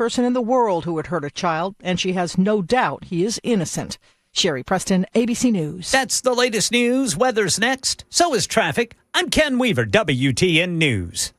person in the world who would hurt a child, and she has no doubt he is innocent. Sherry Preston, ABC News. That's the latest news. Weather's next. So is traffic. I'm Ken Weaver, WTN News.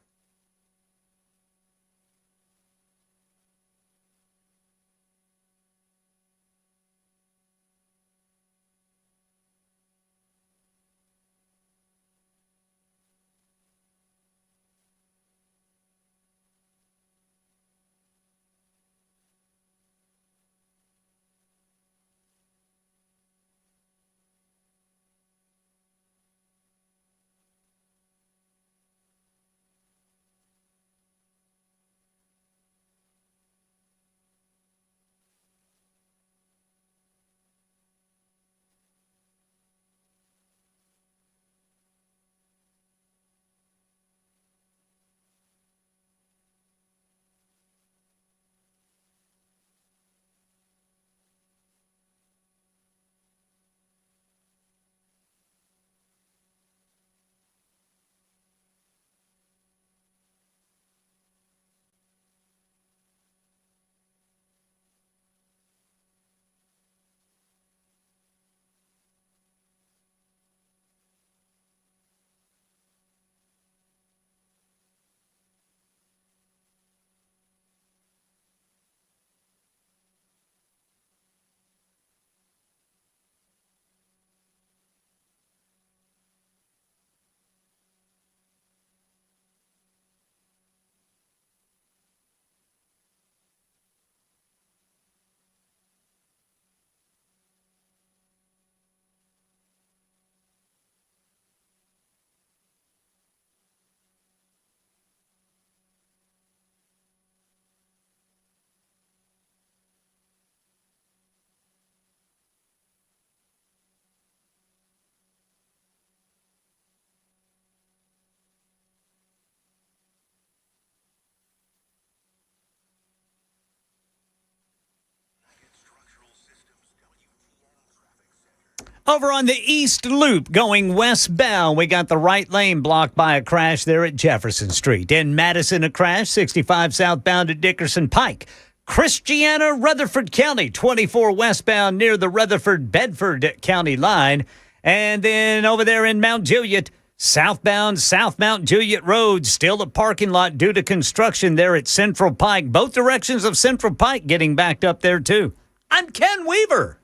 Over on the East Loop going westbound, we got the right lane blocked by a crash there at Jefferson Street. In Madison, a crash, 65 southbound at Dickerson Pike. Christiana, Rutherford County, 24 westbound near the Rutherford-Bedford County line. And then over there in Mount Juliet, southbound South Mount Juliet Road, still a parking lot due to construction there at Central Pike. Both directions of Central Pike getting backed up there, too. I'm Ken Weaver.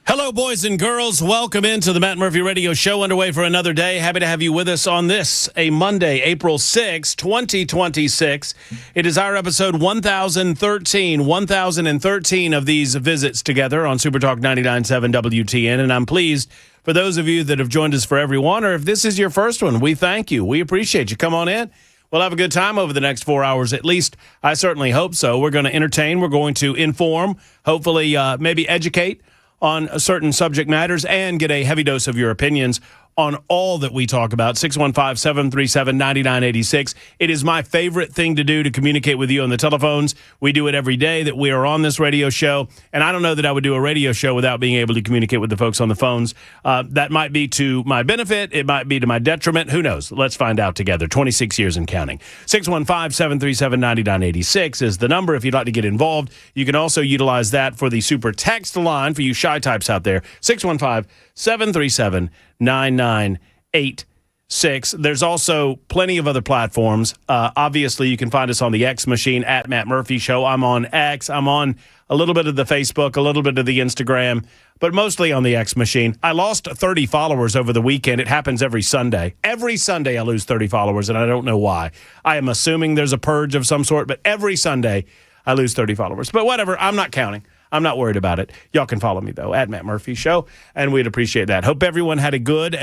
Hello, boys and girls. Welcome into the Matt Murphy Radio Show, underway for another day. Happy to have you with us on this, a Monday, April 6, 2026. It is our episode 1013 of these visits together on Supertalk 99.7 WTN, and I'm pleased for those of you that have joined us for every one, or if this is your first one, we thank you. We appreciate you. Come on in. We'll have a good time over the next 4 hours. At least, I certainly hope so. We're going to entertain. We're going to inform, hopefully maybe educate on certain subject matters, and get a heavy dose of your opinions on all that we talk about. 615-737-9986. It is my favorite thing to do to communicate with you on the telephones. We do it every day that we are on this radio show, and I don't know that I would do a radio show without being able to communicate with the folks on the phones. That might be to my benefit. It might be to my detriment. Who knows? Let's find out together. 26 years and counting. 615-737-9986 is the number if you'd like to get involved. You can also utilize that for the super text line for you shy types out there. 615-737-9986. There's also plenty of other platforms. Obviously, you can find us on the X machine at Matt Murphy Show. I'm on X. I'm on a little bit of the Facebook, a little bit of the Instagram, but mostly on the X machine. I lost 30 followers over the weekend. It happens every Sunday. Every Sunday I lose 30 followers, and I don't know why. I am assuming there's a purge of some sort, but every Sunday I lose 30 followers. But whatever, I'm not counting. I'm not worried about it. Y'all can follow me, though, at Matt Murphy Show, and we'd appreciate that. Hope everyone had a good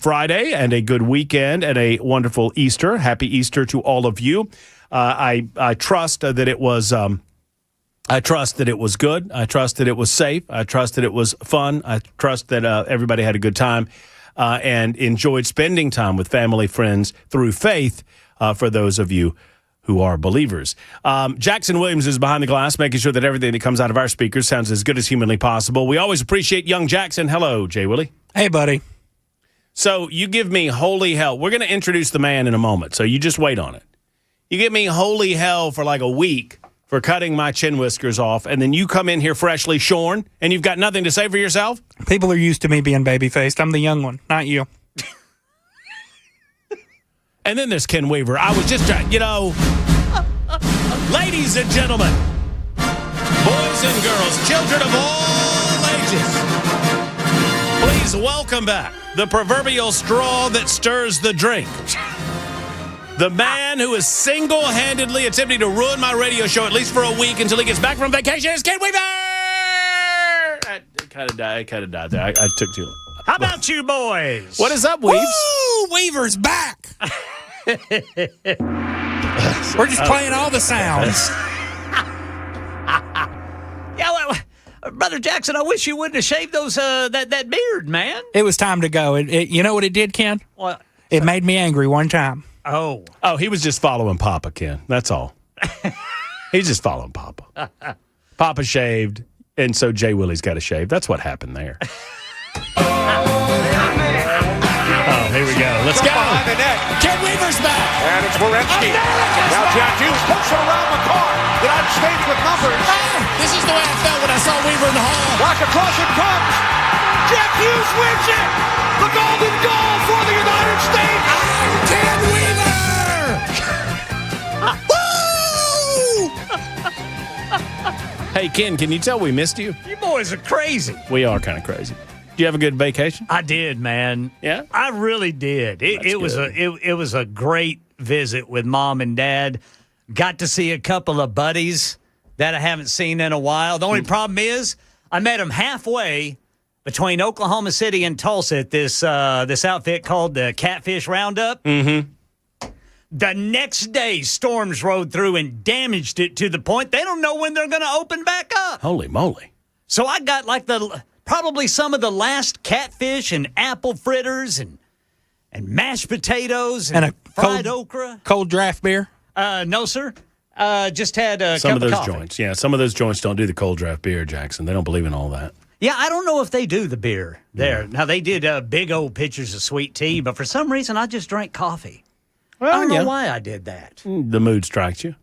Friday and a good weekend and a wonderful Easter. Happy Easter to all of you. I trust that it was I trust that it was good. I trust that it was safe. I trust that it was fun. I trust that everybody had a good time and enjoyed spending time with family, friends through faith for those of you who are believers. Jackson Williams is behind the glass, making sure that everything that comes out of our speakers sounds as good as humanly possible. We always appreciate young Jackson. Hello, Jay Willie. Hey, buddy. So you give me holy hell. We're going to introduce the man in a moment, so you just wait on it. You give me holy hell for like a week for cutting my chin whiskers off, and then you come in here freshly shorn, and you've got nothing to say for yourself? People are used to me being baby-faced. I'm the young one, not you. And then there's Ken Weaver. I was just trying, ladies and gentlemen, boys and girls, children of all ages, please welcome back the proverbial straw that stirs the drink. The man who is single-handedly attempting to ruin my radio show at least for a week until he gets back from vacation is Ken Weaver! I kind of died there. I took too long. How about you boys? What is up, Weaves? Woo! Weaver's back! We're just playing all the sounds. Yeah, well, Brother Jackson, I wish you wouldn't have shaved those that beard, man. It was time to go. You know what it did, Ken? What? It made me angry one time. Oh, he was just following Papa, Ken. That's all. He's just following Papa. Papa shaved, and so Jay Willie's got to shave. That's what happened there. Here we go. Let's go. Behind the net. Ken Weaver's back. And it's Wierenski. Now Jack Hughes puts it around the car. United States with numbers. This is the way I felt when I saw Weaver in the hall. Back across it comes. Jack Hughes wins it. The golden goal for the United States. Ken Weaver! Woo! Hey, Ken, can you tell we missed you? you boys are crazy. We are kind of crazy. Did you have a good vacation? I did, man. Yeah? I really did. It was a great visit with Mom and Dad. Got to see a couple of buddies that I haven't seen in a while. The only problem is I met them halfway between Oklahoma City and Tulsa at this outfit called the Catfish Roundup. Mm-hmm. The next day, storms rode through and damaged it to the point they don't know when they're going to open back up. Holy moly. So I got like probably some of the last catfish and apple fritters and mashed potatoes and a fried okra. Cold draft beer? No, sir. Just had a Some cup of those coffee. joints. Yeah, some of those joints don't do the cold draft beer, Jackson. They don't believe in all that. Yeah, I don't know if they do the beer there. Now, they did big old pitchers of sweet tea, but for some reason, I just drank coffee. Well, I don't know why I did that. The mood strikes you.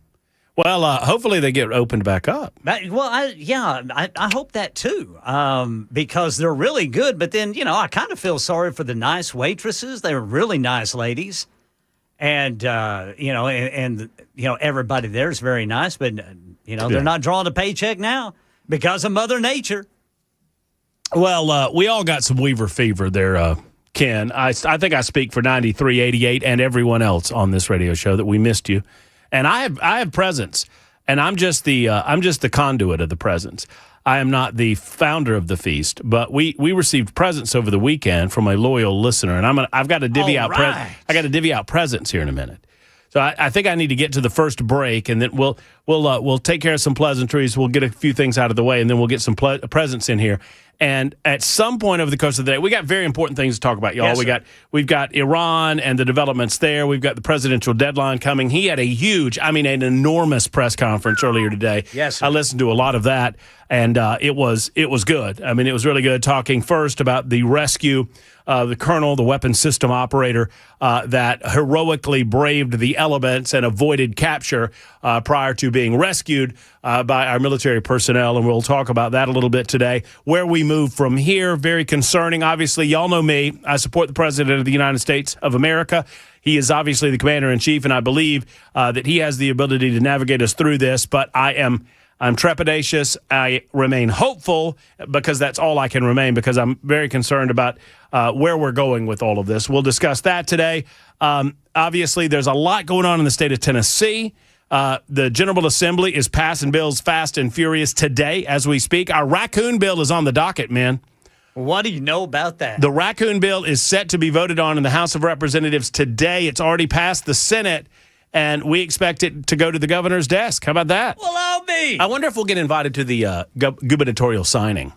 Well, hopefully they get opened back up. I hope that too, because they're really good. But then, I kind of feel sorry for the nice waitresses. They're really nice ladies. And, everybody there is very nice. But, they're not drawing a paycheck now because of Mother Nature. Well, we all got some Weaver fever there, Ken. I think I speak for 93.88 and everyone else on this radio show that we missed you. And I have presents, and I'm just the conduit of the presents. I am not the founder of the feast, but we received presents over the weekend from a loyal listener, and I've got to divvy out. Right. I got to divvy out presents here in a minute. So I think I need to get to the first break, and then we'll take care of some pleasantries. We'll get a few things out of the way, and then we'll get some presents in here. And at some point over the course of the day, we got very important things to talk about, y'all. Yes, We've got Iran and the developments there. We've got the presidential deadline coming. He had an enormous press conference earlier today. Yes, sir. I listened to a lot of that, and it was good. I mean, it was really good. Talking first about the rescue, the colonel, the weapons system operator that heroically braved the elements and avoided capture prior to being rescued by our military personnel, and we'll talk about that a little bit today. Where we move from here, very concerning. Obviously, y'all know me. I support the President of the United States of America. He is obviously the commander-in-chief, and I believe that he has the ability to navigate us through this, but I'm trepidatious. I remain hopeful because that's all I can remain, because I'm very concerned about where we're going with all of this. We'll discuss that today. Obviously, there's a lot going on in the state of Tennessee. The General Assembly is passing bills fast and furious today as we speak. Our Raccoon bill is on the docket, man. What do you know about that? The Raccoon bill is set to be voted on in the House of Representatives today. It's already passed the Senate, and we expect it to go to the governor's desk. How about that? Well, I'll be. I wonder if we'll get invited to the gubernatorial signing.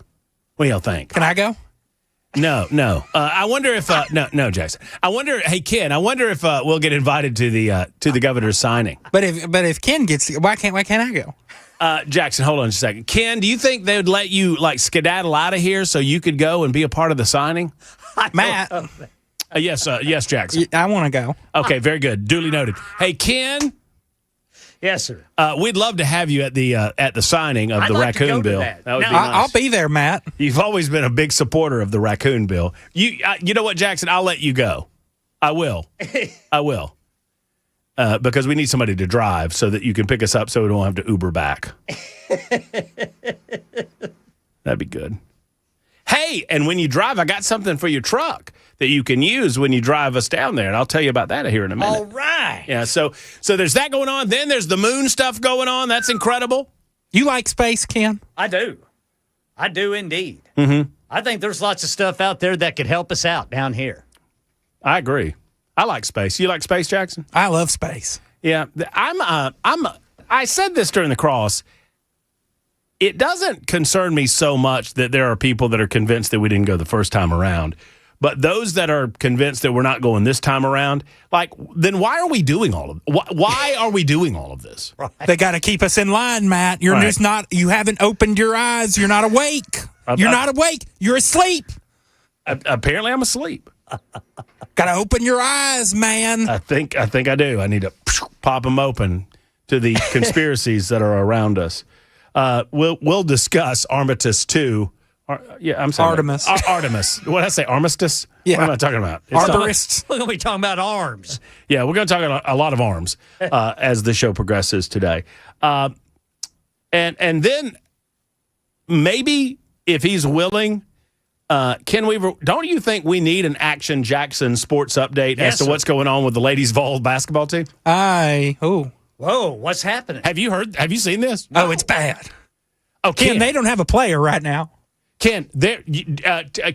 What do y'all think? Can I go? No. I wonder if no, Jackson. I wonder. Hey, Ken. I wonder if we'll get invited to the governor's signing. But if Ken gets, why can't I go? Jackson, hold on just a second. Ken, do you think they would let you like skedaddle out of here so you could go and be a part of the signing? Matt, Yes, Jackson. I want to go. Okay, very good. Duly noted. Hey, Ken. Yes, sir. We'd love to have you at the signing of I'd the like to Raccoon go to bill. that. Would Now, be nice. I'll be there, Matt. You've always been a big supporter of the Raccoon bill. You know what, Jackson? I'll let you go. I will. Because we need somebody to drive so that you can pick us up so we don't have to Uber back. That'd be good. Hey, and when you drive, I got something for your truck that you can use when you drive us down there, and I'll tell you about that here in a minute. All right. Yeah, so there's that going on. Then there's the moon stuff going on. That's incredible. You like space, Ken? I do indeed. Mm-hmm. I think there's lots of stuff out there that could help us out down here. I agree. I like space. You like space, Jackson? I love space. Yeah, I said this during the cross. It doesn't concern me so much that there are people that are convinced that we didn't go the first time around. But those that are convinced that we're not going this time around, then why are we doing all of why are we doing all of this? Right. They got to keep us in line, Matt. You're Right. just not. You haven't opened your eyes. You're not awake. You're not awake. You're asleep. Apparently, I'm asleep. Got to open your eyes, man. I think I do. I need to pop them open to the conspiracies that are around us. We'll discuss Armistice 2. I'm sorry. Artemis. Artemis. What did I say? Armistice? Yeah. What am I talking about? Arborists. We're going to be talking about arms. Yeah, we're going to talk a lot of arms as the show progresses today. And then maybe if he's willing, Ken Weaver, don't you think we need an Action Jackson sports update as to sir. what's going on with the Ladies Vols basketball team? Whoa, what's happening? Have you seen this? Oh, it's bad. Oh, Ken, they don't have a player right now. Ken,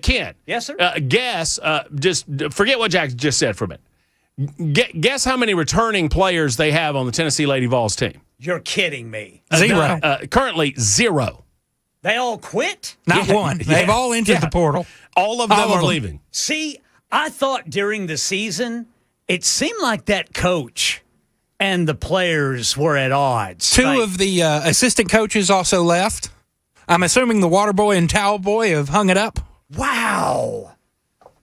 Ken. Yes, sir. Guess, just forget what Jack just said for a minute. Guess how many returning players they have on the Tennessee Lady Vols team? You're kidding me. Zero. Currently, 0. They all quit? Not one. They've all entered the portal. All of them All of are them. leaving. See, I thought during the season, it seemed like that coach and the players were at odds. Two of the assistant coaches also left. I'm assuming the water boy and towel boy have hung it up. Wow.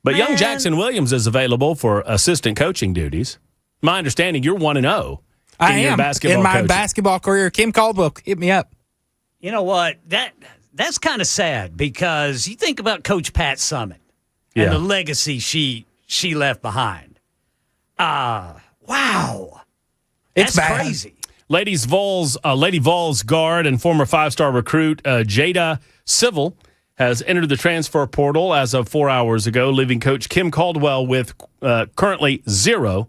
But young Man. Jackson Williams is available for assistant coaching duties. My understanding, you're 1-0 I your am. basketball In my coaching. basketball career, Kim Caldwell hit me up. You know what? That's kind of sad because you think about Coach Pat Summitt and the legacy she left behind. Wow. It's That's bad. crazy. Lady Vols guard and former 5-star recruit Jada Civil has entered the transfer portal as of 4 hours ago, leaving Coach Kim Caldwell with currently 0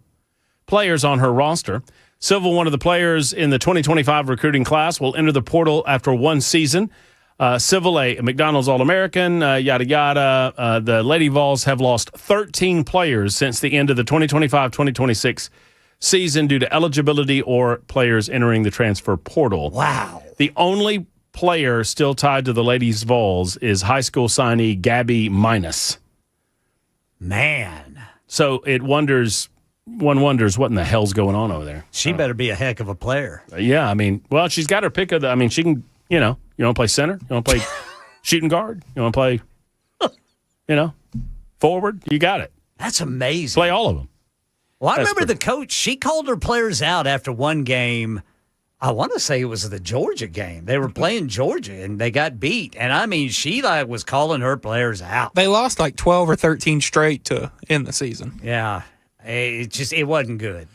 players on her roster. Civil, one of the players in the 2025 recruiting class, will enter the portal after one season. Civil, a McDonald's All-American, yada, yada. The Lady Vols have lost 13 players since the end of the 2025-2026 season due to eligibility or players entering the transfer portal. Wow. The only player still tied to the Ladies Vols is high school signee Gabby Minus. Man. So one wonders what in the hell's going on over there. She better be a heck of a player. Yeah, I mean, well, she's got her pick of she can, you want to play center? You want to play shooting guard? You want to play, forward? You got it. That's amazing. Play all of them. Well, I That's remember good. the coach, she called her players out after one game. I want to say it was the Georgia game. They were playing Georgia, and they got beat. And, I mean, she was calling her players out. They lost like 12 or 13 straight to end the season. Yeah. It wasn't good.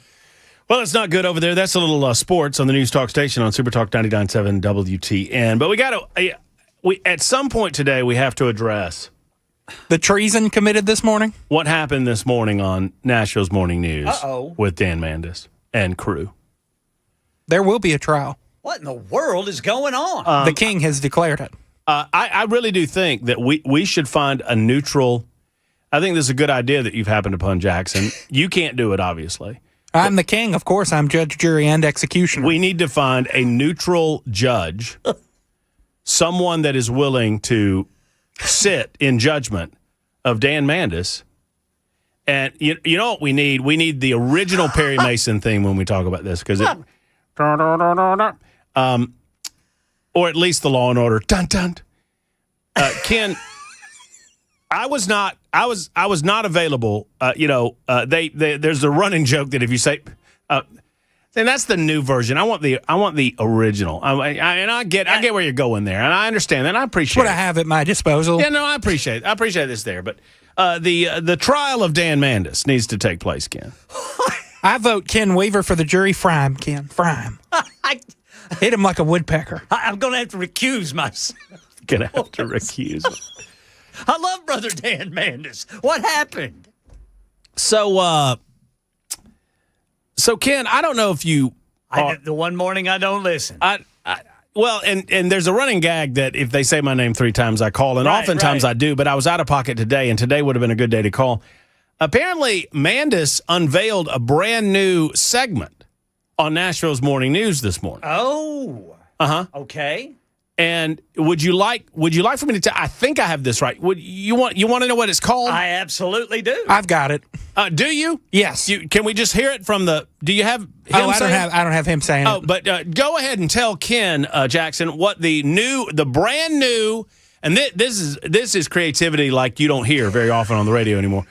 Well, it's not good over there. That's a little sports on the News Talk station on Super Talk 99.7 WTN. But we got to, at some point today, we have to address The treason committed this morning? what happened this morning on Nashville's Morning News Uh-oh. with Dan Mandis and crew. There will be a trial. What in the world is going on? The king has declared it. I really do think that we should find a neutral. I think this is a good idea that you've happened upon, Jackson. You can't do it, obviously. I'm the king. Of course, I'm judge, jury, and executioner. We need to find a neutral judge, someone that is willing to sit in judgment of Dan Mandis. And you know what we need? We need the original Perry Mason theme when we talk about this, because it, or at least the Law and Order. Dun dun. Ken, I was not available. There's a running joke that if you say, and that's the new version. I want the original. I get where you're going there, and I understand that. And I appreciate what I have at my disposal. Yeah, no, I appreciate this there, but the trial of Dan Mandis needs to take place, Ken. I vote Ken Weaver for the jury. Fry him, Ken. Fry him. Hit him like a woodpecker. I'm going to have to recuse myself. Gonna have to recuse. I love Brother Dan Mandis. What happened? So Ken, I don't know if you. The one morning I don't listen. Well, and there's a running gag that if they say my name 3 times, I call, and oftentimes I do. But I was out of pocket today, and today would have been a good day to call. Apparently, Mandis unveiled a brand new segment on Nashville's Morning News this morning. Oh, okay. And would you like for me to tell? I think I have this right. Would you want to know what it's called? I absolutely do. I've got it. Do you? Yes. Can we just hear it from the? Do you have? I don't have him saying it. But go ahead and tell Ken Jackson what the brand new, and this is creativity like you don't hear very often on the radio anymore.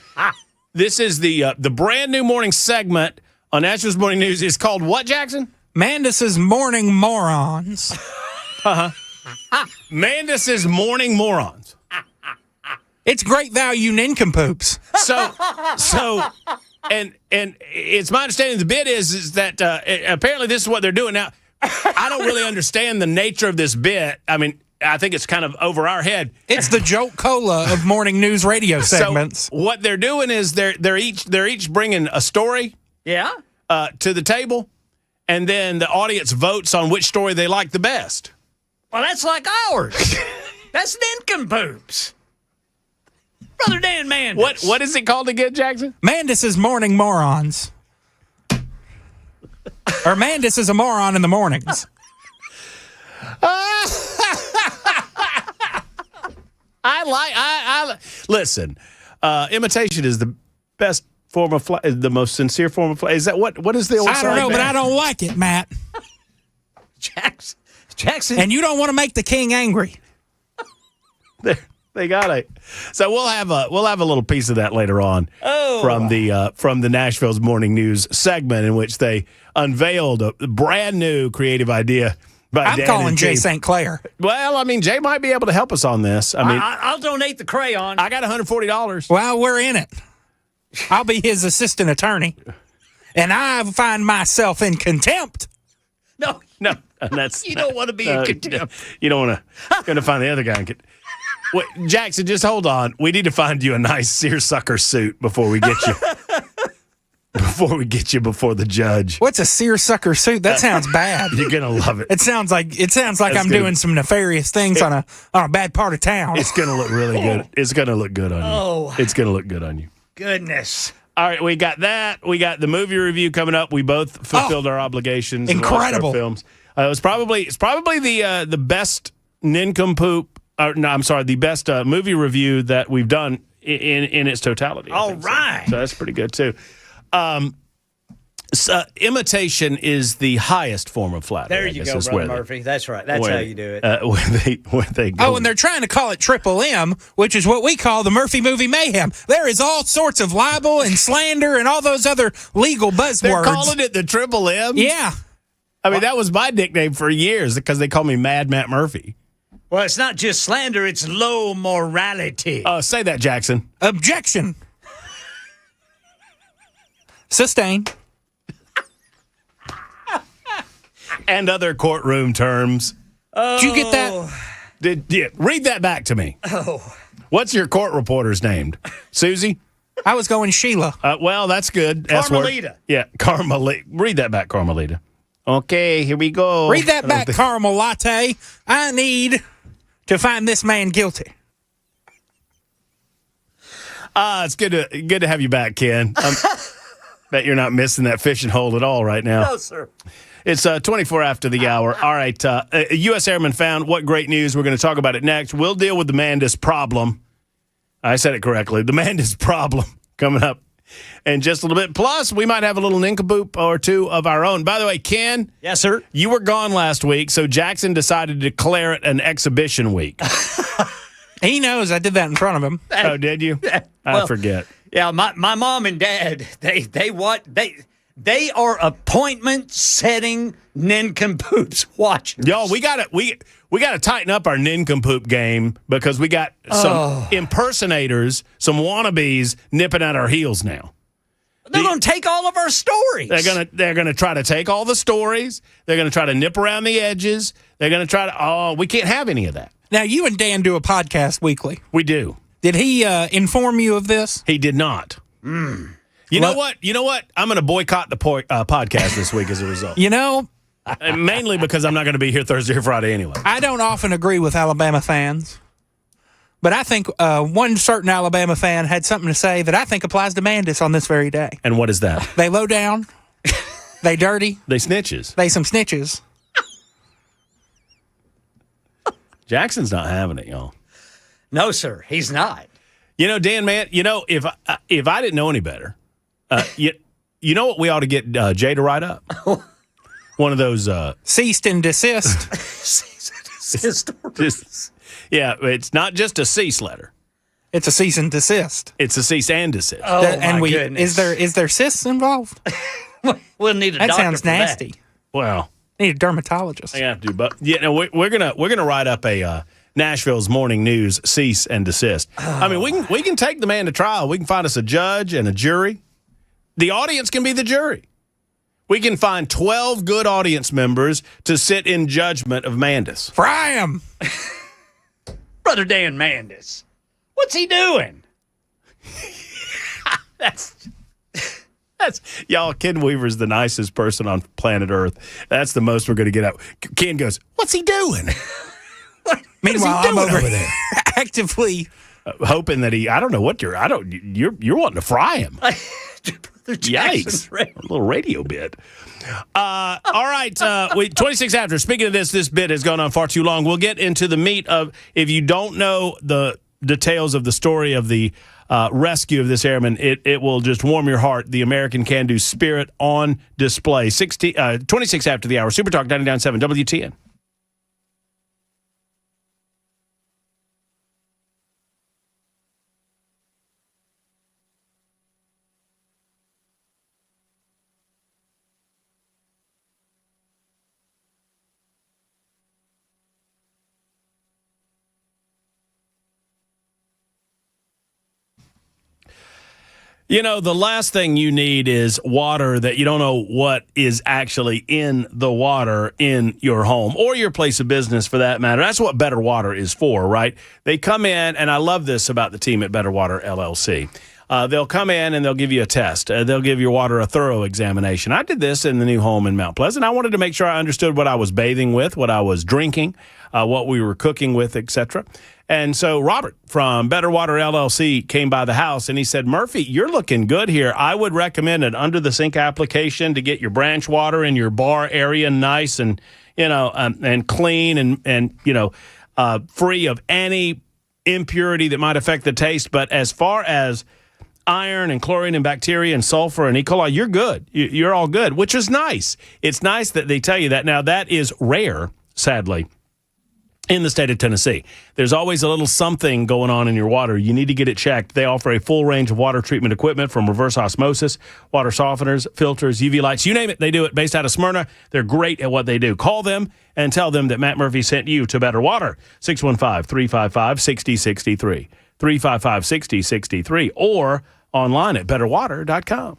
This is the brand new morning segment on Nashville's Morning News. It's called what, Jackson? Mandis's Morning Morons. Mandis's Morning Morons. It's great value Ninkum Poops. So, and it's my understanding the bit is that apparently this is what they're doing now. I don't really understand the nature of this bit. I mean, I think it's kind of over our head. It's the joke cola of morning news radio segments. So what they're doing is they're each bringing a story, Yeah. To the table, and then the audience votes on which story they like the best. Well, that's like ours. That's Ninkum Poops. Brother Dan Mandis. What is it called again, Jackson? Mandis's Morning Morons. Or Mandis is a moron in the mornings. Listen, imitation is the best form of the most sincere form of is that what is the old I don't know, but I don't like it, Matt. Jackson. Uh, And you don't want to make the king angry. They got it. So we'll have a little piece of that later on from the Nashville's Morning News segment in which they unveiled a brand new creative idea by I'm Dan calling and Jay team. St. Clair. Well, I mean, Jay might be able to help us on this. I mean, I'll donate the crayon. I got $140. Well, we're in it. I'll be his assistant attorney. And I find myself in contempt. No, and that's you don't want to be in contempt. You don't want to find the other guy. Wait, Jackson, just hold on. We need to find you a nice seersucker suit before we get you. Before the judge. What's a seersucker suit? That sounds bad. You're gonna love it. It sounds like I'm doing some nefarious things on a bad part of town. It's gonna look really good. It's gonna look good on you. Oh. It's gonna look good on you. Goodness. All right, we got that. We got the movie review coming up. We both fulfilled our obligations. and watched our Incredible films. It's probably the best Ninkum Poop. The best movie review that we've done in its totality. All right. So that's pretty good too. Imitation is the highest form of flattery. There you go, Brother Murphy. That's right. That's how you do it. When they go. Oh, and they're trying to call it Triple M, which is what we call the Murphy Movie Mayhem. There is all sorts of libel and slander and all those other legal buzzwords. They're calling it the Triple M? Yeah. I mean, that was my nickname for years because they call me Mad Matt Murphy. Well, it's not just slander, it's low morality. Say that, Jackson. Objection. Sustain. And other courtroom terms. Did you get that? Read that back to me. Oh. What's your court reporter's named? Susie? I was going Sheila. Well, that's good. Carmelita. Yeah, Carmelita. Read that back, Carmelita. Okay, here we go. Read that back, caramel latte. I need to find this man guilty. It's good to have you back, Ken. Bet you're not missing that fishing hole at all right now. No, sir. It's 24 after the hour. All right, a U.S. Airman found. What great news. We're going to talk about it next. We'll deal with the Mandis problem. I said it correctly. The Mandis problem coming up in just a little bit. Plus, we might have a little Ninkum Poop or two of our own. By the way, Ken. Yes, sir. You were gone last week, so Jackson decided to declare it an exhibition week. He knows I did that in front of him. Oh, did you? I forget. Yeah, my mom and dad, they are appointment setting Ninkum Poops watchers. Y'all, we gotta tighten up our Nincompoop game because we got some impersonators, some wannabes nipping at our heels now. They're going to take all of our stories. They're gonna try to take all the stories. They're gonna try to nip around the edges. They're gonna try to. Oh, we can't have any of that. Now, you and Dan do a podcast weekly. We do. Did he inform you of this? He did not. You know what? I'm going to boycott the podcast this week as a result. You know, Mainly because I'm not going to be here Thursday or Friday anyway. I don't often agree with Alabama fans, but I think one certain Alabama fan had something to say that I think applies to Mandis on this very day. And what is that? They low down. They dirty. They snitches. They some snitches. Jackson's not having it, y'all. No, sir, he's not. You know, Dan, man, if I didn't know any better, you know what we ought to get Jay to write up? One of those... ceased and desist. Yeah, it's not just a cease letter. It's a cease and desist. It's a cease and desist. Oh, and my goodness. Is there cysts involved? We'll need a That doctor sounds for that. nasty. Well... Need a dermatologist. I have to, but we're gonna write up a Nashville's morning news cease and desist. I mean, we can take the man to trial. We can find us a judge and a jury. The audience can be the jury. We can find 12 good audience members to sit in judgment of Mandis. Fry him. Brother Dan Mandis. What's he doing? That's y'all. Ken Weaver's the nicest person on planet Earth. That's the most we're going to get out. Ken goes, "What's he doing?" Meanwhile, I'm doing over there? actively hoping that I don't know what you're wanting to fry him. Yikes! A little radio bit. All right, 26 after. Speaking of this bit has gone on far too long. We'll get into the meat of, if you don't know the details of the story of the rescue of this airman, it will just warm your heart. The American can-do spirit on display. 26 after the hour. Super Talk 99.7 WTN. You know, the last thing you need is water that you don't know what is actually in the water in your home or your place of business for that matter. That's what Better Water is for, right? They come in, and I love this about the team at Better Water LLC. They'll come in and they'll give you a test. They'll give your water a thorough examination. I did this in the new home in Mount Pleasant. I wanted to make sure I understood what I was bathing with, what I was drinking, what we were cooking with, etc. And so Robert from Better Water LLC came by the house and he said, "Murphy, you're looking good here. I would recommend an under-the-sink application to get your branch water in your bar area nice and, and clean and free of any impurity that might affect the taste. But as far as iron and chlorine and bacteria and sulfur and E. coli, you're good. You're all good," which is nice. It's nice that they tell you that. Now, that is rare, sadly, in the state of Tennessee. There's always a little something going on in your water. You need to get it checked. They offer a full range of water treatment equipment, from reverse osmosis, water softeners, filters, UV lights, you name it, they do it. Based out of Smyrna, they're great at what they do. Call them and tell them that Matt Murphy sent you to Better Water. 615-355-6063, 355-6063, or online at betterwater.com.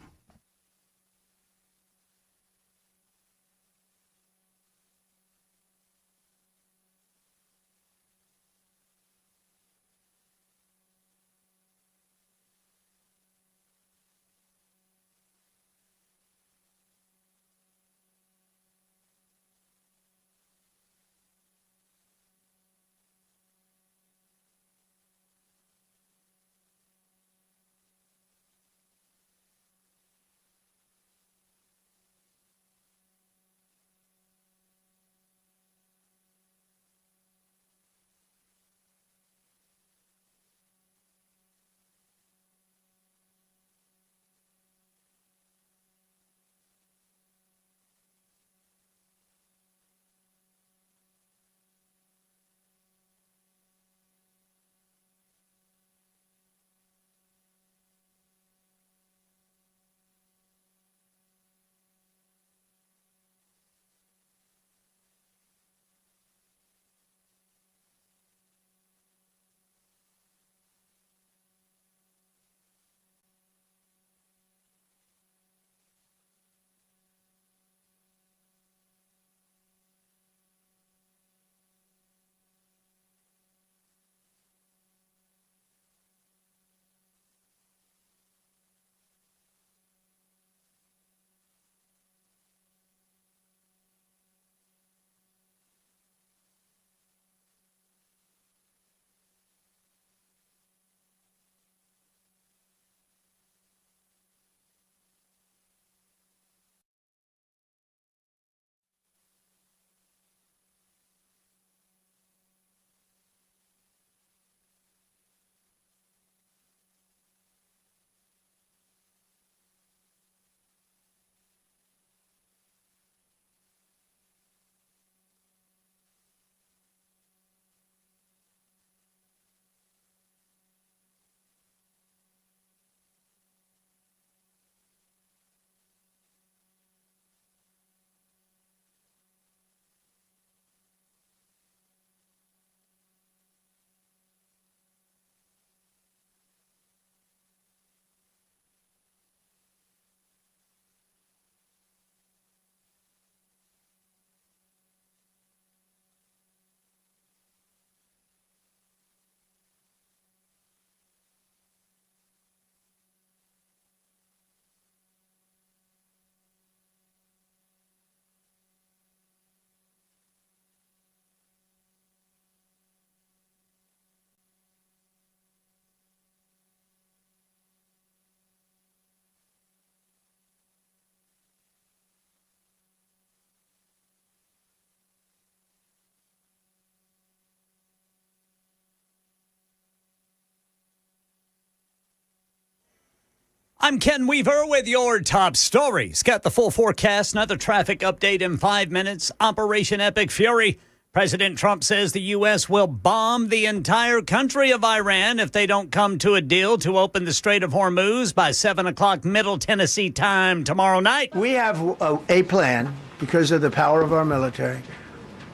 I'm Ken Weaver with your top stories. Got the full forecast, another traffic update in 5 minutes. Operation Epic Fury. President Trump says the U.S. will bomb the entire country of Iran if they don't come to a deal to open the Strait of Hormuz by 7 o'clock Middle Tennessee time tomorrow night. We have a plan, because of the power of our military,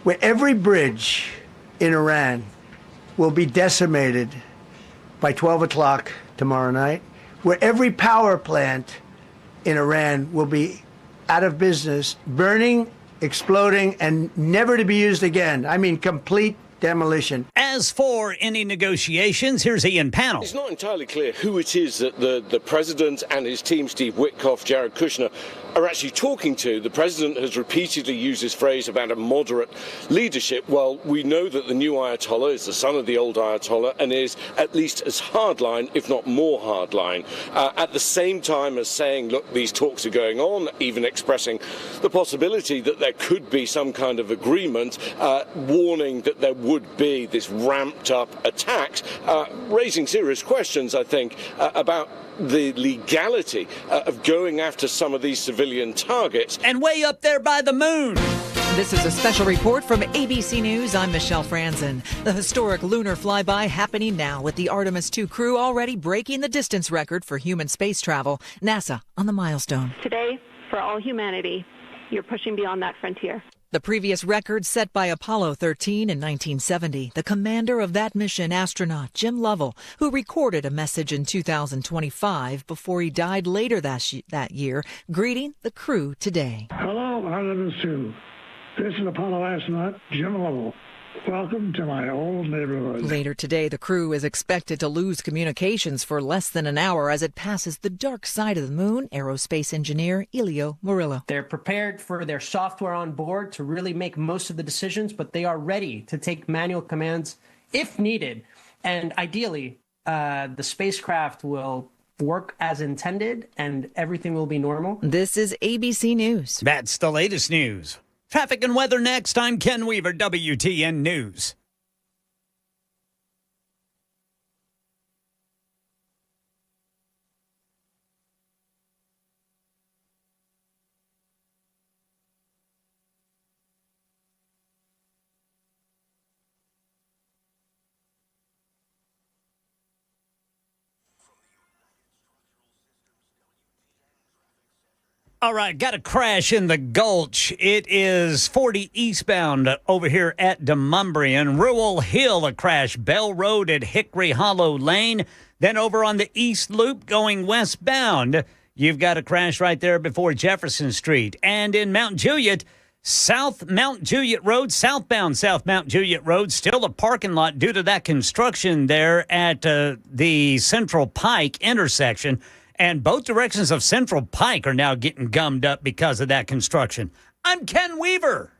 where every bridge in Iran will be decimated by 12 o'clock tomorrow night, where every power plant in Iran will be out of business, burning, exploding, and never to be used again. I mean, complete demolition. As for any negotiations, here's Ian Panel. It's not entirely clear who it is that the president and his team, Steve Witkoff, Jared Kushner, are actually talking to. The president has repeatedly used this phrase about a moderate leadership. Well, we know that the new Ayatollah is the son of the old Ayatollah and is at least as hardline, if not more hardline, at the same time as saying, look, these talks are going on, even expressing the possibility that there could be some kind of agreement, warning that there would be this ramped up attacks, raising serious questions, I think, about the legality of going after some of these civilian targets. And way up there by the moon. This is a special report from ABC News. I'm Michelle Franzen. The historic lunar flyby happening now, with the Artemis 2 crew already breaking the distance record for human space travel. NASA on the milestone. Today, for all humanity, you're pushing beyond that frontier. The previous record set by Apollo 13 in 1970. The commander of that mission, astronaut Jim Lovell, who recorded a message in 2025 before he died later that year, greeting the crew today. Hello, Artemis 2. This is Apollo astronaut Jim Lovell. Welcome to my old neighborhood. Later today, the crew is expected to lose communications for less than an hour as it passes the dark side of the moon. Aerospace engineer Elio Murillo. They're prepared for their software on board to really make most of the decisions, but they are ready to take manual commands if needed. And ideally, the spacecraft will work as intended and everything will be normal. This is ABC News. That's the latest news. Traffic and weather next. I'm Ken Weaver, WTN News. All right, got a crash in the Gulch. It is 40 eastbound over here at Demumbrian. Rural Hill, a crash. Bell Road at Hickory Hollow Lane. Then over on the East Loop going westbound, you've got a crash right there before Jefferson Street. And in Mount Juliet, South Mount Juliet Road, southbound South Mount Juliet Road, still a parking lot due to that construction there at the Central Pike intersection. And both directions of Central Pike are now getting gummed up because of that construction. I'm Ken Weaver.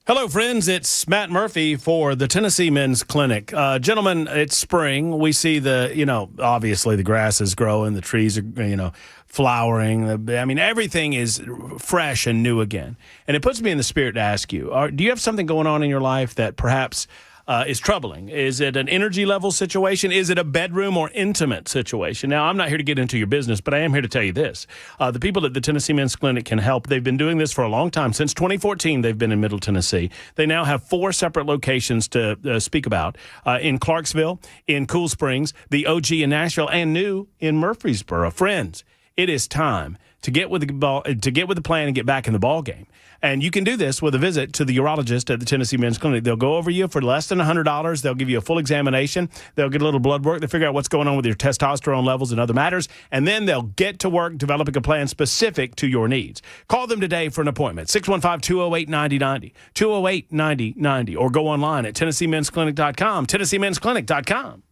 Hello, friends. It's Matt Murphy for the Tennessee Men's Clinic. Gentlemen, it's spring. We see obviously the grass is growing, the trees are, flowering. I mean, everything is fresh and new again. And it puts me in the spirit to ask you, do you have something going on in your life that perhaps is troubling? Is it an energy level situation? Is it a bedroom or intimate situation? Now, I'm not here to get into your business, but I am here to tell you this. The people at the Tennessee Men's Clinic can help. They've been doing this for a long time. Since 2014, they've been in Middle Tennessee. They now have 4 separate locations to speak about, in Clarksville, in Cool Springs, the OG in Nashville, and new in Murfreesboro. Friends, it is time to get with the plan and get back in the ball game. And you can do this with a visit to the urologist at the Tennessee Men's Clinic. They'll go over you for less than $100. They'll give you a full examination. They'll get a little blood work. They'll figure out what's going on with your testosterone levels and other matters. And then they'll get to work developing a plan specific to your needs. Call them today for an appointment, 615-208-9090, 208-9090, or go online at TennesseeMen'sClinic.com, TennesseeMen'sClinic.com.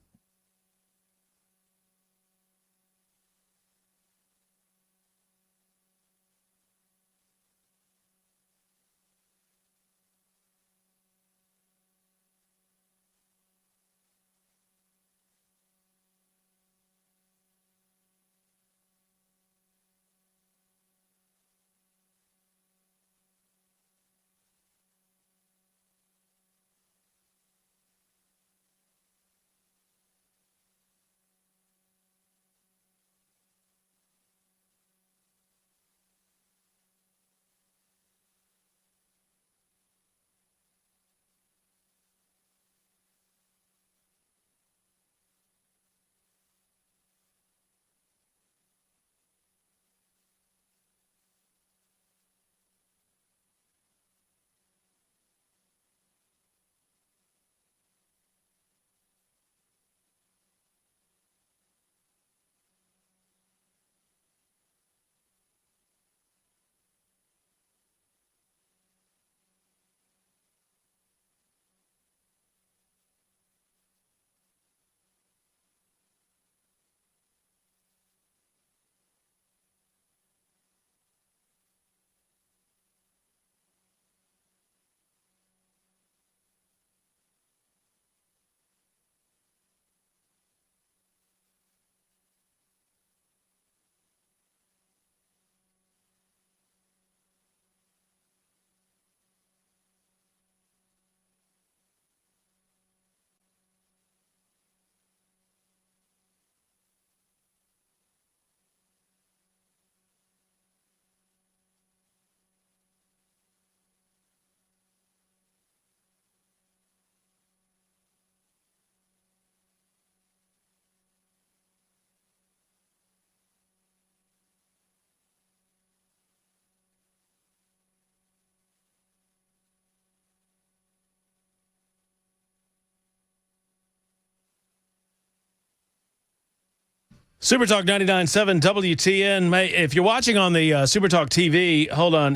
Super Talk 99.7 WTN. If you're watching on the Super Talk TV, hold on.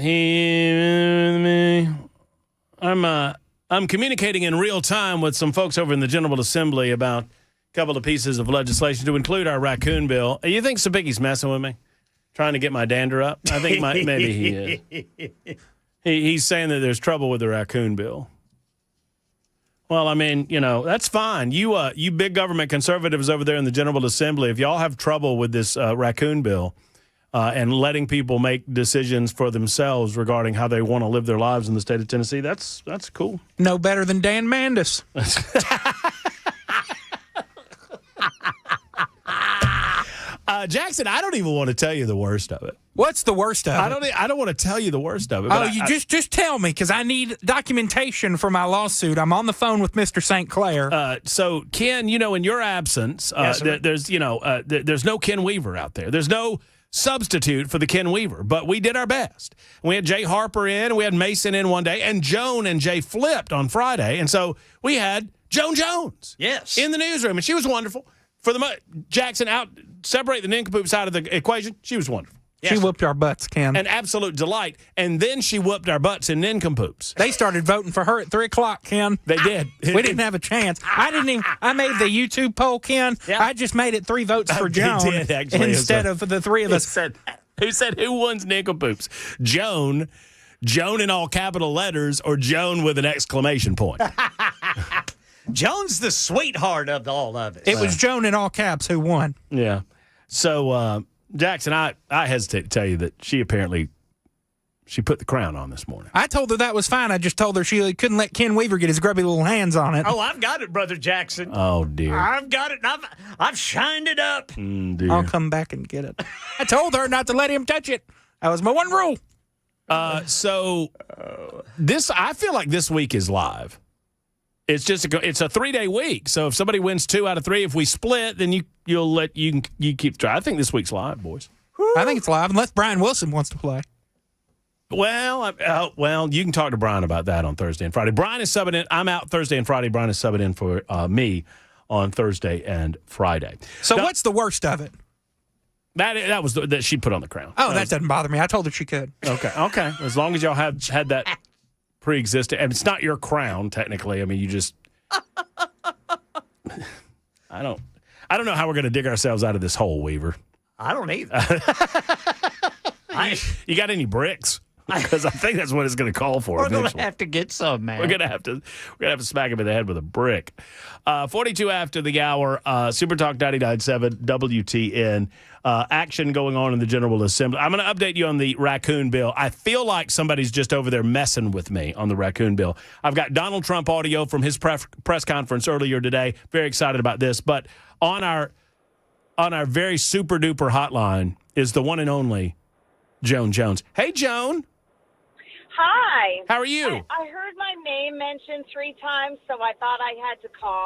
I'm communicating in real time with some folks over in the General Assembly about a couple of pieces of legislation to include our Raccoon bill. You think Sabicki's messing with me? Trying to get my dander up? I think maybe he is. He's saying that there's trouble with the Raccoon bill. Well, I mean, that's fine. You big government conservatives over there in the General Assembly, if y'all have trouble with this Raccoon bill and letting people make decisions for themselves regarding how they want to live their lives in the state of Tennessee, that's cool. No better than Dan Mandis. Jackson, I don't even want to tell you the worst of it. What's the worst of it? I don't want to tell you the worst of it. Oh, just tell me, because I need documentation for my lawsuit. I'm on the phone with Mr. St. Clair. So, Ken, in your absence, there's no Ken Weaver out there. There's no substitute for the Ken Weaver, but we did our best. We had Jay Harper in, and we had Mason in one day, and Joan and Jay flipped on Friday, and so we had Joan Jones in the newsroom, and she was wonderful. For Jackson, separate the Ninkum Poops out of the equation. She was wonderful. She whooped our butts, Ken. An absolute delight. And then she whooped our butts in Ninkum Poops. They started voting for her at 3 o'clock, Ken. They did. We didn't have a chance. I made the YouTube poll, Ken. Yeah. I just made it 3 votes for Joan instead of the 3 of us. Who said who wins Ninkum Poops? Joan in all capital letters, or Joan with an exclamation point? Joan's the sweetheart of all of us. It was Joan in all caps who won. Yeah. So, Jackson, I hesitate to tell you that she put the crown on this morning. I told her that was fine. I just told her she couldn't let Ken Weaver get his grubby little hands on it. Oh, I've got it, Brother Jackson. Oh, dear. I've got it. I've shined it up. Dear. I'll come back and get it. I told her not to let him touch it. That was my one rule. I feel like this week is live. It's just it's a 3-day week. So if somebody wins 2 out of 3, if we split, then you keep trying. I think this week's live, boys. I think it's live, unless Brian Wilson wants to play. Well, you can talk to Brian about that on Thursday and Friday. Brian is subbing in. I'm out Thursday and Friday. Brian is subbing in for me on Thursday and Friday. So what's the worst of it? That was that she put on the crown. Oh, that doesn't bother me. I told her she could. Okay. As long as y'all had that pre-existing, and it's not your crown technically. I mean, you just. I don't know how we're going to dig ourselves out of this hole, Weaver. I don't either. You got any bricks? Because I think that's what it's going to call for. We're going to have to get some, man. We're going to have to smack him in the head with a brick. 42 after the hour, Super Talk 99.7 WTN. Action going on in the General Assembly. I'm going to update you on the Raccoon bill. I feel like somebody's just over there messing with me on the Raccoon bill. I've got Donald Trump audio from his press conference earlier today. Very excited about this. But on our very super duper hotline is the one and only Joan Jones. Hey, Joan. Hi. How are you? I heard my name mentioned 3 times, so I thought I had to call.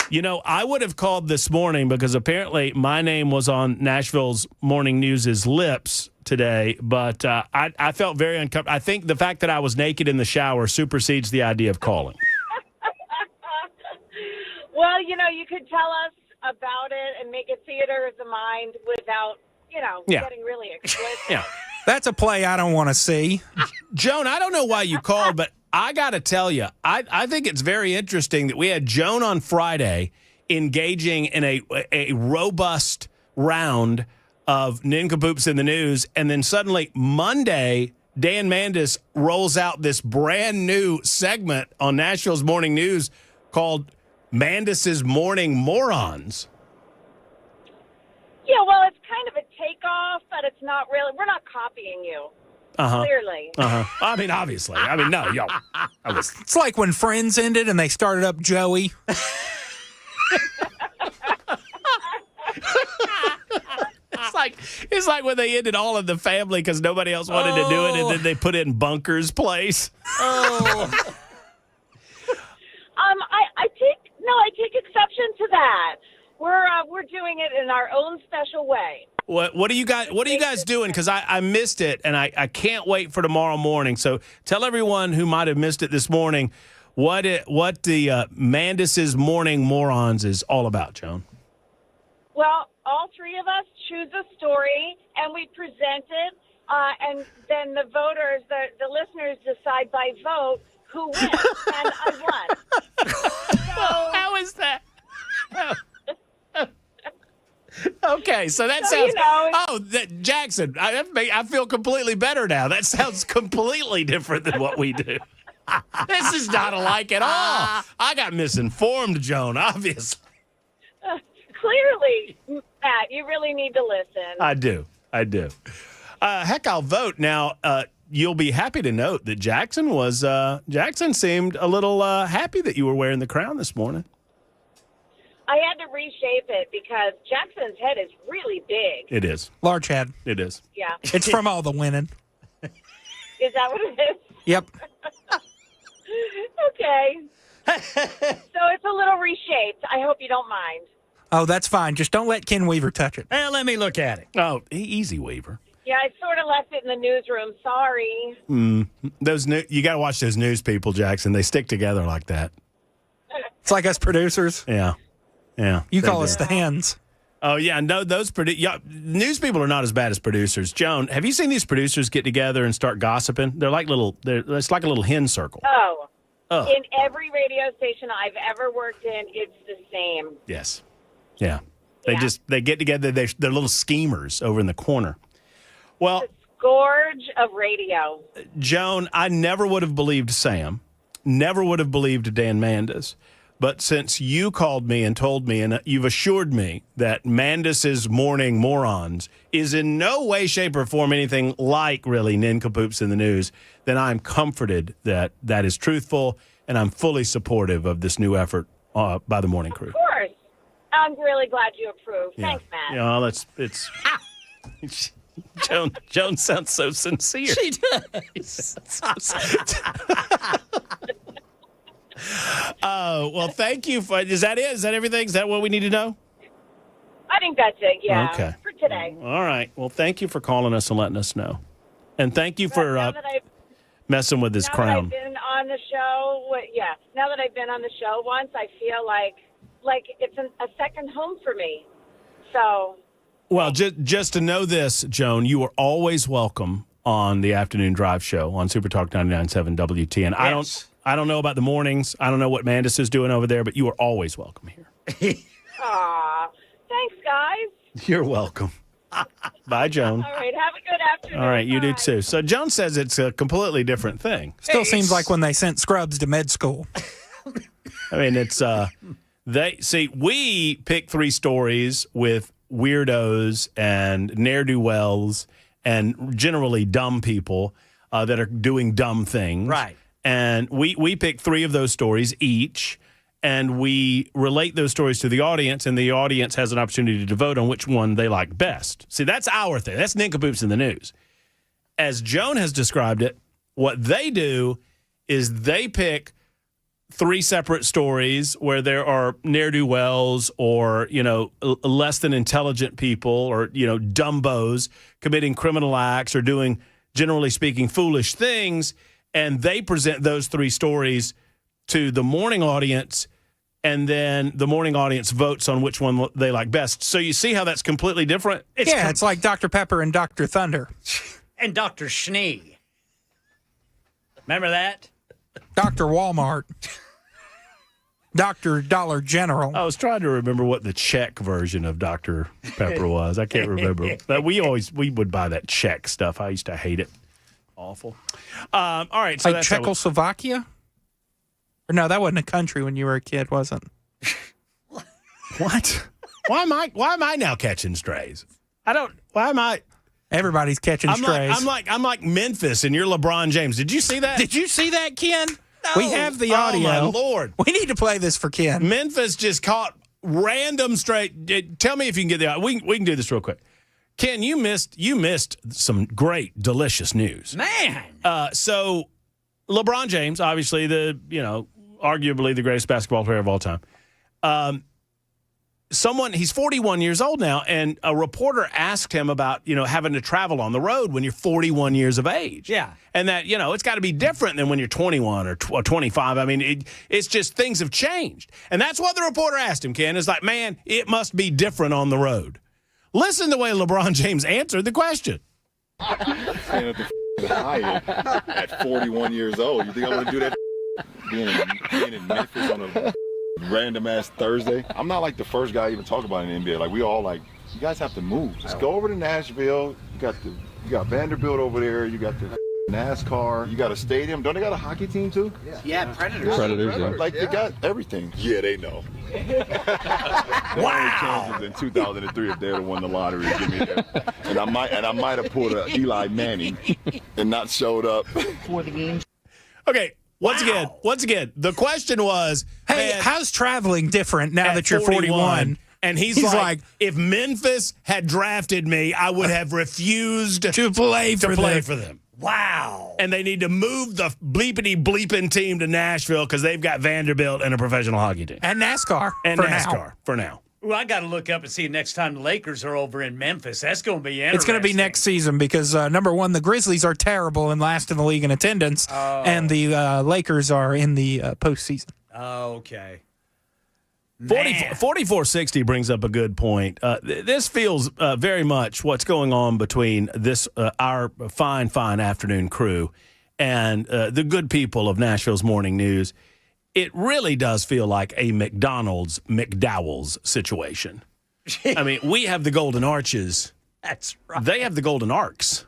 You know, I would have called this morning because apparently my name was on Nashville's Morning News' lips today, but I felt very uncomfortable. I think the fact that I was naked in the shower supersedes the idea of calling. Well, you could tell us about it and make it theater of the mind without, getting really explicit. Yeah. That's a play I don't want to see. Joan, I don't know why you called, but I got to tell you, I think it's very interesting that we had Joan on Friday engaging in a robust round of Ninkum Poops in the news, and then suddenly Monday, Dan Mandis rolls out this brand new segment on Nashville's Morning News called Mandis's Morning Morons. Yeah, well, it's kind of a takeoff, but it's not really. We're not copying you. Clearly. I mean, obviously. I mean, no, yo. It's like when Friends ended and they started up Joey. It's like when they ended All in the Family because nobody else wanted to do it, and then they put it in Bunker's place. I take exception to that. We're doing it in our own special way. What are you guys doing? Because I missed it, and I can't wait for tomorrow morning. So tell everyone who might have missed it this morning what the Mandis's Morning Morons is all about, Joan. Well, all 3 of us choose a story, and we present it, and then the voters, the listeners decide by vote who wins, and I won. So, how is that? Okay, so that sounds. Jackson, I feel completely better now. That sounds completely different than what we do. This is not alike at all. I got misinformed, Joan, obviously. Clearly, Matt, you really need to listen. I do. Heck, I'll vote. Now, you'll be happy to note that Jackson seemed a little happy that you were wearing the crown this morning. I had to reshape it because Jackson's head is really big. It is. Large head. It is. Yeah. It's from all the winning. Is that what it is? Yep. Okay. So it's a little reshaped. I hope you don't mind. Oh, that's fine. Just don't let Ken Weaver touch it. Well, let me look at it. Oh, easy, Weaver. Yeah, I sort of left it in the newsroom. Sorry. You got to watch those news people, Jackson. They stick together like that. It's like us producers. Yeah. You call us the hands. Oh, yeah. No, those news people are not as bad as producers. Joan, have you seen these producers get together and start gossiping? It's like a little hen circle. Oh. In every radio station I've ever worked in, it's the same. Yes. Yeah. They get together. They're little schemers over in the corner. Well, the scourge of radio. Joan, I never would have believed Sam. Never would have believed Dan Mandis. But since you called me and told me, and you've assured me that Mandis's Morning Morons is in no way, shape, or form anything like really Ninkum Poops in the news, then I'm comforted that that is truthful, and I'm fully supportive of this new effort by the morning crew. Of course. I'm really glad you approve. Yeah. Thanks, Matt. Yeah, Joan sounds so sincere. She does. Well, thank you. Is that it? Is that everything? Is that what we need to know? I think that's it, yeah. Okay. For today. All right. Well, thank you for calling us and letting us know. And thank you for messing with his crown. Now that I've been on the show, now that I've been on the show once, I feel like it's a second home for me. So. Well, just to know this, Joan, you are always welcome on the afternoon drive show on Super Talk 99.7 WTN. Yes. I don't know about the mornings. I don't know what Mandis is doing over there, but you are always welcome here. Aw, thanks, guys. You're welcome. Bye, Joan. All right, have a good afternoon. All right, you do Bye. too. So Joan says it's a completely different thing. Still seems like when they sent scrubs to med school. I mean, it's we pick 3 stories with weirdos and ne'er-do-wells and generally dumb people that are doing dumb things. Right. And we pick 3 of those stories each, and we relate those stories to the audience, and the audience has an opportunity to vote on which one they like best. See, that's our thing. That's Ninkum Poops in the News. As Joan has described it, what they do is they pick 3 separate stories where there are ne'er-do-wells or, less than intelligent people or, dumbos committing criminal acts or doing, generally speaking, foolish things, and they present those 3 stories to the morning audience, and then the morning audience votes on which one they like best. So you see how that's completely different? It's like Dr. Pepper and Dr. Thunder. And Dr. Schnee. Remember that? Dr. Walmart. Dr. Dollar General. I was trying to remember what the Czech version of Dr. Pepper was. I can't remember. But we would buy that Czech stuff. I used to hate it. Awful. All right. So like Czechoslovakia? Or no, that wasn't a country when you were a kid, wasn't? What? Why am I now catching strays? Why am I? Everybody's catching strays. I'm like Memphis and you're LeBron James. Did you see that? Did you see that, Ken? No. We have the audio. Oh, my Lord. We need to play this for Ken. Memphis just caught random straight. Tell me if you can get the audio. We can do this real quick. Ken, you missed some great, delicious news. Man. So LeBron James, obviously arguably the greatest basketball player of all time. He's 41 years old now, and a reporter asked him about, having to travel on the road when you're 41 years of age. Yeah. And that, it's got to be different than when you're 21 or 25. I mean, it's just things have changed. And that's what the reporter asked him, Ken. It's like, man, it must be different on the road. Listen to the way LeBron James answered the question. Staying at the Hyatt at 41 years old. You think I'm going to do that? Being in Memphis on a random ass Thursday. I'm not like the first guy even talk about it in the NBA. Like we all like, you guys have to move. Just go over to Nashville. You got Vanderbilt over there. You got the NASCAR. You got a stadium. Don't they got a hockey team too? Yeah, Predators. Yeah. Like they got everything. Yeah, they know. Wow. In 2003, if they'd have won the lottery, give me that. And I might have pulled a Eli Manning and not showed up for the game. Okay. Once again, the question was, hey, man, how's traveling different now that you're 41? And he's like, if Memphis had drafted me, I would have refused to play for them. Wow. And they need to move the bleepity-bleeping team to Nashville because they've got Vanderbilt and a professional hockey team. And NASCAR. For now. Well, I got to look up and see next time the Lakers are over in Memphis. That's going to be interesting. It's going to be next season because, number one, the Grizzlies are terrible and last in the league in attendance, and the Lakers are in the postseason. Okay. 4460 brings up a good point. This feels very much what's going on between our fine afternoon crew and the good people of Nashville's Morning News. It really does feel like a McDowell's situation. I mean, we have the Golden Arches. That's right. They have the Golden Arcs.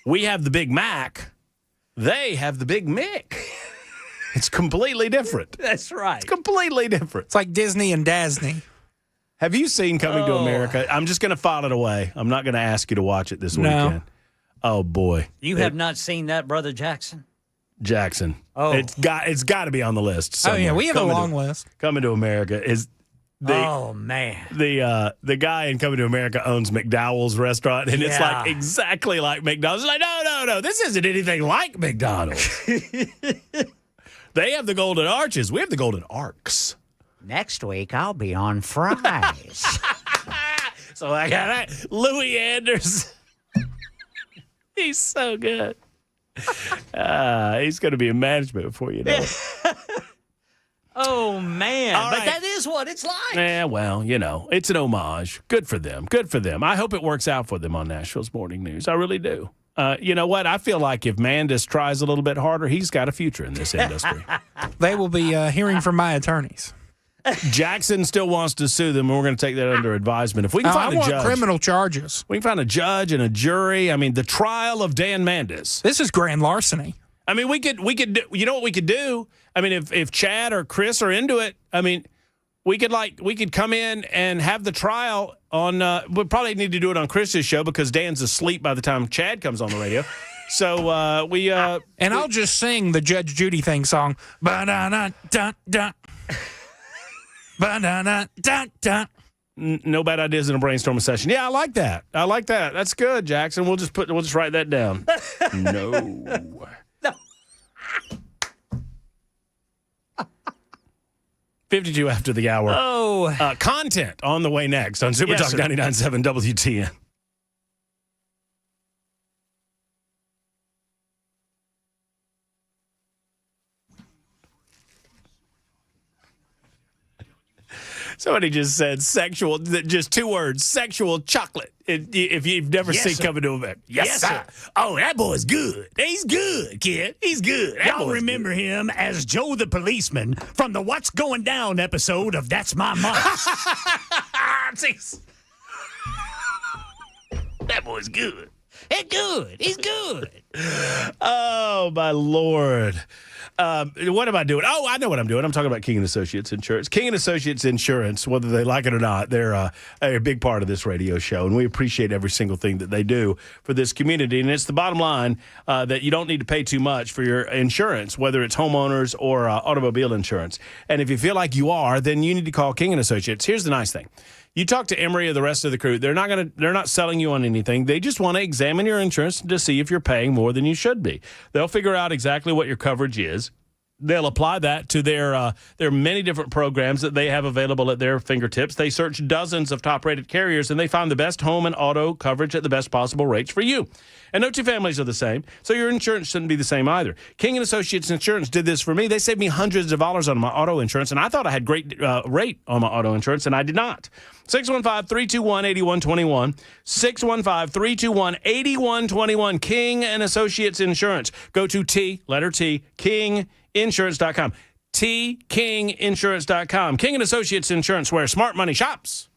We have the Big Mac. They have the Big Mick. It's completely different. That's right. It's completely different. It's like Disney and Dasney. Have you seen Coming to America? I'm just going to file it away. I'm not going to ask you to watch it this weekend. Oh, boy. You have not seen that, Brother Jackson? Jackson. Oh. It's got to be on the list somewhere. Oh, yeah. We have a long list. Coming to America is... man. The guy in Coming to America owns McDowell's restaurant, and it's like exactly like McDonald's. It's like, no, this isn't anything like McDonald's. They have the Golden Arches. We have the Golden Arcs. Next week, I'll be on fries. So I got that. Louis Anders. He's so good. He's going to be in management before you know it. Oh, man. All but right. that is what it's like. Yeah, well, it's an homage. Good for them. Good for them. I hope it works out for them on Nashville's Morning News. I really do. You know what? I feel like if Mandis tries a little bit harder, he's got a future in this industry. They will be hearing from my attorneys. Jackson still wants to sue them, and we're going to take that under advisement. If we can find I a want judge, criminal charges. we can find a judge and a jury. I mean, the trial of Dan Mandis. This is grand larceny. I mean, we could do, you know what we could do? I mean, if Chad or Chris are into it, I mean, we could come in and have the trial on, we probably need to do it on Chris's show because Dan's asleep by the time Chad comes on the radio. So I'll just sing the Judge Judy thing song. Ba-da-da-da-da. Ba-da-da-da-da. No bad ideas in a brainstorming session. Yeah, I like that. That's good, Jackson. We'll just write that down. No. 52 after the hour. Oh. Content on the way next on Super Talk 99.7 WTN. Somebody just said sexual, just 2 words, sexual chocolate. If you've never seen Coming to America. Yes, sir. Oh, that boy's good. He's good, kid. He's good. Y'all remember him as Joe the policeman from the What's Going Down episode of That's My Mom. That boy's good. He's good. He's good. Oh, my Lord. What am I doing? Oh, I know what I'm doing. I'm talking about King & Associates Insurance. King & Associates Insurance, whether they like it or not, they're a big part of this radio show, and we appreciate every single thing that they do for this community. And it's the bottom line that you don't need to pay too much for your insurance, whether it's homeowners or automobile insurance. And if you feel like you are, then you need to call King & Associates. Here's the nice thing. You talk to Emery or the rest of the crew, they're not selling you on anything. They just want to examine your insurance to see if you're paying more than you should be. They'll figure out exactly what your coverage is. They'll apply that to their many different programs that they have available at their fingertips. They search dozens of top-rated carriers, and they find the best home and auto coverage at the best possible rates for you. And no two families are the same, so your insurance shouldn't be the same either. King & Associates Insurance did this for me. They saved me hundreds of dollars on my auto insurance, and I thought I had great rate on my auto insurance, and I did not. 615-321-8121. 615-321-8121. King & Associates Insurance. Go to Kinginsurance.com. Kinginsurance.com. King & Associates Insurance, where smart money shops.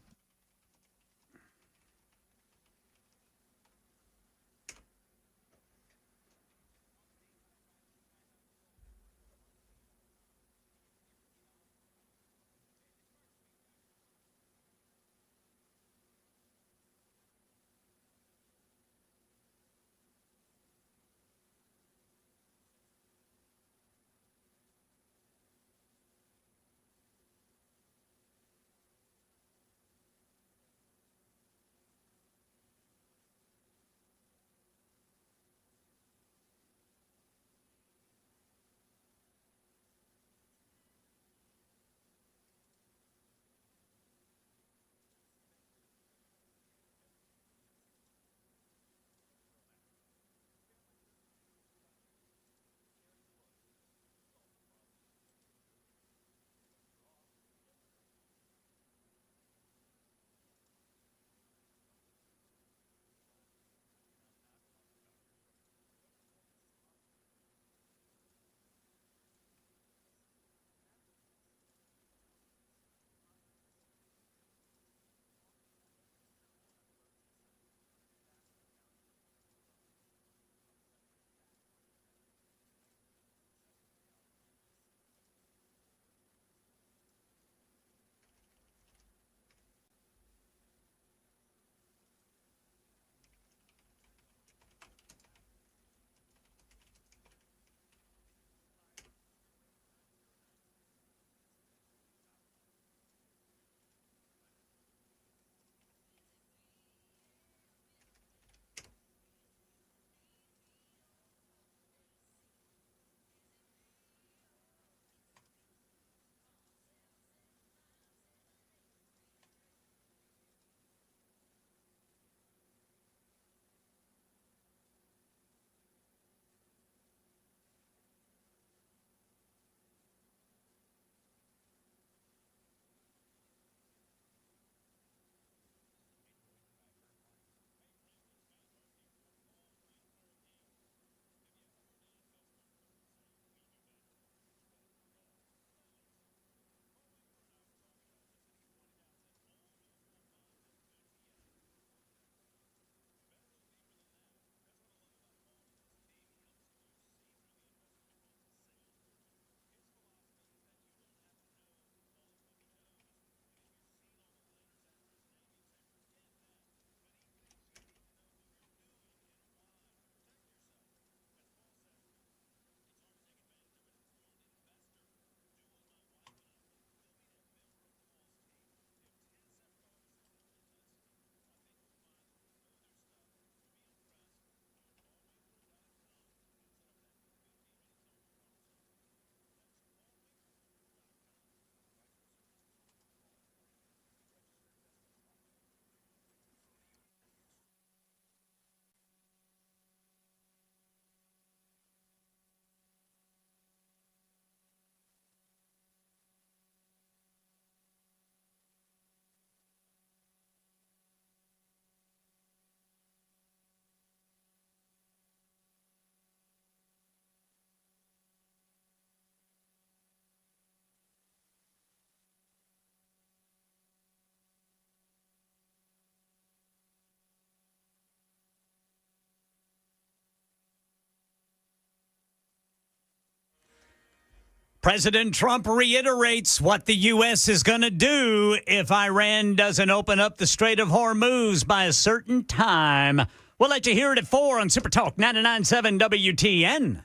President Trump reiterates what the U.S. is going to do if Iran doesn't open up the Strait of Hormuz by a certain time. We'll let you hear it at 4 on Super Talk 99.7 WTN.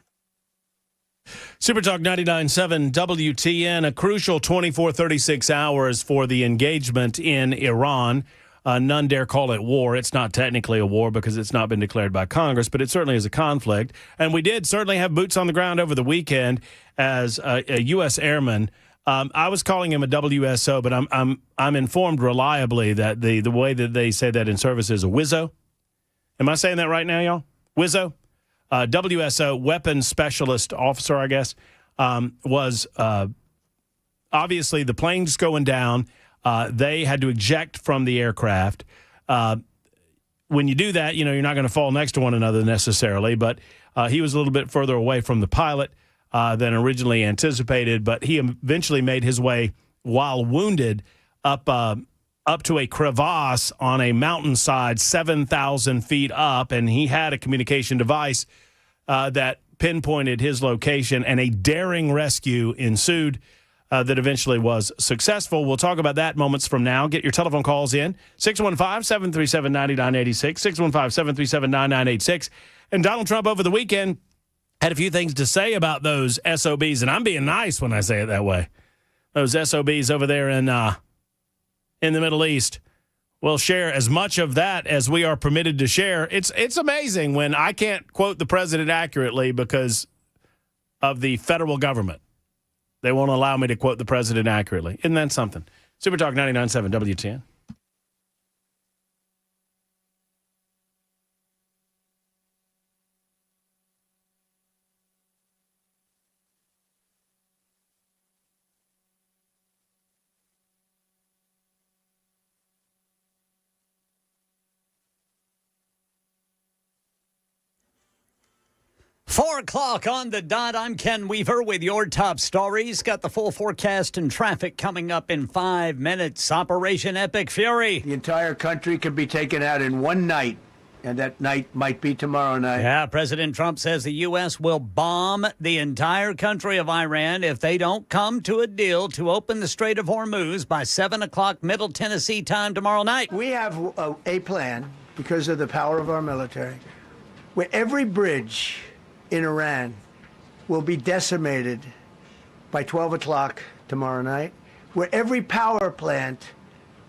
Super Talk 99.7 WTN, a crucial 36 hours for the engagement in Iran. None dare call it war. It's not technically a war because it's not been declared by Congress, but it certainly is a conflict. And we did certainly have boots on the ground over the weekend as a U.S. Airman. I was calling him a WSO, but I'm informed reliably that the way that they say that in service is a WISO. Am I saying that right now, y'all? WISO? WSO, Weapons Specialist Officer, I guess, was obviously the plane's going down. They had to eject from the aircraft. When you do that, you're not going to fall next to one another necessarily, but he was a little bit further away from the pilot than originally anticipated, but he eventually made his way, while wounded, up to a crevasse on a mountainside 7,000 feet up, and he had a communication device that pinpointed his location, and a daring rescue ensued that eventually was successful. We'll talk about that moments from now. Get your telephone calls in, 615-737-9986, 615-737-9986. And Donald Trump over the weekend had a few things to say about those SOBs, and I'm being nice when I say it that way. Those SOBs over there in the Middle East. We'll share as much of that as we are permitted to share. It's amazing when I can't quote the president accurately because of the federal government. They won't allow me to quote the president accurately. Isn't that something? Super Talk 99.7 WTN. Four o'clock on the dot. I'm Ken Weaver with your top stories. Got the full forecast and traffic coming up in 5 minutes. Operation Epic Fury. The entire country could be taken out in one night, and that night might be tomorrow night. Yeah, President Trump says the U.S. will bomb the entire country of Iran if they don't come to a deal to open the Strait of Hormuz by 7 o'clock Middle Tennessee time tomorrow night. We have a plan, because of the power of our military, where every bridge in Iran will be decimated by 12 o'clock tomorrow night, where every power plant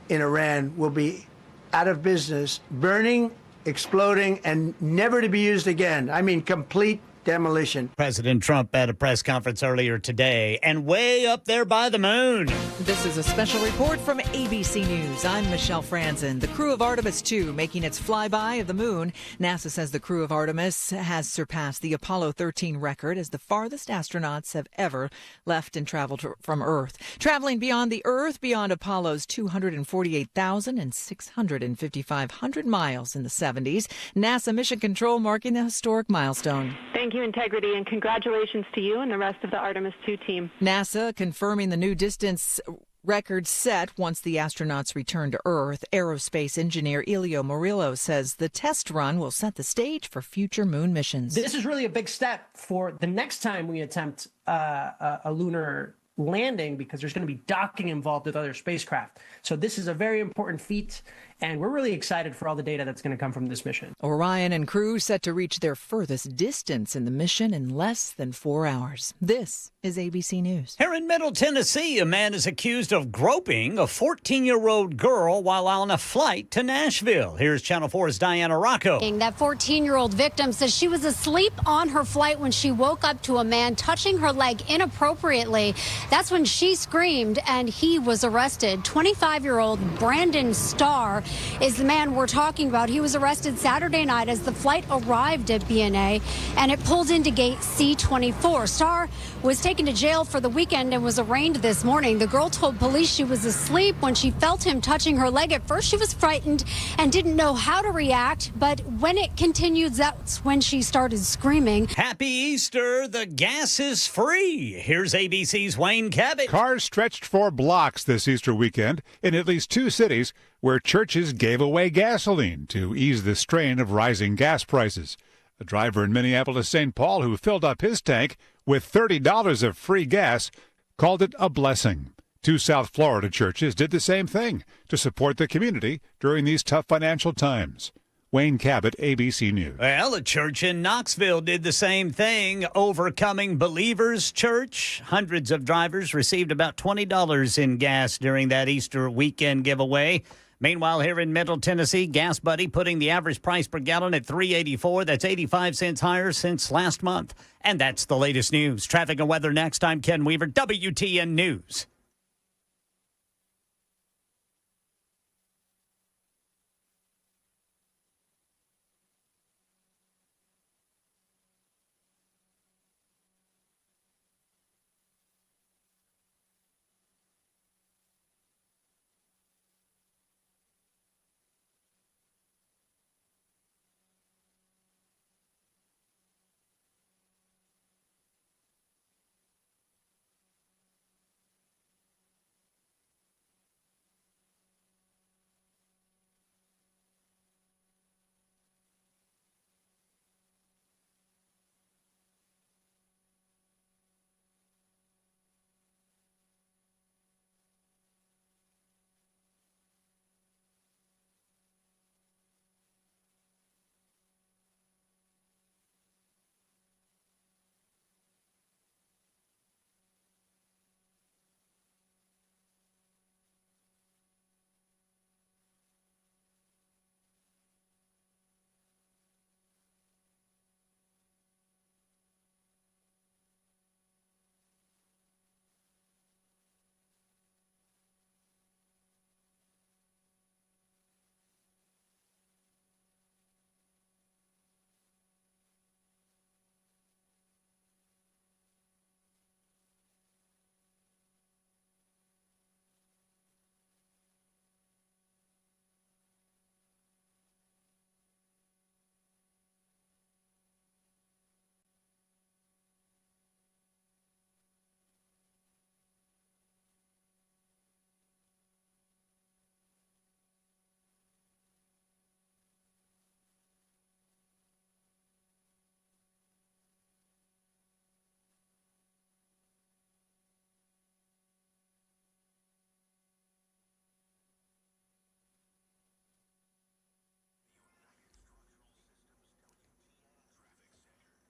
in Iran will be out of business, burning, exploding, and never to be used again. I mean, complete demolition. President Trump at a press conference earlier today, and way up there by the moon. This is a special report from ABC News. I'm Michelle Franzen. The crew of Artemis 2 making its flyby of the moon. NASA says the crew of Artemis has surpassed the Apollo 13 record as the farthest astronauts have ever left and traveled from Earth. Traveling beyond the Earth, beyond Apollo's 248,000 and 6,500 miles in the 70s. NASA Mission Control marking the historic milestone. Thank you, Integrity, and congratulations to you and the rest of the Artemis 2 team. NASA confirming the new distance record set once the astronauts return to Earth. Aerospace engineer Elio Murillo says the test run will set the stage for future moon missions. This is really a big step for the next time we attempt a lunar landing, because there's going to be docking involved with other spacecraft. So this is a very important feat, and we're really excited for all the data that's going to come from this mission. Orion and crew set to reach their furthest distance in the mission in less than 4 hours. This is ABC News. Here in Middle Tennessee, a man is accused of groping a 14-year-old girl while on a flight to Nashville. Here's Channel 4's Diana Rocco. That 14-year-old victim says she was asleep on her flight when she woke up to a man touching her leg inappropriately. That's when she screamed and he was arrested. 25-year-old Brandon Starr is the man we're talking about. He was arrested Saturday night as the flight arrived at BNA and it pulled into gate C-24. Starr was taken to jail for the weekend and was arraigned this morning. The girl told police she was asleep when she felt him touching her leg. At first, she was frightened and didn't know how to react, but when it continued, that's when she started screaming. Happy Easter! The gas is free. Here's ABC's Wayne Cabot. Cars stretched for blocks this Easter weekend in at least 2 cities where churches gave away gasoline to ease the strain of rising gas prices. The driver in Minneapolis-St. Paul who filled up his tank with $30 of free gas called it a blessing. 2 South Florida churches did the same thing to support the community during these tough financial times. Wayne Cabot, ABC News. Well, a church in Knoxville did the same thing. Overcoming Believers Church. Hundreds of drivers received about $20 in gas during that Easter weekend giveaway. Meanwhile, here in Middle Tennessee, Gas Buddy putting the average price per gallon at $3.84. That's 85 cents higher since last month. And that's the latest news. Traffic and weather next. I'm Ken Weaver, WTN News.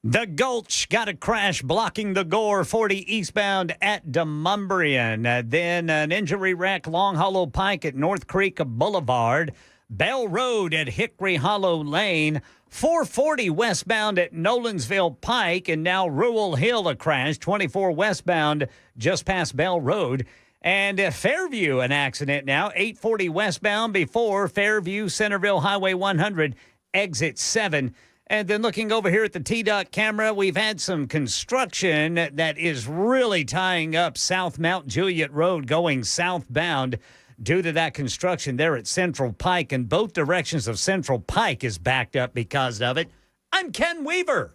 The Gulch got a crash blocking the Gore 40 eastbound at Demumbrian. Then an injury wreck Long Hollow Pike at North Creek Boulevard. Bell Road at Hickory Hollow Lane. 440 westbound at Nolensville Pike. And now Rural Hill a crash. 24 westbound just past Bell Road. And Fairview, an accident now. 840 westbound before Fairview Centerville Highway 100 exit 7. And then looking over here at the T-Dot camera, we've had some construction that is really tying up South Mount Juliet Road going southbound due to that construction there at Central Pike. And both directions of Central Pike is backed up because of it. I'm Ken Weaver.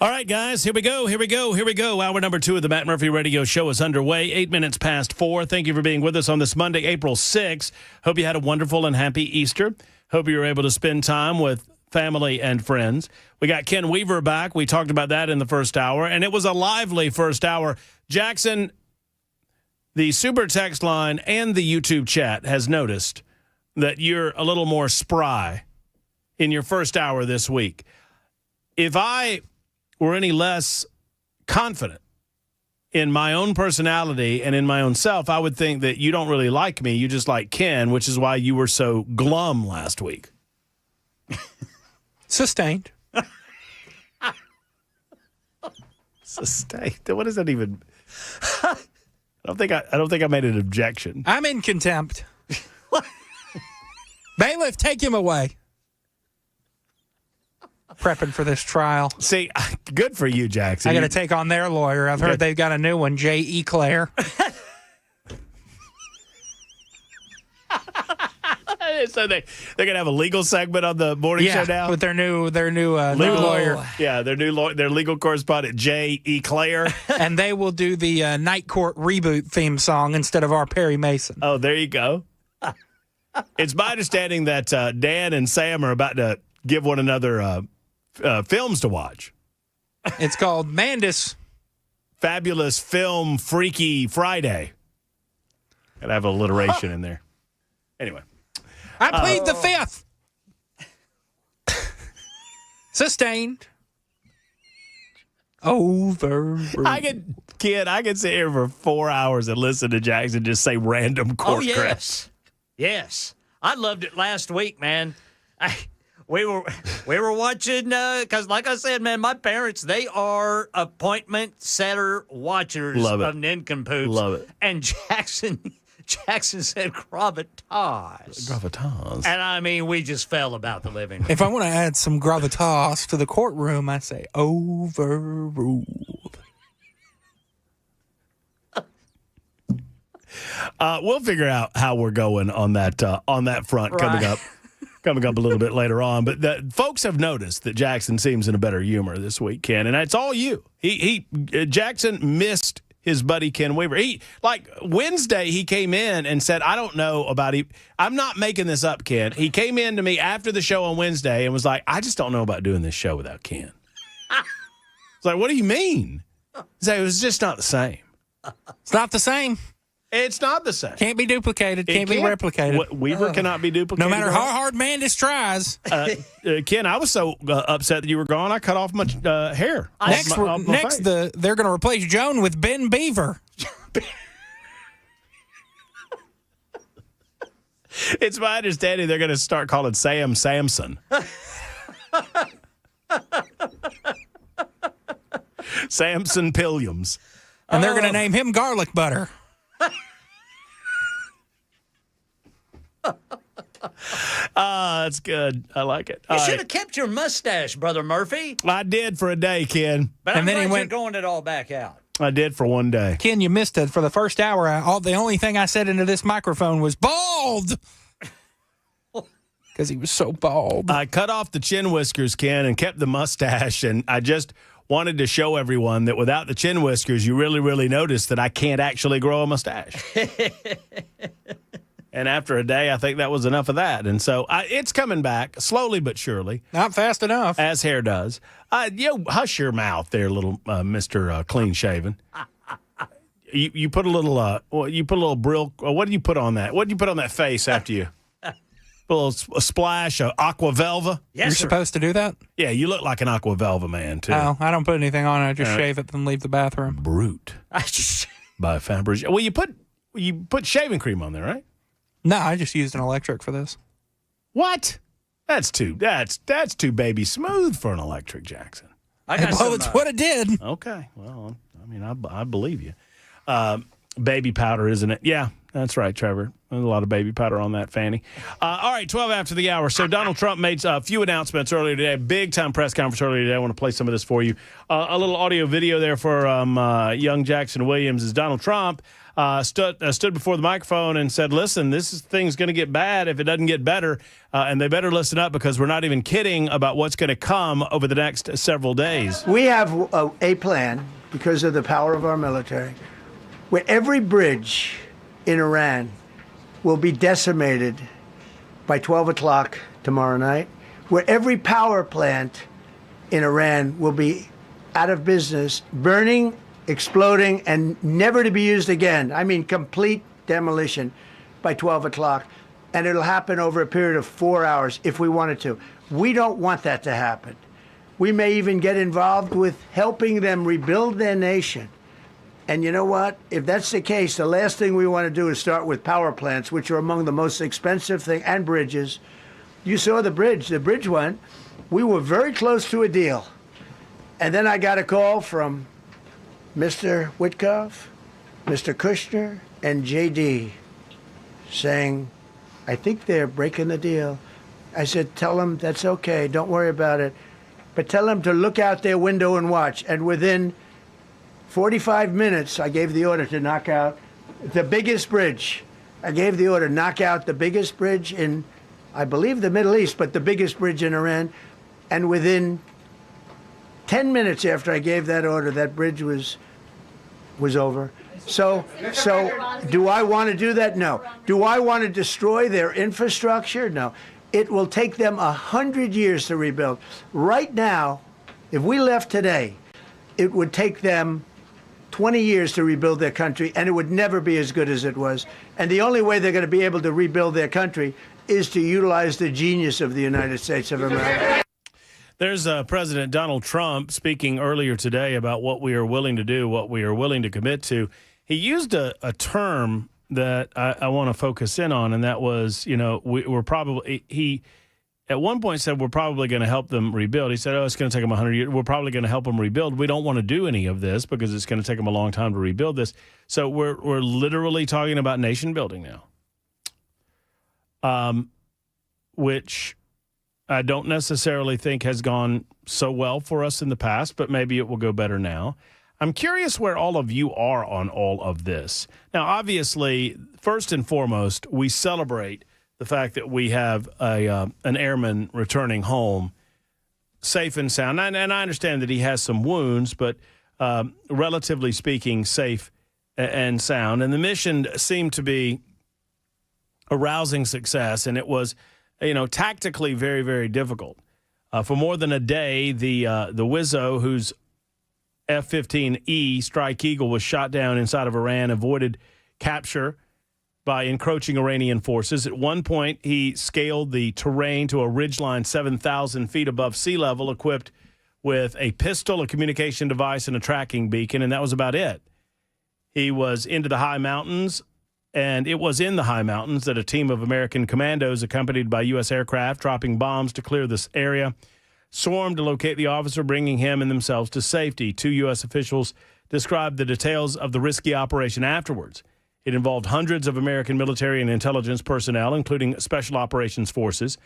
All right, guys, here we go. Hour number 2 of the Matt Murphy Radio Show is underway. 8 minutes past 4. Thank you for being with us on this Monday, April 6th. Hope you had a wonderful and happy Easter. Hope you were able to spend time with family and friends. We got Ken Weaver back. We talked about that in the first hour, and it was a lively first hour. Jackson, the super text line and the YouTube chat has noticed that you're a little more spry in your first hour this week. If I were any less confident in my own personality and in my own self, I would think that you don't really like me. You just like Ken, which is why you were so glum last week. Sustained. Sustained. What does that even? I don't think I made an objection. I'm in contempt. Bailiff, take him away. Prepping for this trial. See, good for you, Jackson. I got to take on their lawyer. I've heard they've got a new one, J.E. Claire. So they're gonna have a legal segment on the morning show now with their new lawyer. Yeah, their legal correspondent J.E. Claire, and they will do the Night Court reboot theme song instead of our Perry Mason. Oh, there you go. It's my understanding that Dan and Sam are about to give one another films to watch. It's called Mandis. Fabulous Film Freaky Friday. Gotta have alliteration in there. Anyway. I plead the fifth. Sustained. Over. I could sit here for 4 hours and listen to Jackson just say random court yes. Yes. I loved it last week, man. We were watching, because like I said, man, my parents, they are appointment setter watchers of Ninkum Poops. Love it. And Jackson said gravitas. Gravitas. And I mean, we just fell about the living room. If I want to add some gravitas to the courtroom, I say overruled. We'll figure out how we're going on that front coming up a little bit later on. But folks have noticed that Jackson seems in a better humor this week, Ken, and it's all you. Jackson missed his buddy Ken Weaver. Wednesday, he came in and said, I don't know about it. I'm not making this up, Ken. He came in to me after the show on Wednesday and was like, I just don't know about doing this show without Ken. It's like, what do you mean? He said, it was just not the same. It's not the same. It's not the same. Can't be duplicated. Can't be replicated. Weaver cannot be duplicated. No matter how hard Mandis tries. Ken, I was so upset that you were gone, I cut off my hair. Next, they're going to replace Joan with Ben Beaver. It's my understanding they're going to start calling Sam Samson. Samson Pilliams. And they're going to name him Garlic Butter. That's good. I like it. You should have kept your mustache, Brother Murphy. I did for a day, Ken. But I'm glad you're going it all back out. I did for one day. Ken, you missed it. For the first hour, the only thing I said into this microphone was bald. Because he was so bald. I cut off the chin whiskers, Ken, and kept the mustache, and I just wanted to show everyone that without the chin whiskers, you really, really notice that I can't actually grow a mustache. And after a day, I think that was enough of that. And so it's coming back slowly but surely. Not fast enough. As hair does. Hush your mouth there, little Mr. Clean Shaven. You put a little, brill. What do you put on that? What do you put on that face after you? A splash of aqua velva. Yes, you're supposed to do that? Yeah, you look like an aqua velva man, too. Oh, I don't put anything on it. I just shave it, then leave the bathroom. Brute. By Fabergé. Well, you put shaving cream on there, right? No, I just used an electric for this. What? That's too baby smooth for an electric, Jackson. It's what it did. Okay. Well, I mean, I believe you. Baby powder, isn't it? Yeah, that's right, Trevor. There's a lot of baby powder on that fanny. All right, 12 after the hour. So Donald Trump made a few announcements earlier today, big-time press conference earlier today. I want to play some of this for you. A little audio video there for young Jackson Williams as Donald Trump stood before the microphone and said, listen, this thing's going to get bad if it doesn't get better, and they better listen up because we're not even kidding about what's going to come over the next several days. We have a plan, because of the power of our military, where every bridge in Iran will be decimated by 12 o'clock tomorrow night, where every power plant in Iran will be out of business, burning, exploding, and never to be used again. I mean, complete demolition by 12 o'clock. and it'll happen over a period of 4 hours if we wanted to. We don't want that to happen. We may even get involved with helping them rebuild their nation. And you know what? If that's the case, the last thing we want to do is start with power plants, which are among the most expensive things, and bridges. You saw the bridge one. We were very close to a deal. And then I got a call from Mr. Witkoff, Mr. Kushner, and JD saying, I think they're breaking the deal. I said, tell them that's okay, don't worry about it. But tell them to look out their window and watch. And within 45 minutes, I gave the order to knock out the biggest bridge. I gave the order, knock out the biggest bridge in, I believe, the Middle East, but the biggest bridge in Iran. And within 10 minutes after I gave that order, that bridge was over. So do I want to do that? No. Do I want to destroy their infrastructure? No. It will take them 100 years to rebuild. Right now, if we left today, it would take them 20 years to rebuild their country, and it would never be as good as it was. And the only way they're going to be able to rebuild their country is to utilize the genius of the United States of America. There's President Donald Trump speaking earlier today about what we are willing to do, what we are willing to commit to. He used a term that I want to focus in on, and that was, we're probably, he at one point said we're probably going to help them rebuild. He said, it's going to take them 100 years. We're probably going to help them rebuild. We don't want to do any of this because it's going to take them a long time to rebuild this. So we're literally talking about nation building now, which I don't necessarily think has gone so well for us in the past, but maybe it will go better now. I'm curious where all of you are on all of this. Now, obviously, first and foremost, we celebrate the fact that we have an airman returning home safe and sound. And I understand that he has some wounds, but relatively speaking, safe and sound. And the mission seemed to be a rousing success, and it was, tactically very, very difficult. For more than a day, the Wizzo, whose F-15E Strike Eagle was shot down inside of Iran, avoided capture by encroaching Iranian forces. At one point, he scaled the terrain to a ridgeline 7,000 feet above sea level, equipped with a pistol, a communication device, and a tracking beacon, and that was about it. He was into the high mountains, and it was in the high mountains that a team of American commandos, accompanied by U.S. aircraft, dropping bombs to clear this area, swarmed to locate the officer, bringing him and themselves to safety. 2 U.S. officials described the details of the risky operation afterwards. It involved hundreds of American military and intelligence personnel, including Special Operations Forces.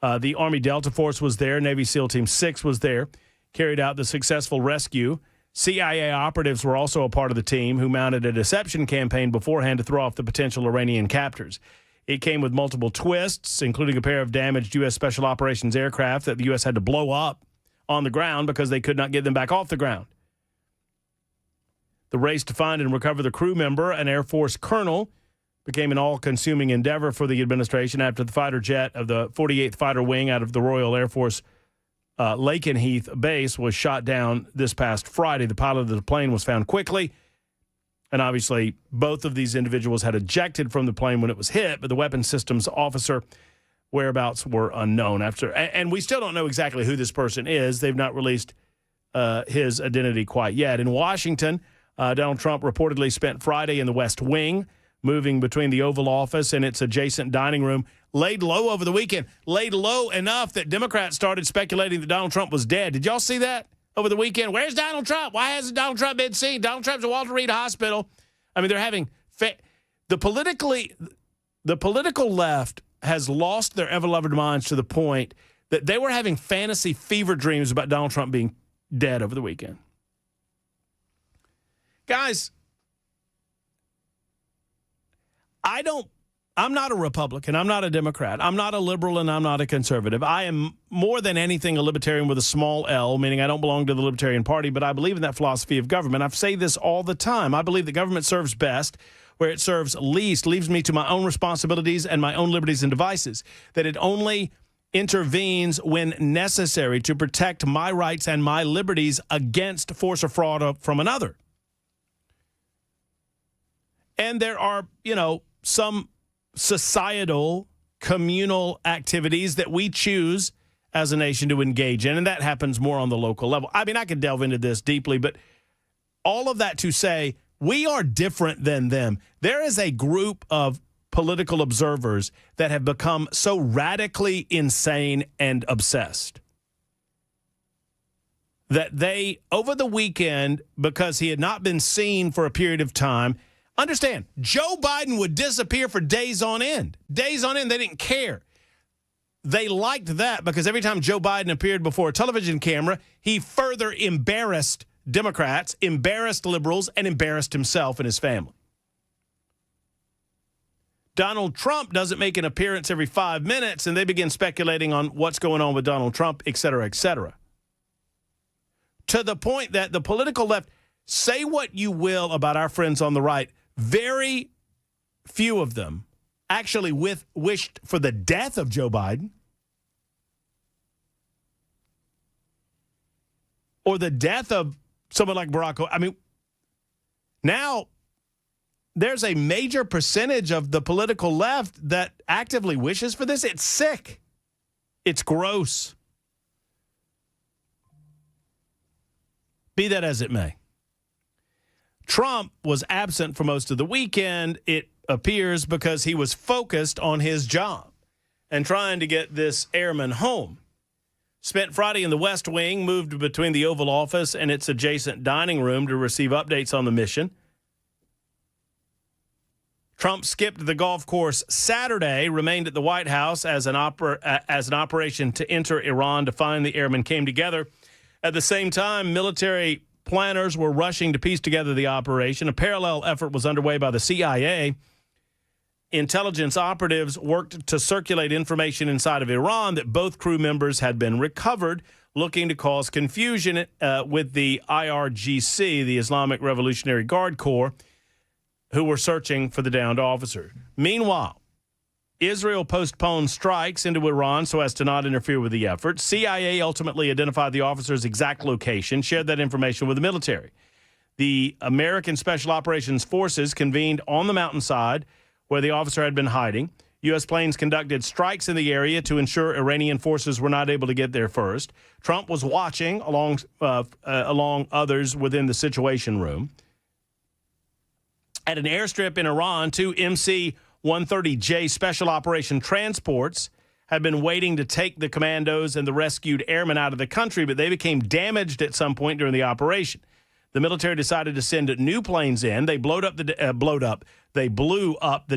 The Army Delta Force was there. Navy SEAL Team 6 was there, carried out the successful rescue. CIA operatives were also a part of the team, who mounted a deception campaign beforehand to throw off the potential Iranian captors. It came with multiple twists, including a pair of damaged U.S. Special Operations aircraft that the U.S. had to blow up on the ground because they could not get them back off the ground. The race to find and recover the crew member, an Air Force colonel, became an all-consuming endeavor for the administration after the fighter jet of the 48th Fighter Wing out of the Royal Air Force Lakenheath base was shot down this past Friday. The pilot of the plane was found quickly. And obviously, both of these individuals had ejected from the plane when it was hit, but the weapons systems officer whereabouts were unknown. And we still don't know exactly who this person is. They've not released his identity quite yet. In Washington, Donald Trump reportedly spent Friday in the West Wing, moving between the Oval Office and its adjacent dining room, laid low over the weekend, laid low enough that Democrats started speculating that Donald Trump was dead. Did y'all see that? Over the weekend, where's Donald Trump? Why hasn't Donald Trump been seen? Donald Trump's at Walter Reed Hospital. I mean, they're having the political left has lost their ever-loving minds to the point that they were having fantasy fever dreams about Donald Trump being dead over the weekend. Guys, I'm not a Republican. I'm not a Democrat. I'm not a liberal, and I'm not a conservative. I am more than anything a libertarian with a small L, meaning I don't belong to the Libertarian Party, but I believe in that philosophy of government. I say this all the time. I believe that government serves best where it serves least, leaves me to my own responsibilities and my own liberties and devices, that it only intervenes when necessary to protect my rights and my liberties against force or fraud from another. And there are, some societal communal activities that we choose as a nation to engage in, and that happens more on the local level. I mean, I could delve into this deeply, but all of that to say we are different than them. There is a group of political observers that have become so radically insane and obsessed that they, over the weekend, because he had not been seen for a period of time, understand, Joe Biden would disappear for days on end. Days on end, they didn't care. They liked that because every time Joe Biden appeared before a television camera, he further embarrassed Democrats, embarrassed liberals, and embarrassed himself and his family. Donald Trump doesn't make an appearance every 5 minutes, and they begin speculating on what's going on with Donald Trump, et cetera, et cetera. To the point that the political left, say what you will about our friends on the right, very few of them actually wished for the death of Joe Biden or the death of someone like Barack Obama. I mean, now there's a major percentage of the political left that actively wishes for this. It's sick. It's gross. Be that as it may. Trump was absent for most of the weekend, it appears, because he was focused on his job and trying to get this airman home. Spent Friday in the West Wing, moved between the Oval Office and its adjacent dining room to receive updates on the mission. Trump skipped the golf course Saturday, remained at the White House as an operation to enter Iran to find the airman came together. At the same time, military planners were rushing to piece together the operation. A parallel effort was underway by the CIA. Intelligence operatives worked to circulate information inside of Iran that both crew members had been recovered, looking to cause confusion with the IRGC, the Islamic Revolutionary Guard Corps, who were searching for the downed officer. Meanwhile, Israel postponed strikes into Iran so as to not interfere with the effort. CIA ultimately identified the officer's exact location, shared that information with the military. The American Special Operations Forces convened on the mountainside where the officer had been hiding. U.S. planes conducted strikes in the area to ensure Iranian forces were not able to get there first. Trump was watching along others within the Situation Room. At an airstrip in Iran, two MC-130J Special Operation transports had been waiting to take the commandos and the rescued airmen out of the country, but they became damaged at some point during the operation. The military decided to send new planes in. They blew up the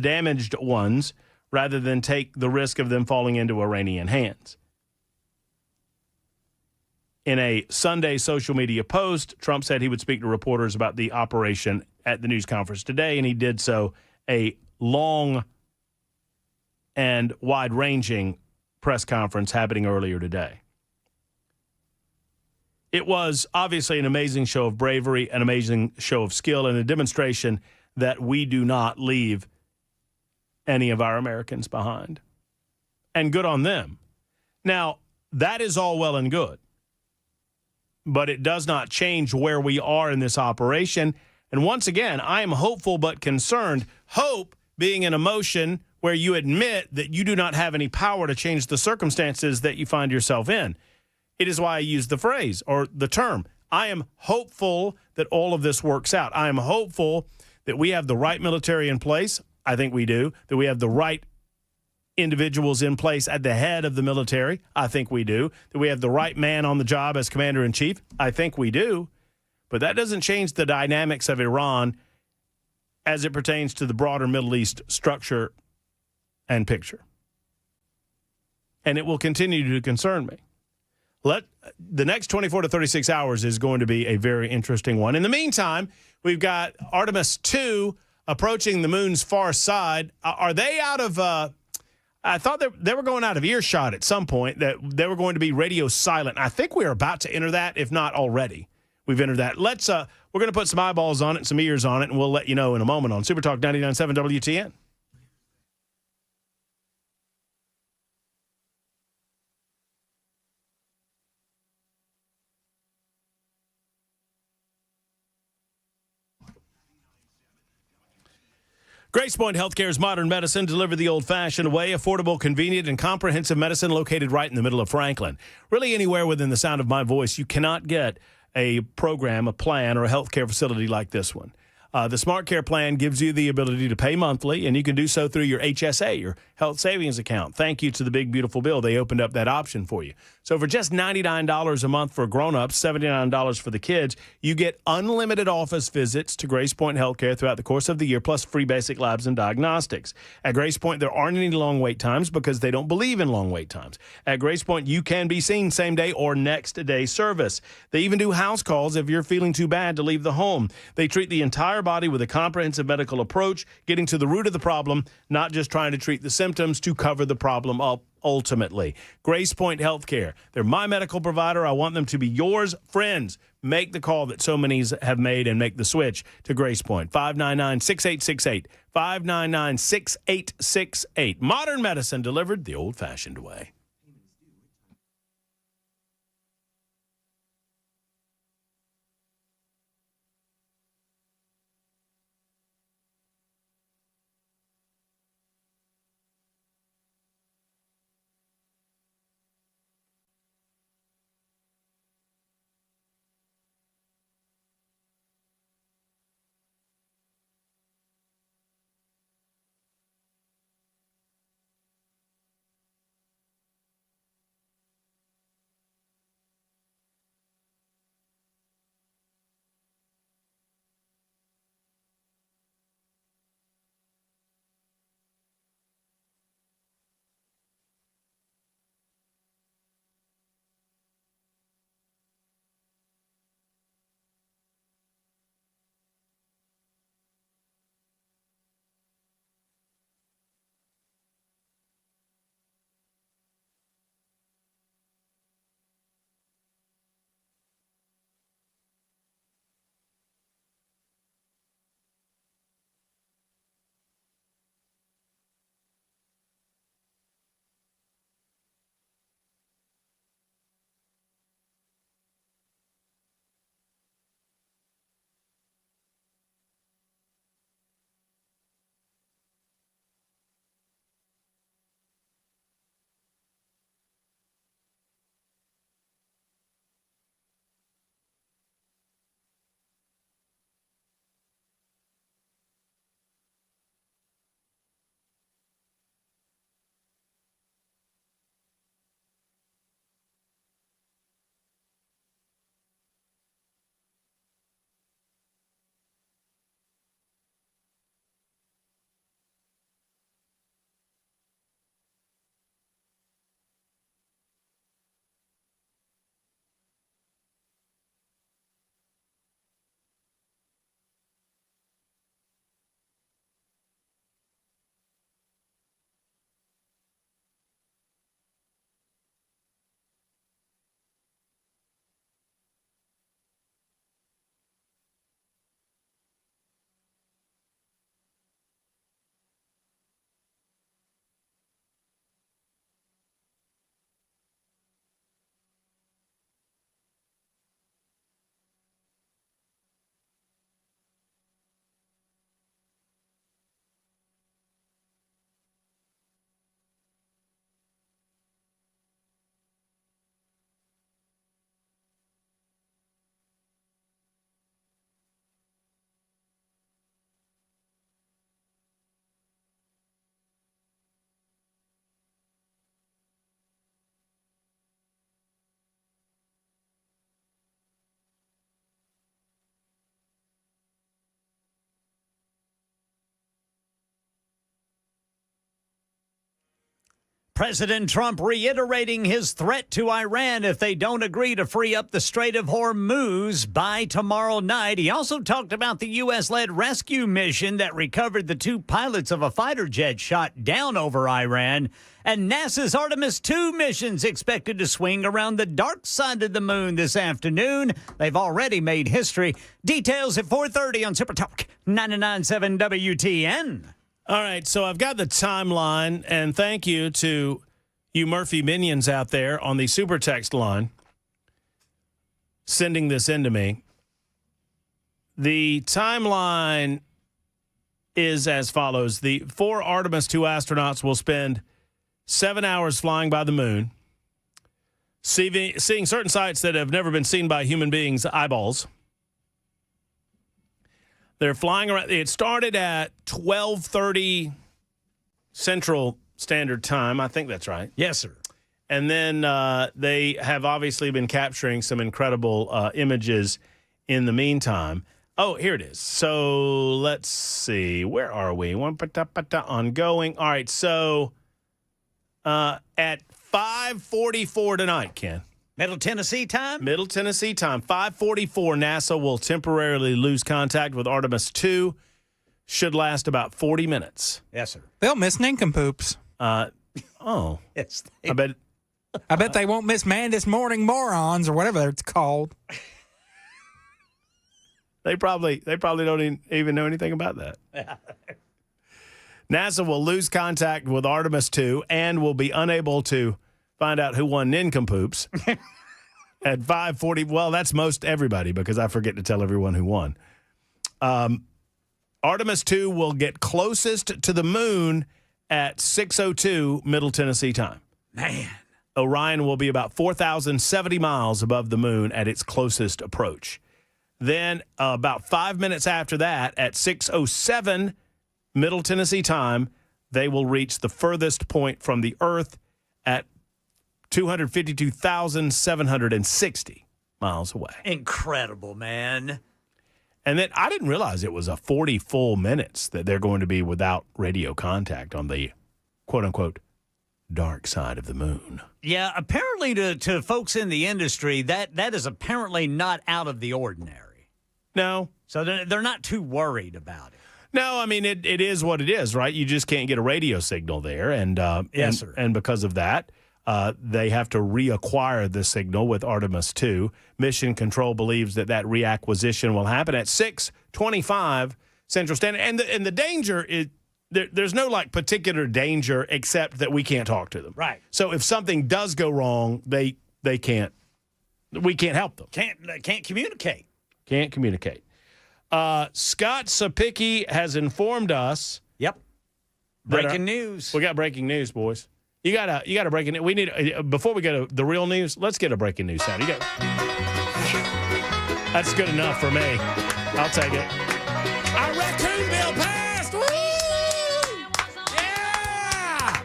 damaged ones rather than take the risk of them falling into Iranian hands. In a Sunday social media post, Trump said he would speak to reporters about the operation at the news conference today, and he did so. A long and wide-ranging press conference happening earlier today. It was obviously an amazing show of bravery, an amazing show of skill, and a demonstration that we do not leave any of our Americans behind. And good on them. Now, that is all well and good, but it does not change where we are in this operation. And once again, I am hopeful but concerned. Hope being an emotion where you admit that you do not have any power to change the circumstances that you find yourself in. It is why I use the phrase or the term. I am hopeful that all of this works out. I am hopeful that we have the right military in place. I think we do. That we have the right individuals in place at the head of the military. I think we do. That we have the right man on the job as commander-in-chief. I think we do. But that doesn't change the dynamics of Iran as it pertains to the broader Middle East structure and picture. And it will continue to concern me. The next 24 to 36 hours is going to be a very interesting one. In the meantime, we've got Artemis 2 approaching the moon's far side. Are they out of... I thought they were going out of earshot at some point, that they were going to be radio silent. I think we're about to enter that, if not already. We've entered that. We're going to put some eyeballs on it, some ears on it, and we'll let you know in a moment on Super Talk 99.7 WTN. GracePoint Healthcare's modern medicine delivered the old-fashioned way, affordable, convenient, and comprehensive medicine located right in the middle of Franklin. Really anywhere within the sound of my voice, you cannot get a program, a plan, or a healthcare facility like this one. The Smart Care plan gives you the ability to pay monthly, and you can do so through your HSA, your health savings account. Thank you to the Big Beautiful Bill. They opened up that option for you. So for just $99 a month for grown-ups, $79 for the kids, you get unlimited office visits to GracePoint Healthcare throughout the course of the year, plus free basic labs and diagnostics. At GracePoint, there aren't any long wait times because they don't believe in long wait times. At GracePoint, you can be seen same day or next day service. They even do house calls if you're feeling too bad to leave the home. They treat the entire body with a comprehensive medical approach, getting to the root of the problem, not just trying to treat the symptoms to cover the problem up ultimately. GracePoint Healthcare. They're my medical provider. I want them to be yours. Friends, make the call that so many have made and make the switch to GracePoint. 599-6868. 599-6868. Modern medicine delivered the old-fashioned way. President Trump reiterating his threat to Iran if they don't agree to free up the Strait of Hormuz by tomorrow night. He also talked about the U.S.-led rescue mission that recovered the two pilots of a fighter jet shot down over Iran. And NASA's Artemis 2 mission's expected to swing around the dark side of the moon this afternoon. They've already made history. Details at 4:30 on Super Talk 99.7 WTN. All right, so I've got the timeline, and thank you to you Murphy minions out there on the super text line sending this in to me. The timeline is as follows. The 4 Artemis 2 astronauts will spend 7 hours flying by the moon, seeing certain sights that have never been seen by human beings' eyeballs. They're flying around. It started at 12:30 Central Standard Time. I think that's right. Yes, sir. And then they have obviously been capturing some incredible images in the meantime. Oh, here it is. So let's see. Where are we? Ongoing. All right. So at 5:44 tonight, Ken. Middle Tennessee time? Middle Tennessee time. 5:44, NASA will temporarily lose contact with Artemis 2. Should last about 40 minutes. Yes, sir. They'll miss Ninkum Poops. Yes. I bet they won't miss Mandis Morning Morons or whatever it's called. They probably don't even know anything about that. NASA will lose contact with Artemis 2 and will be unable to find out who won Ninkum Poops at 5:40. Well, that's most everybody because I forget to tell everyone who won. Artemis 2 will get closest to the moon at 6:02 Middle Tennessee time. Man. Orion will be about 4,070 miles above the moon at its closest approach. Then about 5 minutes after that, at 6:07 Middle Tennessee time, they will reach the furthest point from the Earth at 252,760 miles away. Incredible, man. And then I didn't realize it was a 40 full minutes that they're going to be without radio contact on the quote-unquote dark side of the moon. Yeah, apparently to folks in the industry, that is apparently not out of the ordinary. No. So they're not too worried about it. No, I mean, it is what it is, right? You just can't get a radio signal there. And yes, sir. And because of that, they have to reacquire the signal with Artemis 2. Mission Control believes that reacquisition will happen at 6:25 Central Standard. And the danger is there's no like particular danger except that we can't talk to them. Right. So if something does go wrong, we can't help them. Can't communicate. Can't communicate. Scott Sapicki has informed us. Yep. Breaking news. We got breaking news, boys. You got a breaking news. We need before we go to the real news. Let's get a breaking news sound. That's good enough for me. I'll take it. Our raccoon bill passed. Woo! Yeah!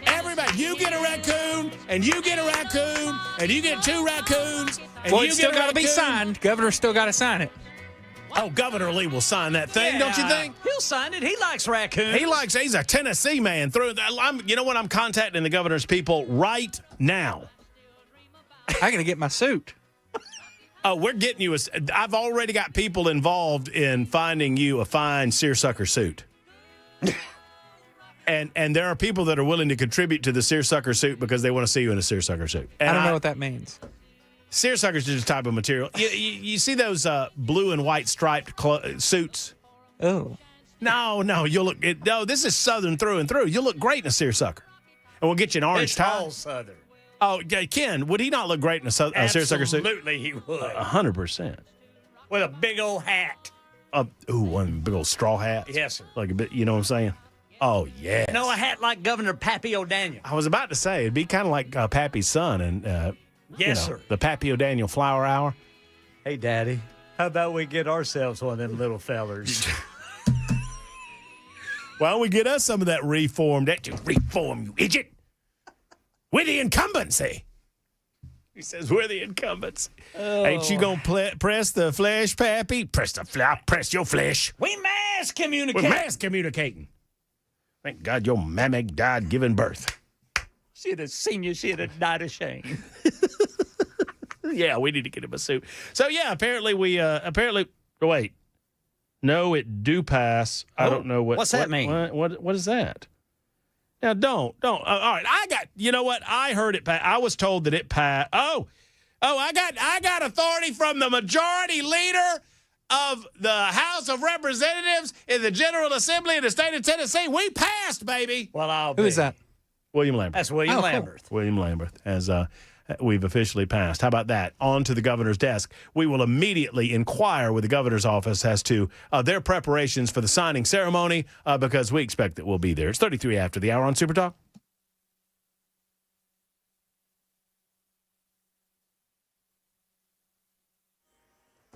Everybody, you get a raccoon, and you get a raccoon, and you get 2 raccoons. And well, you it's still got to be signed. Governor's still got to sign it. Oh, Governor Lee will sign that thing, don't you think? He'll sign it. He likes raccoons. He's a Tennessee man. You know what? I'm contacting the governor's people right now. I got to get my suit. Oh, we're getting you I've already got people involved in finding you a fine seersucker suit. And there are people that are willing to contribute to the seersucker suit because they want to see you in a seersucker suit. And I don't know what that means. Seersucker is just a type of material. You see those blue and white striped suits? Oh. No, you'll look. No, this is Southern through and through. You'll look great in a seersucker. And we'll get you an orange tie. All Southern. Oh, Ken, would he not look great in a seersucker suit? Absolutely, he would. 100%. With a big old hat. One big old straw hat. Yes, sir. Like a bit, you know what I'm saying? Oh, yes. No, a hat like Governor Pappy O'Daniel. I was about to say, it'd be kind of like Pappy's son and yes, sir. The Pappy O'Daniel Flower Hour. Hey, Daddy, how about we get ourselves one of them little fellers? Why don't we get us some of that reform, you idiot? We're the incumbency. He says, we're the incumbency. Oh. Ain't you going to press the flesh, Pappy? Press your flesh. We mass communicate. We're mass communicating. Thank God your mammy died giving birth. She'd have seen you. She'd have died of shame. Yeah, we need to get him a suit. So, yeah, apparently wait. No, it do pass. I don't know what. What's that mean? What is that? Now, don't. All right, you know what? I heard it pass. I was told that it passed. Oh, I got authority from the majority leader of the House of Representatives in the General Assembly of the state of Tennessee. We passed, baby. Well, Who is that? William Lambert. That's William Lambert. William Lambert, as we've officially passed. How about that? On to the governor's desk. We will immediately inquire with the governor's office as to their preparations for the signing ceremony because we expect that we'll be there. It's 33 after the hour on Super Talk.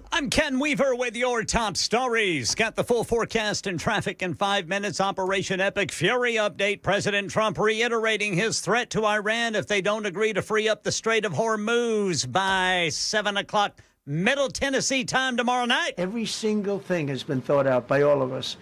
I'm Ken Weaver with your top stories. Got the full forecast and traffic in 5 minutes. Operation Epic Fury update. President Trump reiterating his threat to Iran if they don't agree to free up the Strait of Hormuz by 7 o'clock Middle Tennessee time tomorrow night. Every single thing has been thought out by all of us.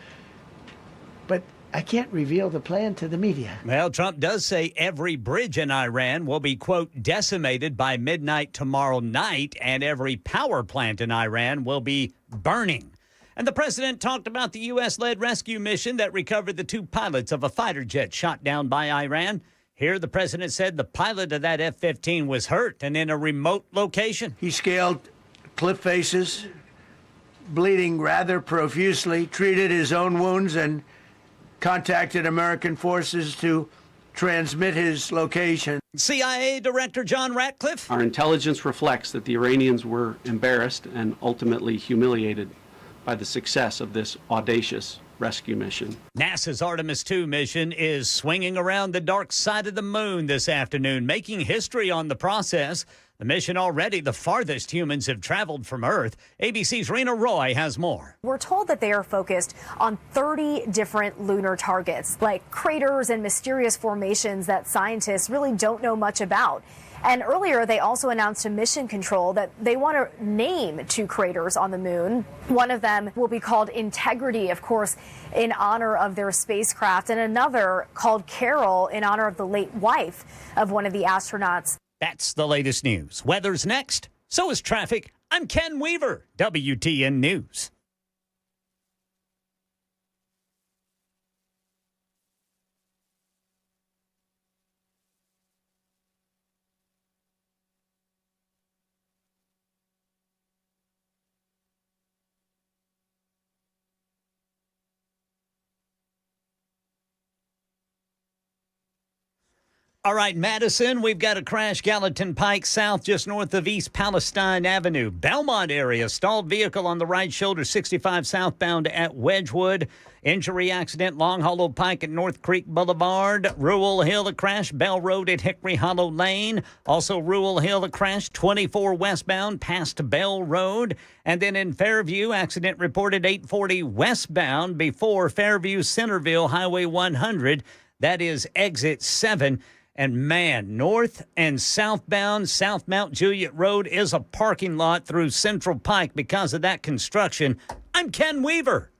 But I can't reveal the plan to the media. Well, Trump does say every bridge in Iran will be, quote, decimated by midnight tomorrow night, and every power plant in Iran will be burning. And the president talked about the U.S.-led rescue mission that recovered the 2 pilots of a fighter jet shot down by Iran. Here, the president said the pilot of that F-15 was hurt and in a remote location. He scaled cliff faces, bleeding rather profusely, treated his own wounds, and contacted American forces to transmit his location. CIA Director John Ratcliffe. Our intelligence reflects that the Iranians were embarrassed and ultimately humiliated by the success of this audacious rescue mission. NASA's Artemis 2 mission is swinging around the dark side of the moon this afternoon, making history on the process. The mission already the farthest humans have traveled from Earth. ABC's Rena Roy has more. We're told that they are focused on 30 different lunar targets, like craters and mysterious formations that scientists really don't know much about. And earlier, they also announced a mission control that they want to name 2 craters on the moon. One of them will be called Integrity, of course, in honor of their spacecraft, and another called Carol in honor of the late wife of one of the astronauts. That's the latest news. Weather's next. So is traffic. I'm Ken Weaver, WTN News. All right, Madison, we've got a crash, Gallatin Pike South, just north of East Palestine Avenue. Belmont area, stalled vehicle on the right shoulder, 65 southbound at Wedgwood. Injury accident, Long Hollow Pike at North Creek Boulevard. Rural Hill, a crash, Bell Road at Hickory Hollow Lane. Also Rural Hill, a crash, 24 westbound past Bell Road. And then in Fairview, accident reported 840 westbound before Fairview Centerville Highway 100. That is exit 7. And man, north and southbound South Mount Juliet Road is a parking lot through Central Pike because of that construction. I'm Ken Weaver.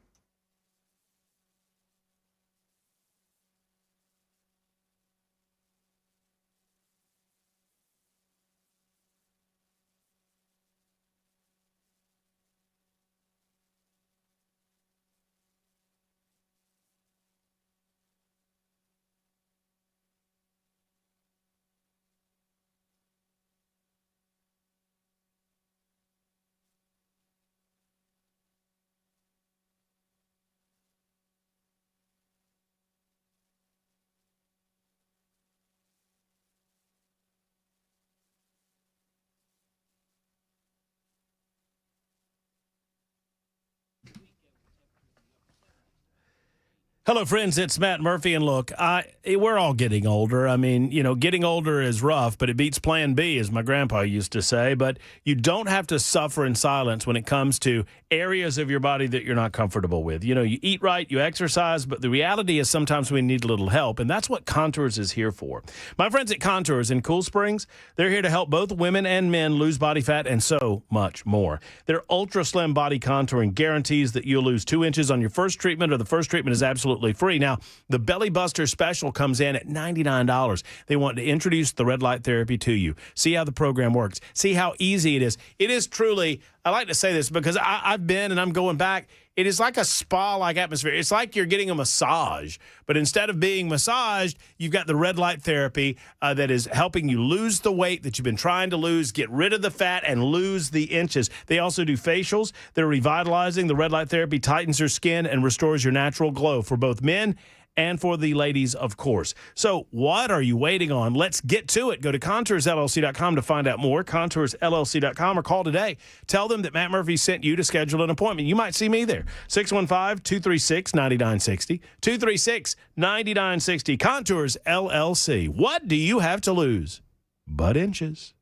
Hello, friends. It's Matt Murphy. And look, we're all getting older. I mean, you know, getting older is rough, but it beats Plan B, as my grandpa used to say. But you don't have to suffer in silence when it comes to areas of your body that you're not comfortable with. You know, you eat right, you exercise, but the reality is sometimes we need a little help, and that's what Contours is here for. My friends at Contours in Cool Springs, they're here to help both women and men lose body fat and so much more. Their Ultra Slim Body Contouring guarantees that you'll lose 2 inches on your first treatment, or the first treatment is absolutely free. Now, the Belly Buster special comes in at $99. They want to introduce the red light therapy to you. See how the program works. See how easy it is. It is truly, I like to say this because I've been and I'm going back. It is like a spa-like atmosphere. It's like you're getting a massage, but instead of being massaged, you've got the red light therapy that is helping you lose the weight that you've been trying to lose, get rid of the fat, and lose the inches. They also do facials. They're revitalizing. The red light therapy tightens your skin and restores your natural glow for both men and for the ladies, of course. So what are you waiting on? Let's get to it. Go to ContoursLLC.com to find out more, ContoursLLC.com, or call today. Tell them that Matt Murphy sent you to schedule an appointment. You might see me there. 615-236-9960, 236-9960, Contours LLC. What do you have to lose? Butt inches.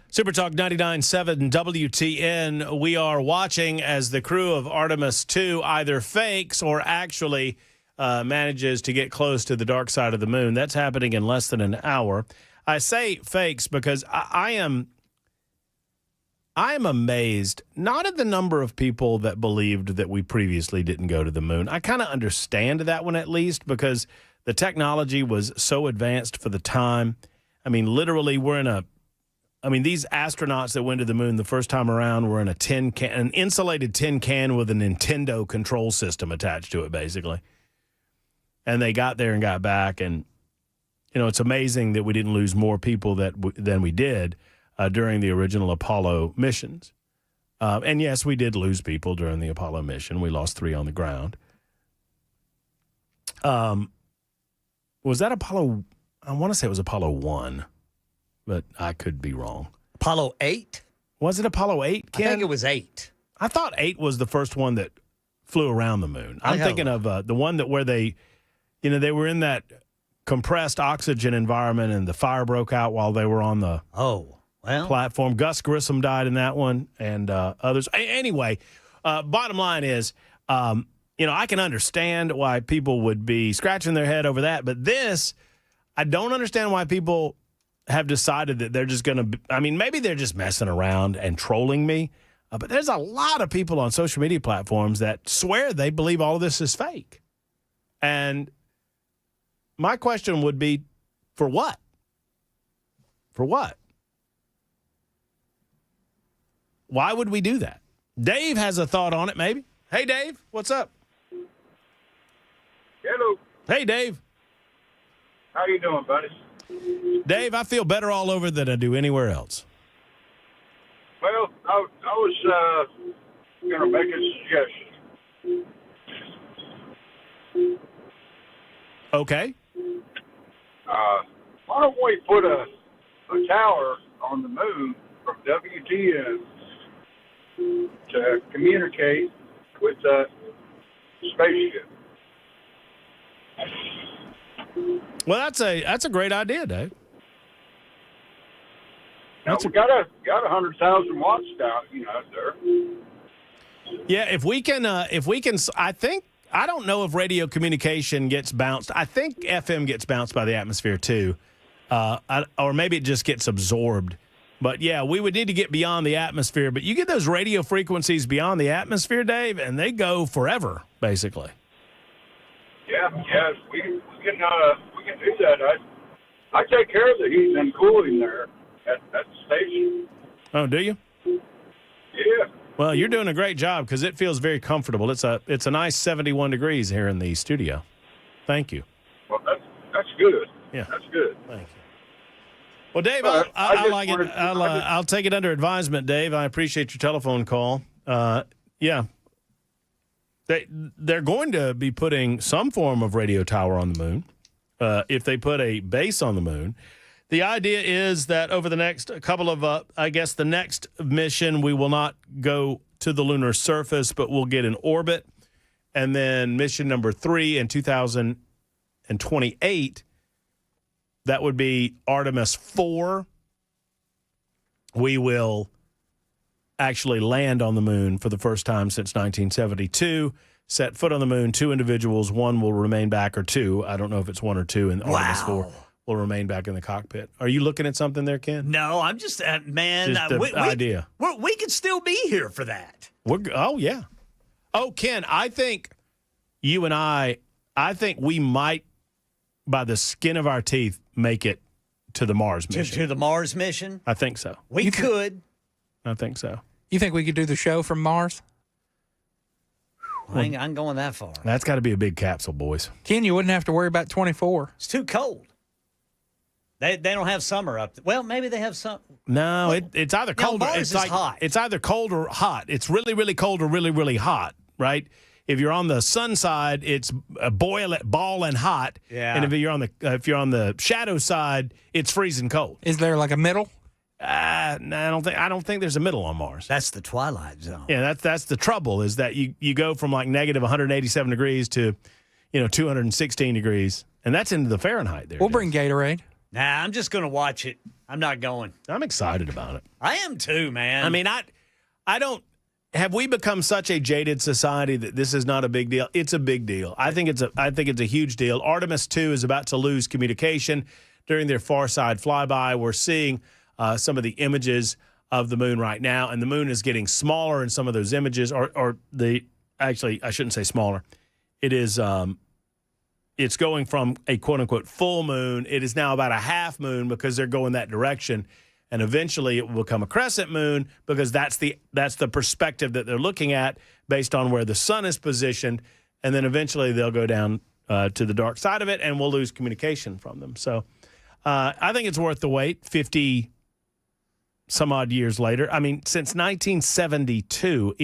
Super Talk 99.7 WTN. We are watching as the crew of Artemis 2 either fakes or actually manages to get close to the dark side of the moon. That's happening in less than an hour. I say fakes because I am amazed, not at the number of people that believed that we previously didn't go to the moon. I kind of understand that one at least because the technology was so advanced for the time. I mean, literally, these astronauts that went to the moon the first time around were in an insulated tin can with a Nintendo control system attached to it, basically. And they got there and got back. And, it's amazing that we didn't lose more people than we did during the original Apollo missions. And, yes, we did lose people during the Apollo mission. We lost 3 on the ground. Was that Apollo? I want to say it was Apollo 1. But I could be wrong. Apollo 8? Was it Apollo 8, Ken? I think it was 8. I thought 8 was the first one that flew around the moon. I'm thinking of the one where they were in that compressed oxygen environment and the fire broke out while they were on the platform. Gus Grissom died in that one and others. Anyway, bottom line is, I can understand why people would be scratching their head over that. But this, I don't understand why people have decided that they're just going to, maybe they're just messing around and trolling me, but there's a lot of people on social media platforms that swear they believe all of this is fake. And my question would be, for what? For what? Why would we do that? Dave has a thought on it, maybe. Hey, Dave, what's up? Hello. Hey, Dave. How you doing, buddy? Dave, I feel better all over than I do anywhere else. Well, I was going to make a suggestion. Okay. Why don't we put a tower on the moon from WTN to communicate with the spaceship? Well, that's a great idea, Dave. Now, we got 100,000 watts down, out there. Yeah, if we can, I don't know if radio communication gets bounced. I think FM gets bounced by the atmosphere too, or maybe it just gets absorbed. But yeah, we would need to get beyond the atmosphere. But you get those radio frequencies beyond the atmosphere, Dave, and they go forever, basically. Yeah, we can do that. I take care of the heating and cooling there at the station. Oh, do you? Yeah. Well, you're doing a great job because it feels very comfortable. It's a nice 71 degrees here in the studio. Thank you. Well, that's good. Yeah, that's good. Thank you. Well, Dave, I like it. I'll take it under advisement, Dave. I appreciate your telephone call. Yeah. They're going to be putting some form of radio tower on the moon. If they put a base on the moon, the idea is that over the next couple of, the next mission, we will not go to the lunar surface, but we'll get in orbit. And then mission number 3 in 2028, that would be Artemis 4. We will actually land on the moon for the first time since 1972, set foot on the moon, 2 individuals, 1 will remain back, or 2. I don't know if it's 1 or 2 in Artemis 4 will remain back in the cockpit. Are you looking at something there, Ken? No, I'm just, man. Just the idea. We could still be here for that. Oh, yeah. Oh, Ken, I think you and I think we might, by the skin of our teeth, make it to the Mars mission. To the Mars mission? I think so. We could. I think so. You think we could do the show from Mars? I ain't going that far. That's got to be a big capsule, boys. Ken, you wouldn't have to worry about 24. It's too cold. They don't have summer up there. Well, maybe they have some. No, it's either cold or Mars is hot. It's either cold or hot. It's really, really cold or really, really hot, right? If you're on the sun side, it's boiling hot. Yeah. And if you're on the shadow side, it's freezing cold. Is there like a middle? No, I don't think there's a middle on Mars. That's the twilight zone. Yeah, that's the trouble, is that you go from like negative 187 degrees to 216 degrees, and that's into the Fahrenheit there. We'll bring Gatorade. Nah, I'm just going to watch it. I'm not going. I'm excited about it. I am too, man. I mean, I don't. Have we become such a jaded society that this is not a big deal? It's a big deal. I think it's a huge deal. Artemis 2 is about to lose communication during their far side flyby. We're seeing some of the images of the moon right now, and the moon is getting smaller in some of those images. Actually, I shouldn't say smaller. It is. It's going from a quote unquote full moon. It is now about a half moon because they're going that direction. And eventually it will become a crescent moon because that's the perspective that they're looking at based on where the sun is positioned. And then eventually they'll go down to the dark side of it, and we'll lose communication from them. So I think it's worth the wait. 50 some odd years later. I mean, since 1972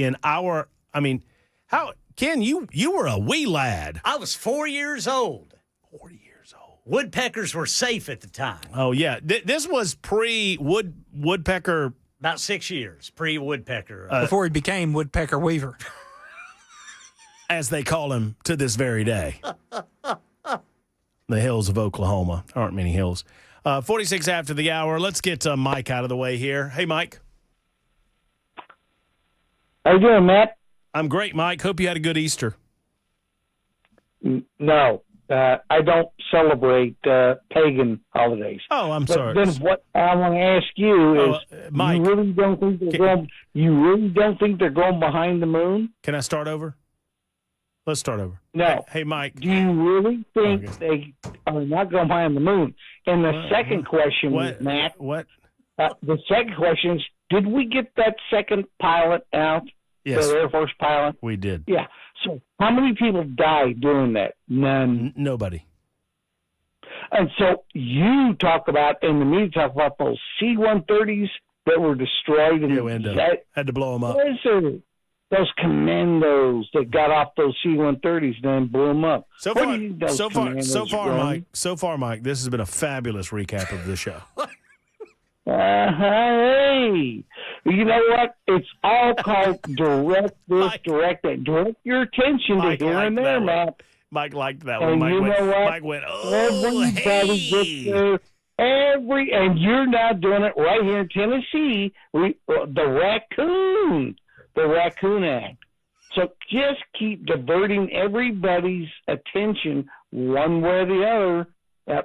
how, Ken, you were a wee lad. I was 4 years old. 4 years old. Woodpeckers were safe at the time. Oh, yeah. This was pre-woodpecker. About 6 years, pre-woodpecker. Before he became Woodpecker Weaver. As they call him to this very day. The hills of Oklahoma. There aren't many hills. 46 after the hour. Let's get Mike out of the way here. Hey, Mike. How you doing, Matt? I'm great, Mike. Hope you had a good Easter. No, I don't celebrate pagan holidays. Oh, I'm sorry. Then what I want to ask you is, Mike, you really don't think they're going behind the moon? Can I start over? Let's start over. No. Hey, Mike. Do you really think they are not going behind the moon? And the second question, Matt. What? The second question is, did we get that second pilot out? Yes. The Air Force pilot? We did. Yeah. So how many people died doing that? None. Nobody. And so you talk about, in the media, talk about those C-130s that were destroyed. Yeah, we had to blow them up. Those commandos that got off those C-130s and then blew them up. So far, Mike, this has been a fabulous recap of the show. Hey, you know what? It's all called direct this, direct that. Direct your attention to here and there, Matt. Mike liked that one. And Mike you went, know what? Mike went, oh, Everybody hey. gets there. And you're not doing it right here in Tennessee. The Raccoon Act. So just keep diverting everybody's attention one way or the other.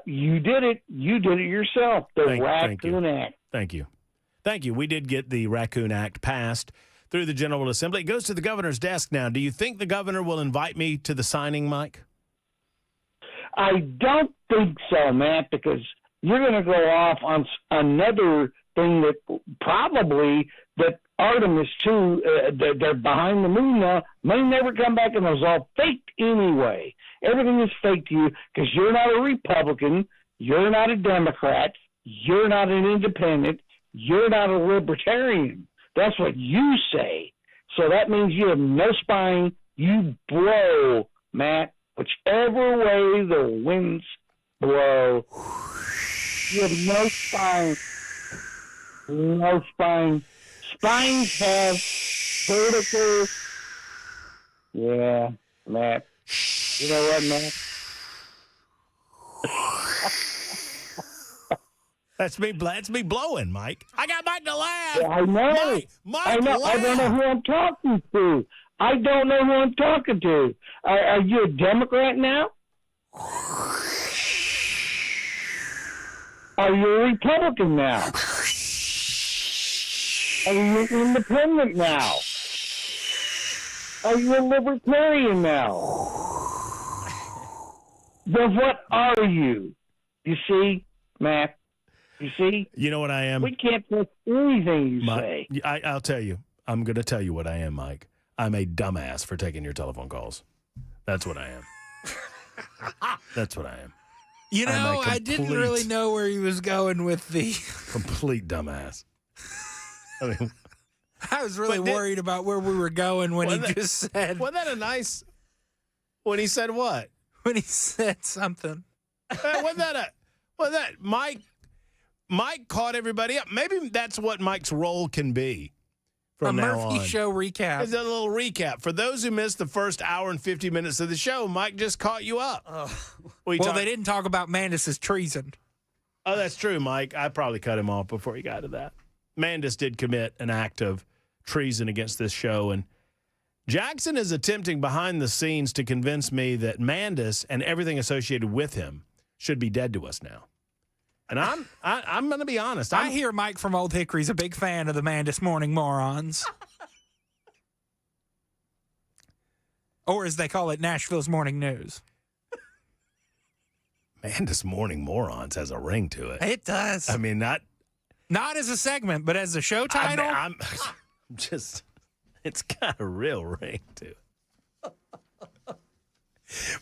You did it. You did it yourself. The Raccoon Act. Thank you. We did get the Raccoon Act passed through the General Assembly. It goes to the governor's desk now. Do you think the governor will invite me to the signing, Mike? I don't think so, Matt, because you're going to go off on another thing that probably that Artemis, too, they're behind the moon now, may never come back, and it was all faked anyway. Everything is fake to you because you're not a Republican, you're not a Democrat, you're not an independent, you're not a libertarian. That's what you say. So that means you have no spine. You blow, Matt, whichever way the winds blow. You have no spine. No spine. Spines have vertical. Yeah, Matt. You know what, Matt? That's me blowing, Mike. I got Mike to laugh. Yeah, I know. Mike, I know. laugh. I don't know who I'm talking to. Are you a Democrat now? Are you a Republican now? Are you an independent now? Are you a libertarian now? Then what are you? You see, Matt? You see? You know what I am? We can't trust anything you say. I'll tell you. I'm going to tell you what I am, Mike. I'm a dumbass for taking your telephone calls. That's what I am. That's what I am. You know, I didn't really know where he was going with the complete dumbass. I mean, I was really worried about where we were going when he just said. Wasn't that a nice? When he said what? When he said something. Wasn't that Mike? Mike caught everybody up. Maybe that's what Mike's role can be from now on. A Murphy Show recap. It's a little recap. For those who missed the first hour and 50 minutes of the show, Mike just caught you up. They didn't talk about Mandis' treason. Oh, that's true, Mike. I probably cut him off before he got to that. Mandis did commit an act of treason against this show, and Jackson is attempting behind the scenes to convince me that Mandis and everything associated with him should be dead to us now. And I'm going to be honest. I hear Mike from Old Hickory's a big fan of the Mandis Morning Morons. Or as they call it, Nashville's Morning News. Mandis Morning Morons has a ring to it. It does. I mean, not as a segment, but as a show title. I'm just, it's got a real ring to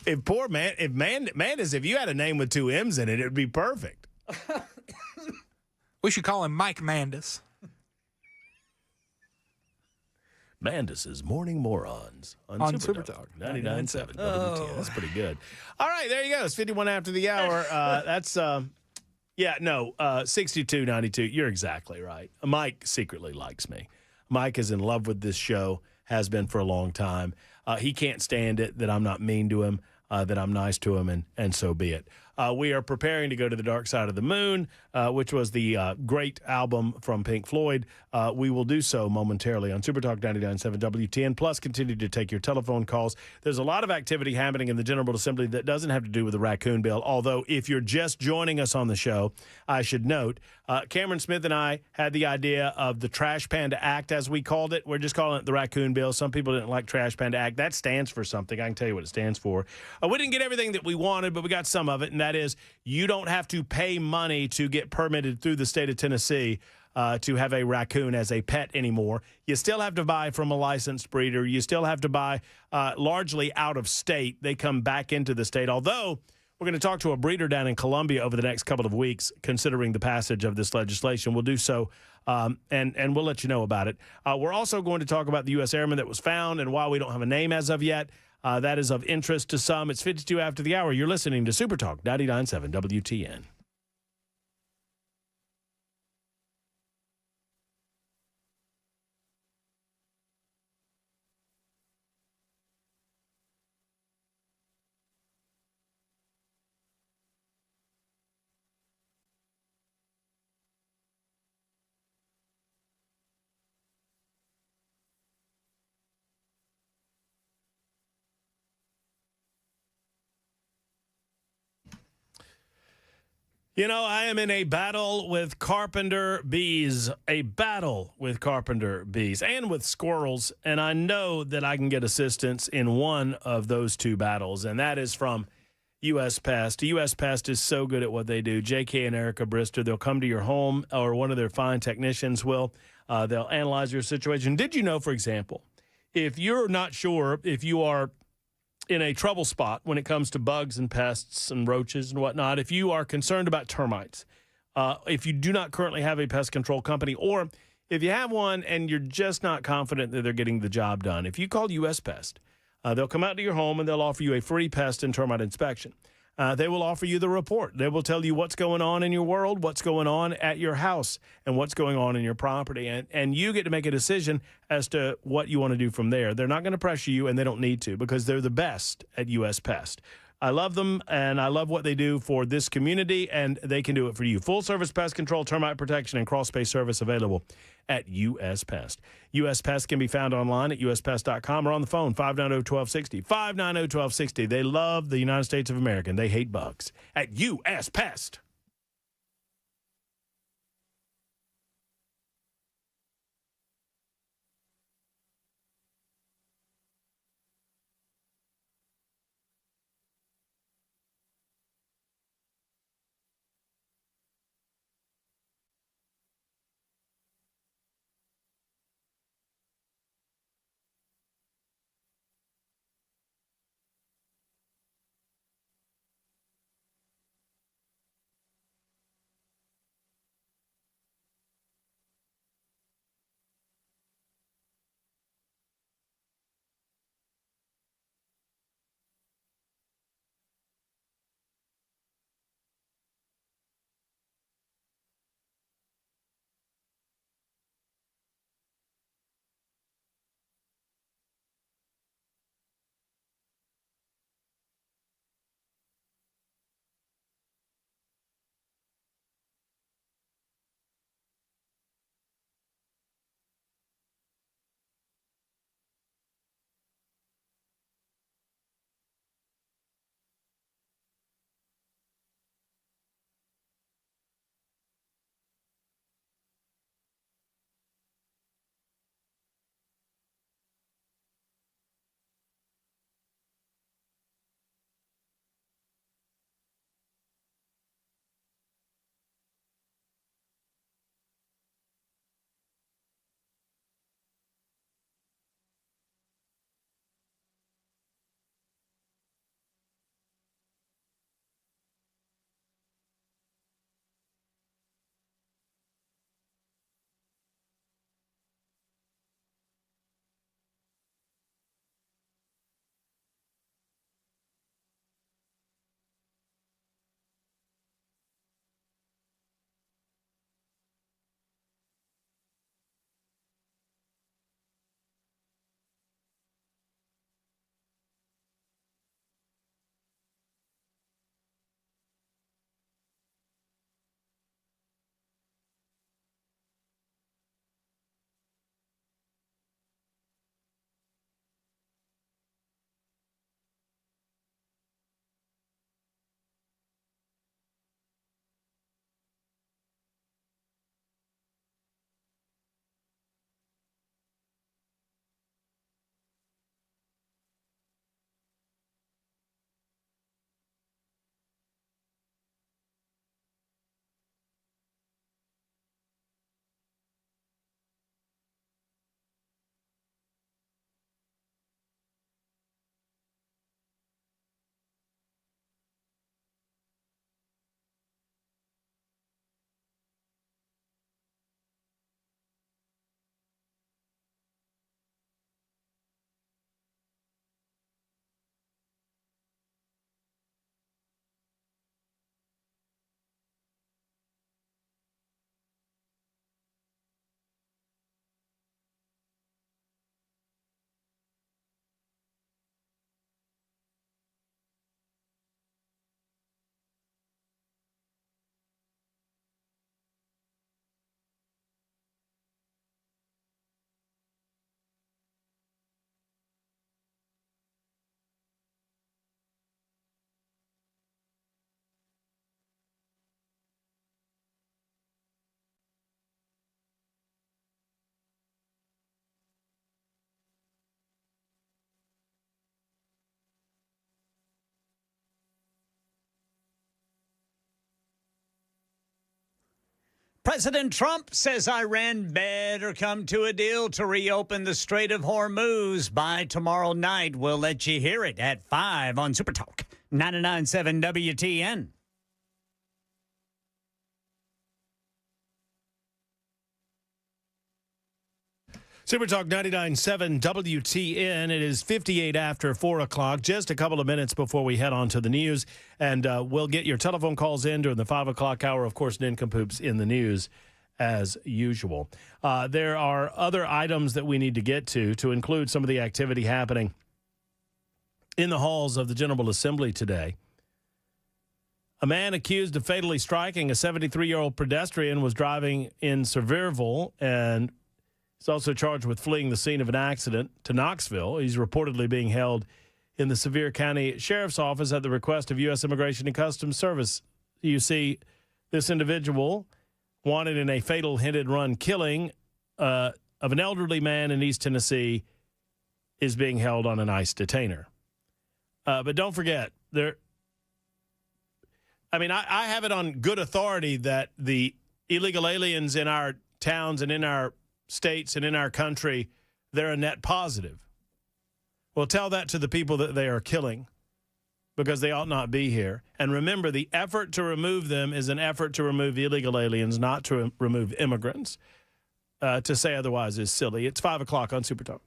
it. Mandis, if you had a name with two M's in it, it would be perfect. We should call him Mike Mandis. Mandis's Morning Morons on Super Talk 99.7 WTN. That's pretty good. All right, there you go. It's 51 after the hour. That's 62.92. You're exactly right. Mike secretly likes me. Mike is in love with this show, has been for a long time. He can't stand it that I'm not mean to him, that I'm nice to him, and so be it. We are preparing to go to the Dark Side of the Moon, which was the great album from Pink Floyd. We will do so momentarily on Super Talk 99.7 WTN, plus continue to take your telephone calls. There's a lot of activity happening in the General Assembly that doesn't have to do with the Raccoon bill, although if you're just joining us on the show, I should note, Cameron Smith and I had the idea of the Trash Panda Act, as we called it. We're just calling it the Raccoon bill. Some people didn't like Trash Panda Act. That stands for something. I can tell you what it stands for. We didn't get everything that we wanted, but we got some of it, and that is you don't have to pay money to get permitted through the state of Tennessee to have a raccoon as a pet anymore. You still have to buy from a licensed breeder. You still have to buy largely out of state. They come back into the state, although we're going to talk to a breeder down in Columbia over the next couple of weeks, considering the passage of this legislation. We'll do so, and we'll let you know about it. We're also going to talk about the U.S. Airman that was found and why we don't have a name as of yet. That is of interest to some. It's 52 after the hour. You're listening to Super Talk 99.7 WTN. You know, I am in a battle with carpenter bees, and with squirrels, and I know that I can get assistance in one of those two battles, and that is from U.S. Pest. U.S. Pest is so good at what they do. J.K. and Erica Brister, they'll come to your home, or one of their fine technicians will. They'll analyze your situation. Did you know, for example, if you're not sure if you are in a trouble spot when it comes to bugs and pests and roaches and whatnot, if you are concerned about termites, if you do not currently have a pest control company, or if you have one and you're just not confident that they're getting the job done, if you call U.S. Pest, they'll come out to your home and they'll offer you a free pest and termite inspection. They will offer you the report. They will tell you what's going on in your world, what's going on at your house, and what's going on in your property. And you get to make a decision as to what you want to do from there. They're not going to pressure you, and they don't need to, because they're the best at U.S. Pest. I love them, and I love what they do for this community, and they can do it for you. Full-service pest control, termite protection, and crawl-space service available at U.S. Pest. U.S. Pest can be found online at uspest.com or on the phone, 590-1260. 590-1260. They love the United States of America, and they hate bugs at U.S. Pest. President Trump says Iran better come to a deal to reopen the Strait of Hormuz by tomorrow night. We'll let you hear it at 5 on Super Talk 99.7 WTN. Super Talk 99.7 WTN. It is 58 after 4 o'clock, just a couple of minutes before we head on to the news. And we'll get your telephone calls in during the 5 o'clock hour. Of course, Ninkum Poops in the news as usual. There are other items that we need to get to include some of the activity happening in the halls of the General Assembly today. A man accused of fatally striking a 73-year-old pedestrian was driving in Sevierville and he's also charged with fleeing the scene of an accident to Knoxville. He's reportedly being held in the Sevier County Sheriff's Office at the request of U.S. Immigration and Customs Service. You see, this individual wanted in a fatal hit-and-run killing of an elderly man in East Tennessee is being held on an ICE detainer. But don't forget, I have it on good authority that the illegal aliens in our towns and in our states and in our country, they're a net positive. Well, tell that to the people that they are killing because they ought not be here. And remember, the effort to remove them is an effort to remove illegal aliens, not to remove immigrants. To say otherwise is silly. It's 5 o'clock on Super Talk.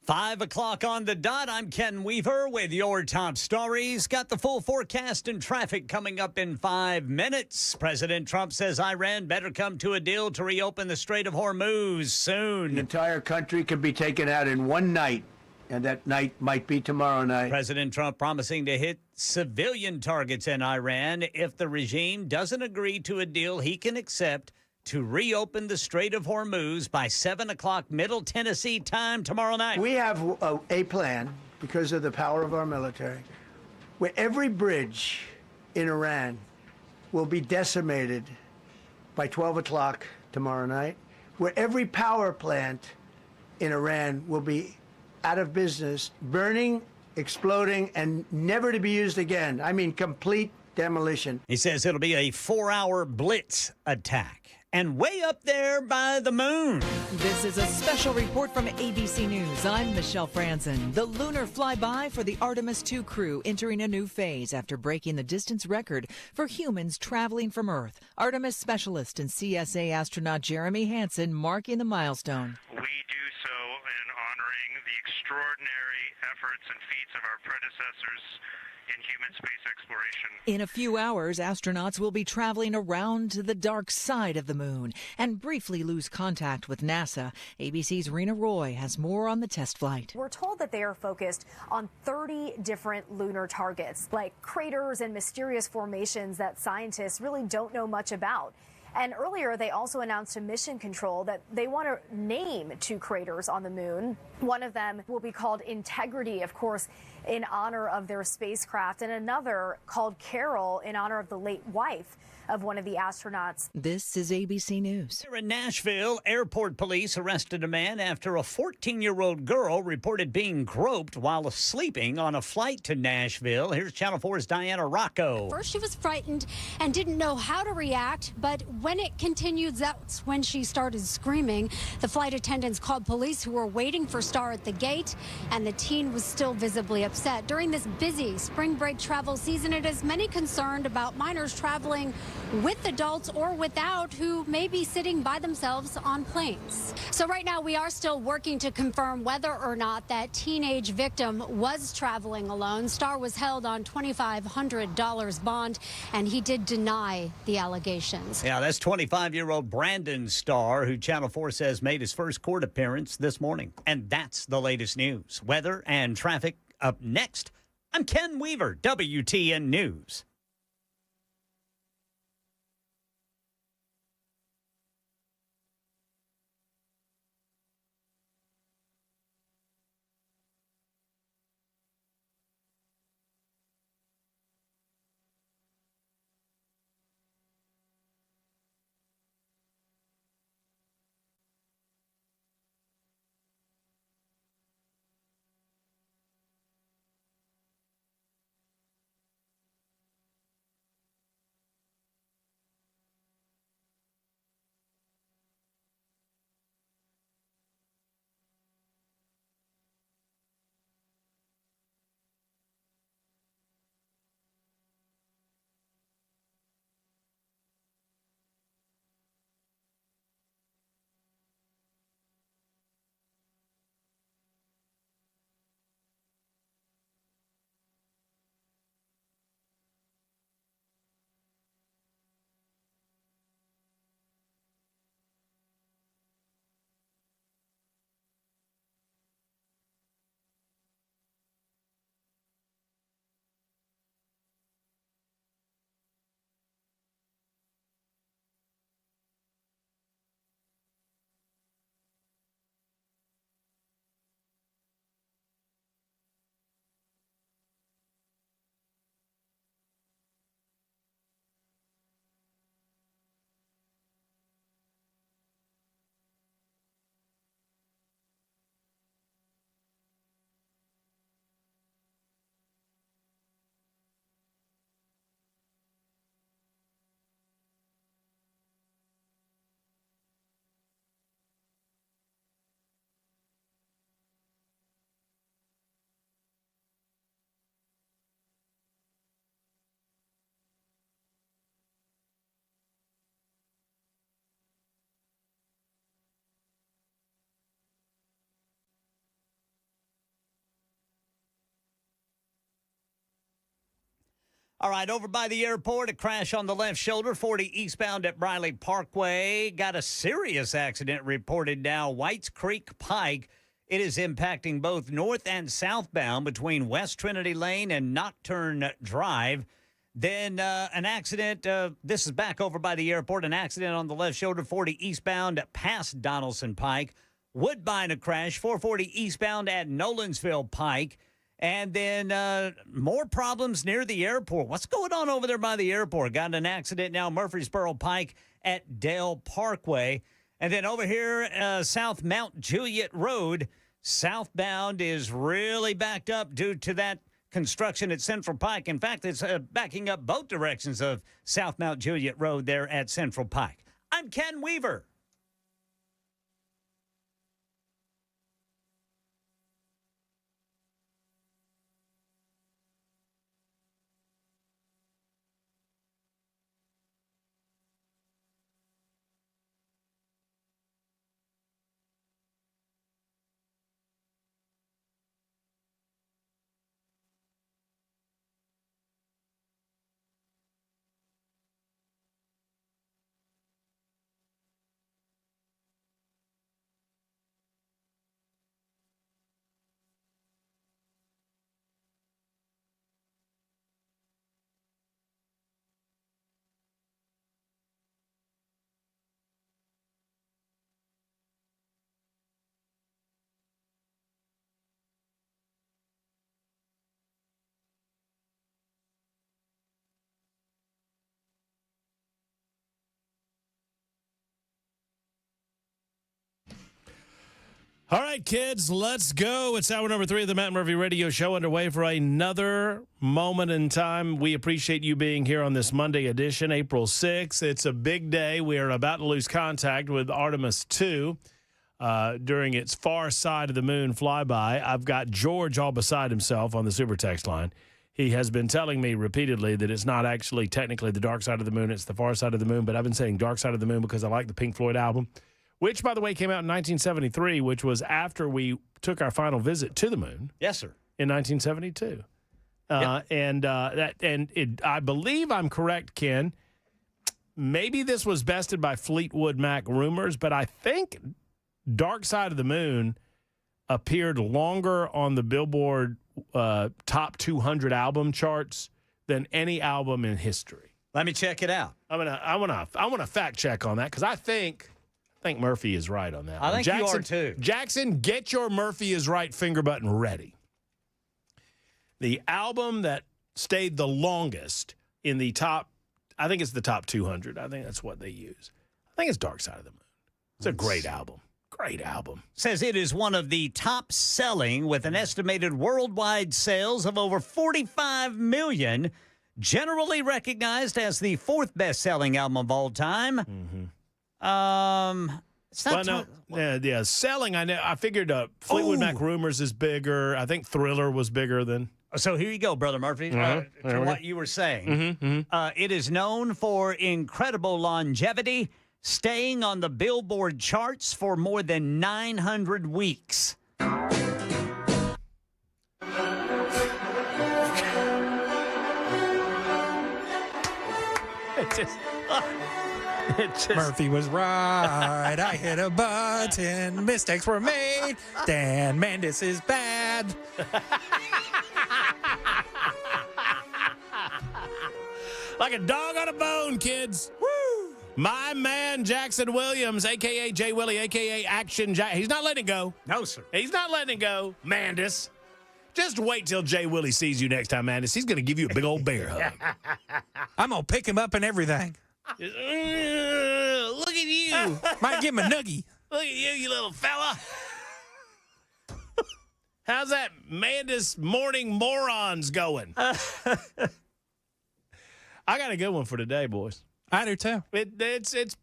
Five o'clock on the dot. I'm Ken Weaver with your top stories. Got the full forecast and traffic coming up in 5 minutes. President Trump says Iran better come to a deal to reopen the Strait of Hormuz soon. The entire country could be taken out in one night, and that night might be tomorrow night. President Trump promising to hit civilian targets in Iran if the regime doesn't agree to a deal he can accept to reopen the Strait of Hormuz by 7 o'clock Middle Tennessee time tomorrow night. We have a plan, because of the power of our military, where every bridge in Iran will be decimated by 12 o'clock tomorrow night, where every power plant in Iran will be out of business, burning, exploding, and never to be used again. I mean, complete demolition. He says it'll be a 4-hour blitz attack. And way up there by the moon. This is a special report from ABC News. I'm Michelle Franzen. The lunar flyby for the Artemis 2 crew entering a new phase after breaking the distance record for humans traveling from Earth. Artemis specialist and CSA astronaut Jeremy Hansen marking the milestone. We do so in honoring the extraordinary efforts and feats of our predecessors in human space exploration. In a few hours, astronauts will be traveling around to the dark side of the moon and briefly lose contact with NASA. ABC's Rena Roy has more on the test flight. We're told that they are focused on 30 different lunar targets, like craters and mysterious formations that scientists really don't know much about. And earlier, they also announced a mission control that they want to name 2 craters on the moon. One of them will be called Integrity, of course, in honor of their spacecraft, and another called Carol in honor of the late wife of one of the astronauts. This is ABC News. Here in Nashville, airport police arrested a man after a 14-year-old girl reported being groped while sleeping on a flight to Nashville. Here's Channel 4's Diana Rocco. First, she was frightened and didn't know how to react, but when it continued, that's when she started screaming. The flight attendants called police who were waiting for Star at the gate, and the teen was still visibly upset. During this busy spring break travel season, it has many concerned about minors traveling with adults or without who may be sitting by themselves on planes. So right now we are still working to confirm whether or not that teenage victim was traveling alone. Starr was held on $2,500 bond, and he did deny the allegations. Yeah, that's 25-year-old Brandon Starr, who Channel 4 says made his first court appearance this morning. And that's the latest news. Weather and traffic up next. I'm Ken Weaver, WTN News. All right, over by the airport, a crash on the left shoulder, 40 eastbound at Briley Parkway. Got a serious accident reported now, Whites Creek Pike. It is impacting both north and southbound between West Trinity Lane and Nocturne Drive. Then an accident, this is back over by the airport, an accident on the left shoulder, 40 eastbound past Donaldson Pike. Woodbine, a crash, 440 eastbound at Nolensville Pike. And then more problems near the airport. What's going on over there by the airport? Got an accident now, Murfreesboro Pike at Dale Parkway. And then over here, South Mount Juliet Road, southbound is really backed up due to that construction at Central Pike. In fact, it's backing up both directions of South Mount Juliet Road there at Central Pike. I'm Ken Weaver. All right, kids, let's go. It's hour number 3 of the Matt Murphy Radio Show, underway for another moment in time. We appreciate you being here on this Monday edition, April 6th. It's a big day. We are about to lose contact with Artemis 2 during its far side of the moon flyby. I've got George all beside himself on the super text line. He has been telling me repeatedly that it's not actually technically the dark side of the moon, it's the far side of the moon, but I've been saying dark side of the moon because I like the Pink Floyd album, which, by the way, came out in 1973, which was after we took our final visit to the moon. Yes, sir. In 1972. Yep. I believe I'm correct, Ken. Maybe this was bested by Fleetwood Mac rumors, but I think Dark Side of the Moon appeared longer on the Billboard top 200 album charts than any album in history. Let me check it out. I want to fact check on that because I think Murphy is right on that. I think Jackson, you are too. Jackson, get your Murphy is right finger button ready. The album that stayed the longest in the top, I think it's the top 200. I think that's what they use. I think it's Dark Side of the Moon. It's a great album. Great album. Says it is one of the top selling with an estimated worldwide sales of over 45 million, generally recognized as the 4th best-selling album of all time. Mm-hmm. It's not selling. I know. I figured Fleetwood Mac Rumors is bigger. I think Thriller was bigger than. So here you go, Brother Murphy. To what you were saying, it is known for incredible longevity, staying on the Billboard charts for more than 900 weeks. Murphy was right. I hit a button. Mistakes were made. Dan Mandis is bad. Like a dog on a bone, kids. Woo! My man Jackson Williams, a.k.a. Jay Willie, a.k.a. Action Jack. He's not letting it go. No, sir. He's not letting it go. Mandis. Just wait till Jay Willie sees you next time, Mandis. He's going to give you a big old bear hug. I'm going to pick him up and everything. Look at you. Might give him a noogie. Look at you little fella. How's that Mandis morning morons going? I got a good one for today, boys. I do too.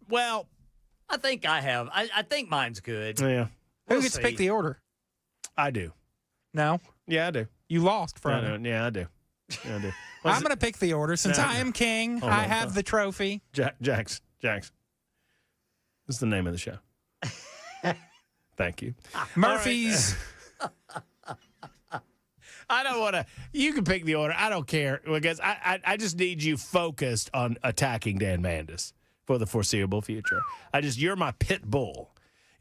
Well, I think I have. I think mine's good. Yeah. Who gets to pick the order? I do. No? Yeah, I do. You lost, Friday. Yeah, I do. Yeah, I do. I'm going to pick the order. Since I am king, I have the trophy. Jax. This is the name of the show. Thank you. Murphy's. I don't want to. You can pick the order. I don't care because I just need you focused on attacking Dan Mandis for the foreseeable future. You're my pit bull.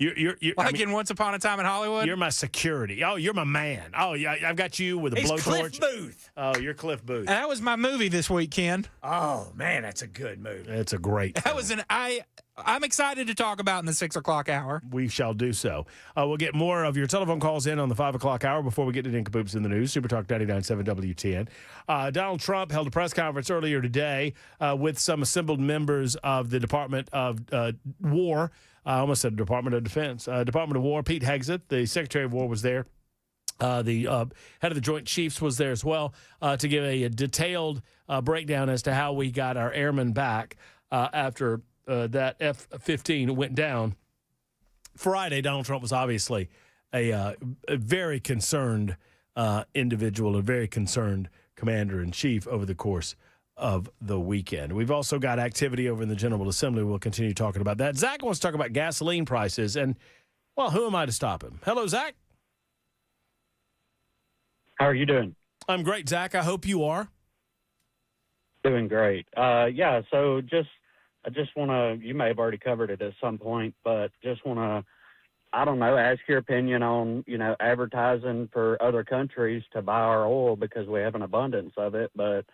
You're like in Once Upon a Time in Hollywood? You're my security. Oh, you're my man. Oh, yeah, I've got you with a blowtorch. Cliff Booth. Oh, you're Cliff Booth. And that was my movie this week, Ken. Oh, man, that's a good movie. It's a great film. That was I'm excited to talk about in the 6 o'clock hour. We shall do so. We'll get more of your telephone calls in on the 5 o'clock hour before we get to Ninkum Poops in the news. Super Talk 99.7 WTN. Donald Trump held a press conference earlier today with some assembled members of the Department of War. I almost said Department of Defense. Department of War, Pete Hegseth, the Secretary of War, was there. The head of the Joint Chiefs was there as well to give a detailed breakdown as to how we got our airmen back after that F-15 went down. Friday, Donald Trump was obviously a very concerned individual, a very concerned commander-in-chief over the course of the weekend. We've also got activity over in the General Assembly. We'll continue talking about that. Zach wants to talk about gasoline prices, and, well, who am I to stop him? Hello, Zach. How are you doing? I'm great, Zach. I hope you are. Doing great. Yeah, so I just want to, you may have already covered it at some point, but just want to, I don't know, ask your opinion on, advertising for other countries to buy our oil because we have an abundance of it. But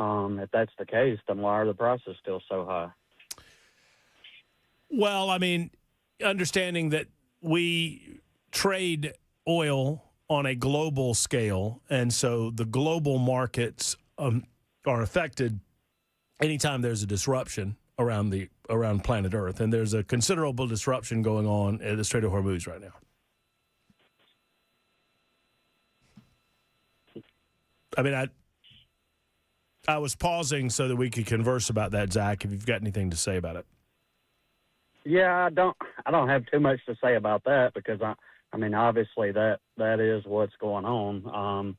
if that's the case, then why are the prices still so high? Well, I mean, understanding that we trade oil on a global scale, and so the global markets are affected anytime there's a disruption around planet Earth, and there's a considerable disruption going on at the Strait of Hormuz right now. I mean, I was pausing so that we could converse about that, Zach, if you've got anything to say about it. Yeah, I don't have too much to say about that because I mean, obviously that is what's going on.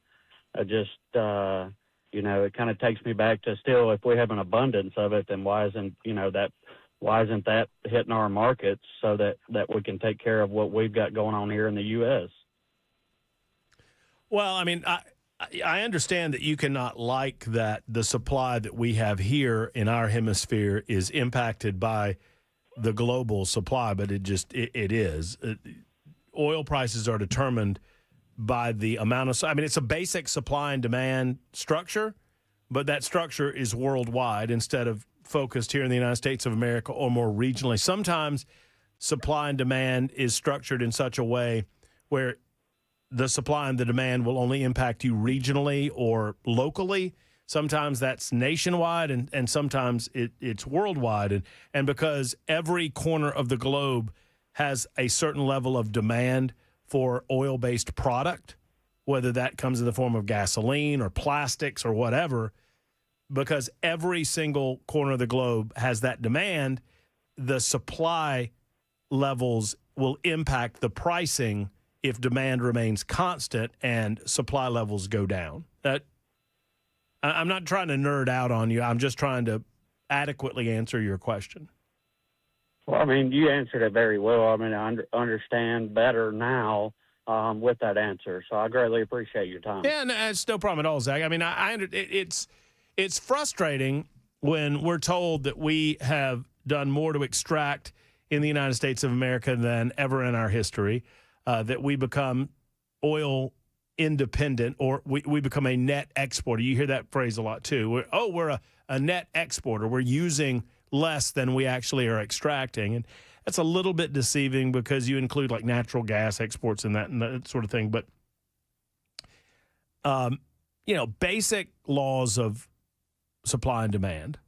I just, it kind of takes me back to still, if we have an abundance of it, then why isn't that hitting our markets so that we can take care of what we've got going on here in the U.S.? Well, I mean, I understand that you cannot like that the supply that we have here in our hemisphere is impacted by the global supply, but it is. Oil prices are determined by the amount of, I mean, it's a basic supply and demand structure, but that structure is worldwide instead of focused here in the United States of America or more regionally. Sometimes supply and demand is structured in such a way where the supply and the demand will only impact you regionally or locally. Sometimes that's nationwide, and sometimes it's worldwide. And because every corner of the globe has a certain level of demand for oil-based product, whether that comes in the form of gasoline or plastics or whatever, because every single corner of the globe has that demand, the supply levels will impact the pricing if demand remains constant and supply levels go down. I'm not trying to nerd out on you. I'm just trying to adequately answer your question. Well, I mean, you answered it very well. I mean, I understand better now with that answer. So I greatly appreciate your time. Yeah, no, it's no problem at all, Zach. I mean, it's frustrating when we're told that we have done more to extract in the United States of America than ever in our history, that we become oil independent, or we become a net exporter. You hear that phrase a lot too. We're a net exporter. We're using less than we actually are extracting. And that's a little bit deceiving because you include like natural gas exports and that sort of thing. But, basic laws of supply and demand.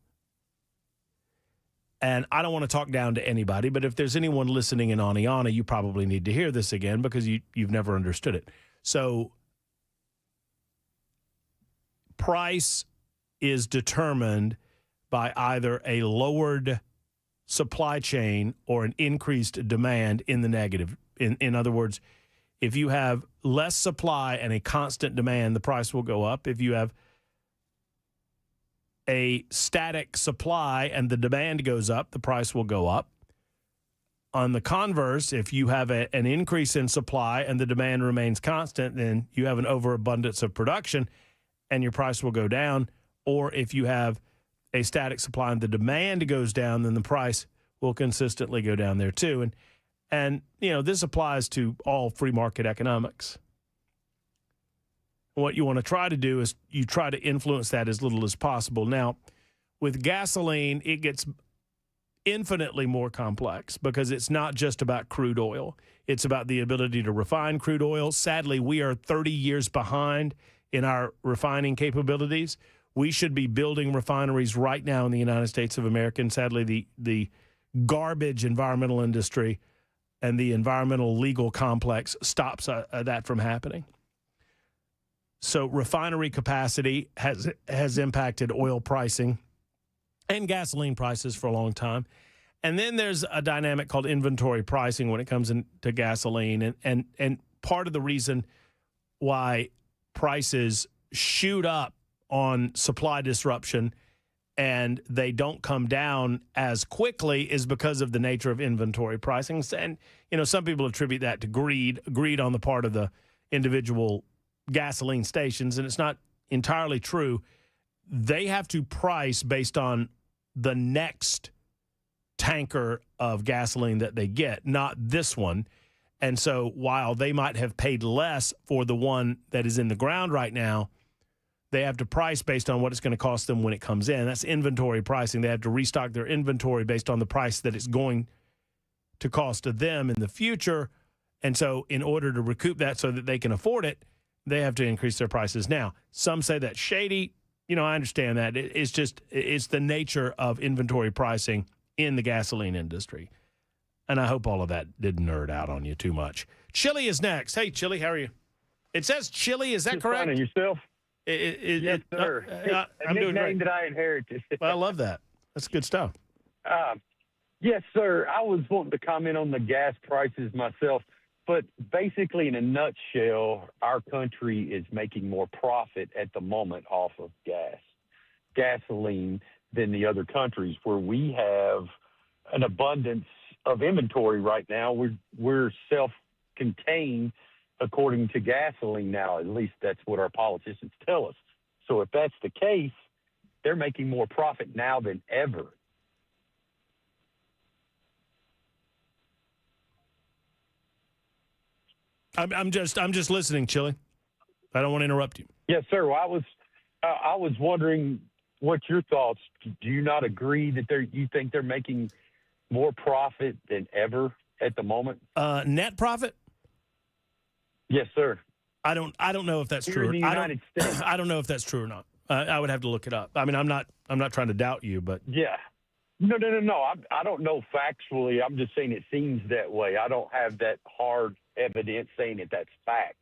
And I don't want to talk down to anybody, but if there's anyone listening in Aniana, you probably need to hear this again because you've never understood it. So price is determined by either a lowered supply chain or an increased demand in the negative. In other words, if you have less supply and a constant demand, the price will go up. If you have a static supply and the demand goes up, the price will go up. on the converse, if you have an increase in supply and the demand remains constant, then you have an overabundance of production and your price will go down. Or if you have a static supply and the demand goes down, then the price will consistently go down there too. And this applies to all free market economics. What you want to try to do is you try to influence that as little as possible. Now, with gasoline, it gets infinitely more complex because it's not just about crude oil. It's about the ability to refine crude oil. Sadly, we are 30 years behind in our refining capabilities. We should be building refineries right now in the United States of America. And sadly, the garbage environmental industry and the environmental legal complex stops that from happening. So refinery capacity has impacted oil pricing and gasoline prices for a long time. And then there's a dynamic called inventory pricing when it comes into gasoline. And part of the reason why prices shoot up on supply disruption and they don't come down as quickly is because of the nature of inventory pricing. And, some people attribute that to greed on the part of the individual gasoline stations, and it's not entirely true. They have to price based on the next tanker of gasoline that they get, not this one. And so while they might have paid less for the one that is in the ground right now, they have to price based on what it's going to cost them when it comes in. That's inventory pricing. They have to restock their inventory based on the price that it's going to cost to them in the future. And so in order to recoup that so that they can afford it, they have to increase their prices. Now, some say that's shady. I understand that. It's the nature of inventory pricing in the gasoline industry. And I hope all of that didn't nerd out on you too much. Chili is next. Hey, Chili, how are you? It says Chili. Is that Just correct? fine. And yourself? Yes, sir. I'm doing great. That I inherited. Well, I love that. That's good stuff. Yes, sir. I was wanting to comment on the gas prices myself, but basically, in a nutshell, our country is making more profit at the moment off of gasoline, than the other countries where we have an abundance of inventory right now. We're self-contained according to gasoline now. At least that's what our politicians tell us. So if that's the case, they're making more profit now than ever. I'm just listening, Chili. I don't want to interrupt you. Yes, sir. Well, I was wondering what your thoughts. Do you not agree that you think they're making more profit than ever at the moment? Net profit? Yes, sir. I don't know if that's true. In the United States. I don't know if that's true or not. I would have to look it up. I mean, I'm not trying to doubt you, but yeah. No. I don't know factually. I'm just saying it seems that way. I don't have that hard evidence saying that's fact.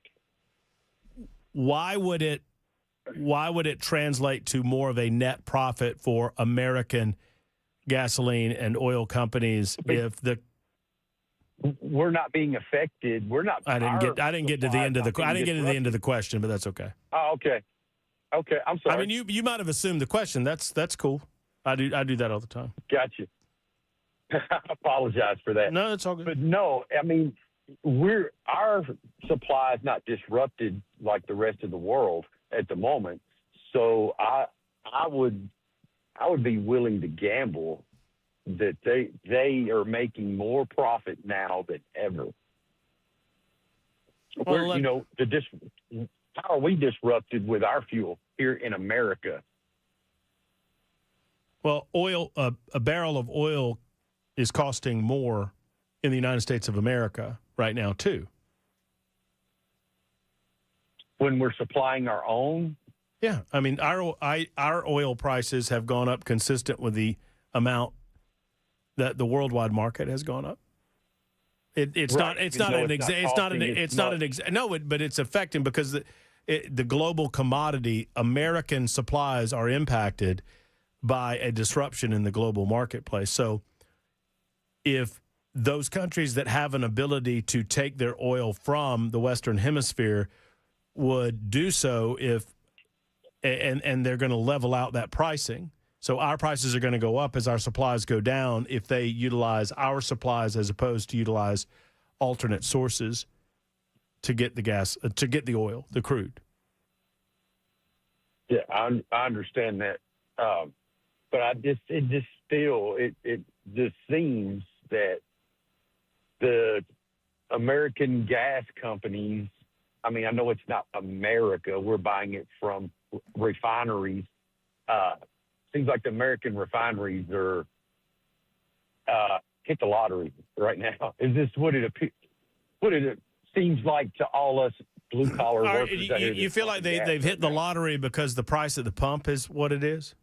Why would it translate to more of a net profit for American gasoline and oil companies if we're not being affected? We're not. I didn't get to the end of the question, but that's okay. Oh, okay. Okay, I'm sorry. I mean, you might have assumed the question. That's cool. I do that all the time. Gotcha. I apologize for that. No, it's all good. But no, I mean, our supply is not disrupted like the rest of the world at the moment. So I would be willing to gamble that they are making more profit now than ever. Well, how are we disrupted with our fuel here in America? Well, a barrel of oil is costing more in the United States of America right now, too. When we're supplying our own? Yeah. I mean, our oil prices have gone up consistent with the amount that the worldwide market has gone up. But it's affecting because the global commodity, American supplies are impacted by a disruption in the global marketplace. So if those countries that have an ability to take their oil from the Western Hemisphere would do so and they're going to level out that pricing, So our prices are going to go up as our supplies go down if they utilize our supplies as opposed to utilize alternate sources to get the gas, to get the oil, the crude. Yeah, I understand that, but it just seems that the American gas companies. I mean, I know it's not America. We're buying it from refineries. Seems like the American refineries are hit the lottery right now. Is this what it seems like to all us blue collar workers? You feel like they've hit the lottery because the price at the pump is what it is?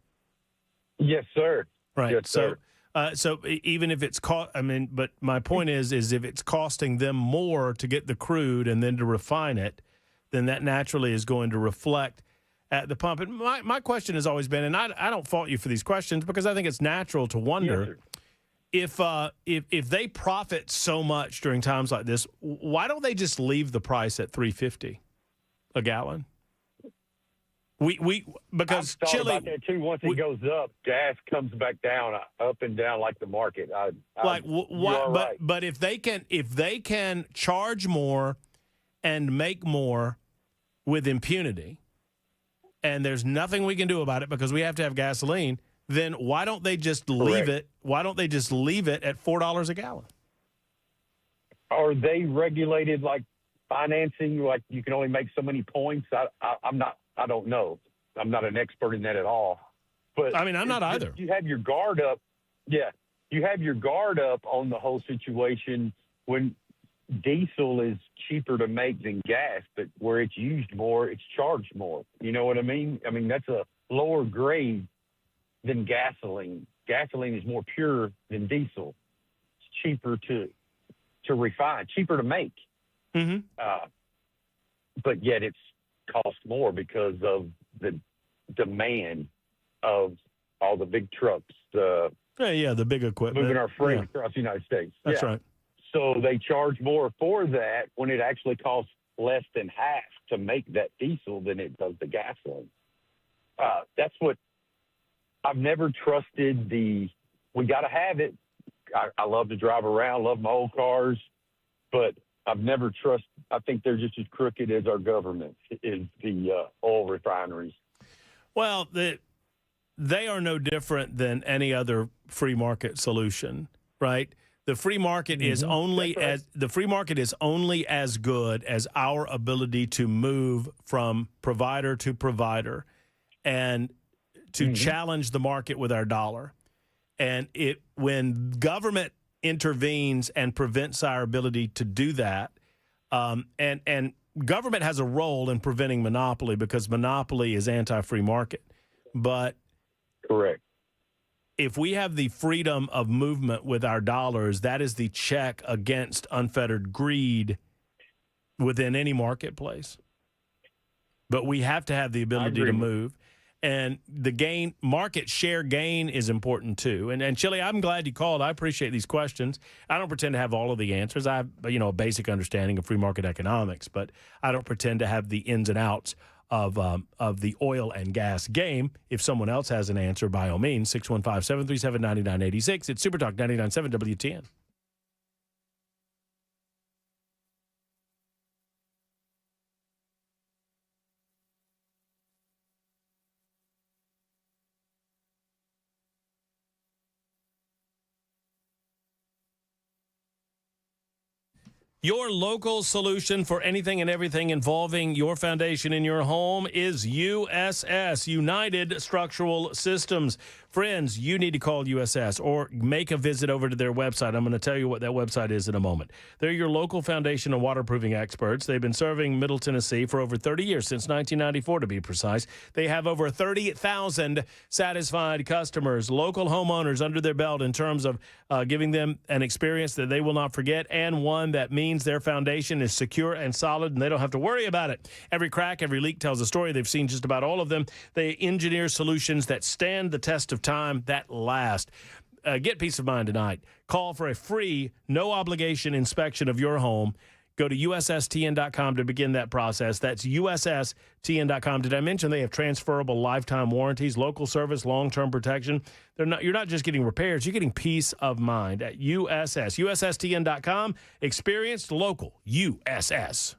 Yes, sir. Right. Yes, sir. So even if it's but my point is if it's costing them more to get the crude and then to refine it, then that naturally is going to reflect at the pump. And my question has always been, and I don't fault you for these questions because I think it's natural to wonder if they profit so much during times like this, why don't they just leave the price at $3.50 a gallon? Because I've thought Chile, about that too. Once it goes up, gas comes back down, up and down like the market. But if they can charge more and make more with impunity, and there's nothing we can do about it because we have to have gasoline, then why don't they just leave it? Why don't they just leave it at $4 a gallon? Are they regulated like financing? Like you can only make so many points? I don't know. I'm not an expert in that at all. But I mean, I'm not either. You have your guard up. Yeah. You have your guard up on the whole situation when diesel is cheaper to make than gas, but where it's used more, it's charged more. You know what I mean? I mean, that's a lower grade than gasoline. Gasoline is more pure than diesel. It's cheaper to refine, cheaper to make. Mm-hmm. But yet it's cost more because of the demand of all the big trucks. The big equipment. Moving our freight across the United States. That's right. So they charge more for that when it actually costs less than half to make that diesel than it does the gasoline. That's what I've never trusted we got to have it. I love to drive around, love my old cars, but I've never I think they're just as crooked as our government is the oil refineries. Well, they are no different than any other free market solution, right? The free market is only as good as our ability to move from provider to provider and to challenge the market with our dollar. And when government intervenes and prevents our ability to do that, and government has a role in preventing monopoly because monopoly is anti-free market. But correct. If we have the freedom of movement with our dollars, that is the check against unfettered greed within any marketplace. But we have to have the ability to move. And the market share gain is important too. And Chile, I'm glad you called. I appreciate these questions. I don't pretend to have all of the answers. I have, a basic understanding of free market economics, but I don't pretend to have the ins and outs of the oil and gas game. If someone else has an answer, by all means, 615-737-9986. It's Super Talk 99.7 WTN. Your local solution for anything and everything involving your foundation in your home is USS, United Structural Systems. Friends, you need to call USS or make a visit over to their website. I'm going to tell you what that website is in a moment. They're your local foundation and waterproofing experts. They've been serving Middle Tennessee for over 30 years, since 1994 to be precise. They have over 30,000 satisfied customers, local homeowners under their belt in terms of giving them an experience that they will not forget and one that means their foundation is secure and solid and they don't have to worry about it. Every crack, every leak tells a story. They've seen just about all of them. They engineer solutions that stand the test of time, that last. Get peace of mind tonight. Call for a free, no-obligation inspection of your home. Go to USSTN.com to begin that process. That's USSTN.com. Did I mention they have transferable lifetime warranties, local service, long-term protection? You're not just getting repairs, you're getting peace of mind at USSTN.com. Experienced, local, USS.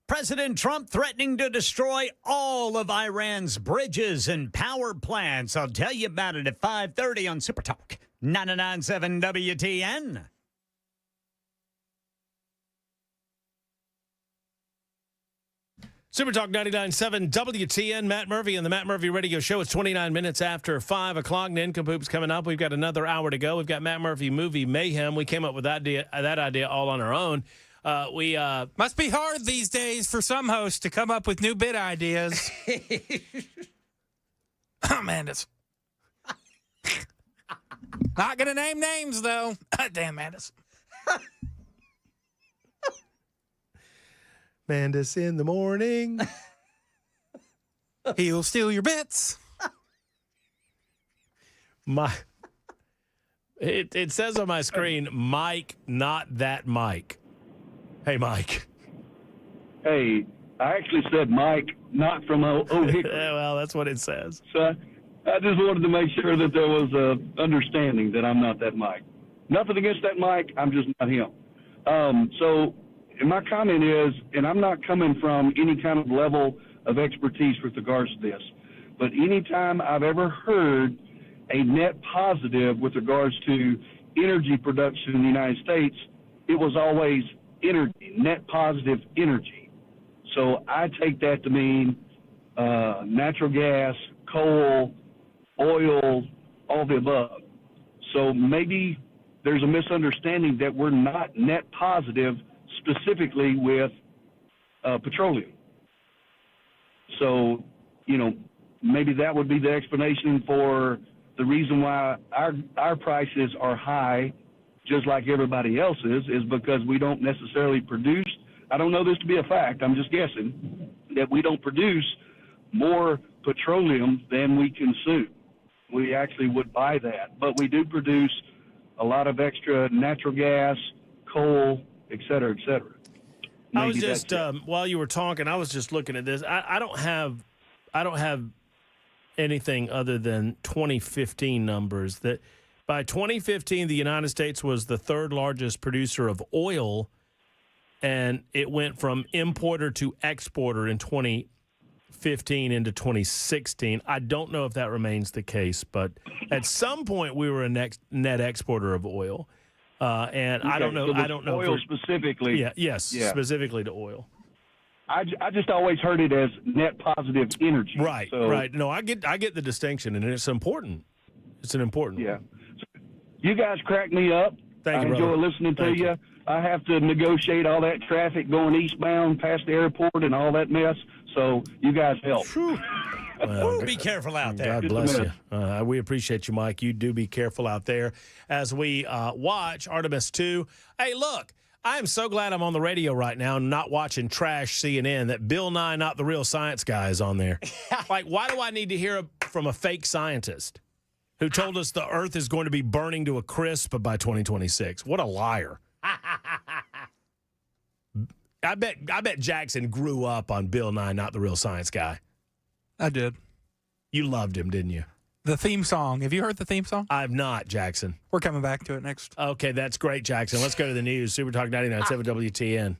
President Trump threatening to destroy all of Iran's bridges and power plants. I'll tell you about it at 5:30 on Super Talk 99.7 WTN. Super Talk 99.7 WTN. Matt Murphy and the Matt Murphy Radio Show. It's 29 minutes after 5 o'clock. Ninkum Poops coming up. We've got another hour to go. We've got Matt Murphy Movie Mayhem. We came up with that idea all on our own. We must be hard these days for some hosts to come up with new bit ideas. Oh, Mandis. Not going to name names, though. Damn, Mandis. Mandis in the morning. He'll steal your bits. It says on my screen, Mike, not that Mike. Hey, Mike. Hey, I actually said Mike, not from Old Hickory. Well, that's what it says. So I just wanted to make sure that there was a understanding that I'm not that Mike. Nothing against that Mike, I'm just not him. So my comment is, and I'm not coming from any kind of level of expertise with regards to this, but anytime I've ever heard a net positive with regards to energy production in the United States, it was always energy, net positive energy. So I take that to mean natural gas, coal, oil, all the above. So maybe there's a misunderstanding that we're not net positive specifically with petroleum. So, maybe that would be the explanation for the reason why our prices are high, just like everybody else's, is because we don't necessarily produce. I don't know this to be a fact. I'm just guessing that we don't produce more petroleum than we consume. We actually would buy that, but we do produce a lot of extra natural gas, coal, et cetera, et cetera. I was just while you were talking, I was just looking at this. I don't have anything other than 2015 numbers. That by 2015, the United States was the third largest producer of oil, and it went from importer to exporter in 2015 into 2016. I don't know if that remains the case, but at some point we were a net exporter of oil. And okay, I don't know. So I don't know oil specifically. Yes, specifically to oil. I just always heard it as net positive energy. Right, right. No, I get the distinction, and it's important. It's an important one. So you guys crack me up. Thank you, I enjoy brother. listening to Thank you. I have to negotiate all that traffic going eastbound past the airport and all that mess. So you guys help. Well, be careful out there. God bless you. We appreciate you, Mike. You do be careful out there as we watch Artemis 2. Hey, look, I am so glad I'm on the radio right now and not watching trash CNN that Bill Nye, not the real science guy, is on there. Like, why do I need to hear from a fake scientist who told us the Earth is going to be burning to a crisp by 2026? What a liar. I bet Jackson grew up on Bill Nye, not the real science guy. I did. You loved him, didn't you? The theme song. Have you heard the theme song? I've not, Jackson. We're coming back to it next. Okay, that's great, Jackson. Let's go to the news. Super Talk 99.7 WTN.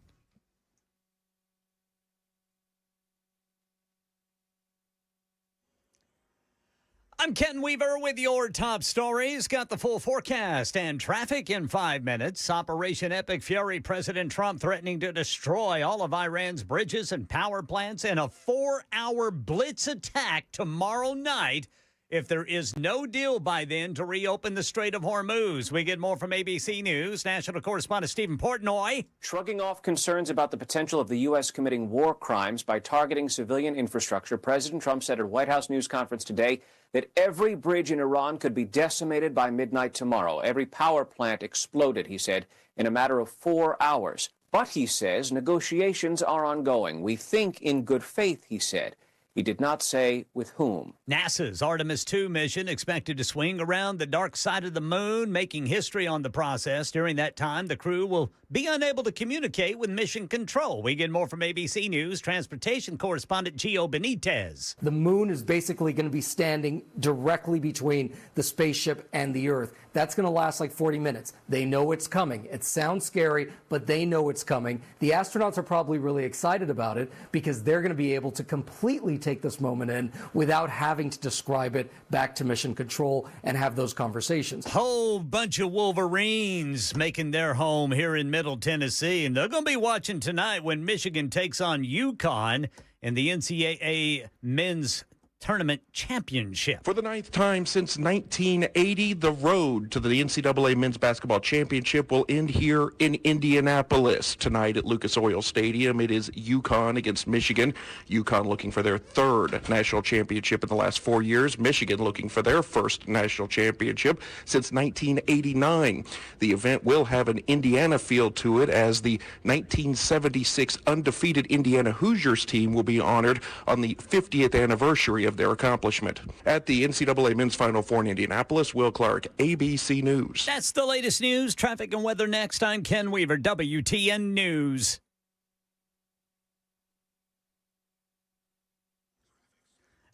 I'm Ken Weaver with your top stories. Got the full forecast and traffic in 5 minutes. Operation Epic Fury, President Trump threatening to destroy all of Iran's bridges and power plants in a 4-hour blitz attack tomorrow night if there is no deal by then to reopen the Strait of Hormuz. We get more from ABC News. National correspondent Stephen Portnoy. Shrugging off concerns about the potential of the U.S. committing war crimes by targeting civilian infrastructure, President Trump said at a White House news conference today that every bridge in Iran could be decimated by midnight tomorrow. Every power plant exploded, he said, in a matter of 4 hours. But, he says, negotiations are ongoing. We think in good faith, he said. He did not say with whom. NASA's Artemis 2 mission expected to swing around the dark side of the moon, making history on the process. During that time, the crew will be unable to communicate with mission control. We get more from ABC News transportation correspondent Gio Benitez. The moon is basically going to be standing directly between the spaceship and the Earth. That's going to last like 40 minutes. They know it's coming. It sounds scary, but they know it's coming. The astronauts are probably really excited about it because they're going to be able to completely take this moment in without having to describe it back to mission control and have those conversations. Whole bunch of Wolverines making their home here in Middle Tennessee, and they're going to be watching tonight when Michigan takes on UConn in the NCAA men's tournament championship. For the 9th time since 1980, the road to the NCAA men's basketball championship will end here in Indianapolis. Tonight at Lucas Oil Stadium, it is UConn against Michigan. UConn looking for their third national championship in the last 4 years. Michigan looking for their first national championship since 1989. The event will have an Indiana feel to it as the 1976 undefeated Indiana Hoosiers team will be honored on the 50th anniversary of their accomplishment. At the NCAA Men's Final Four in Indianapolis, Will Clark, ABC News. That's the latest news, traffic, and weather next. I'm Ken Weaver, WTN News.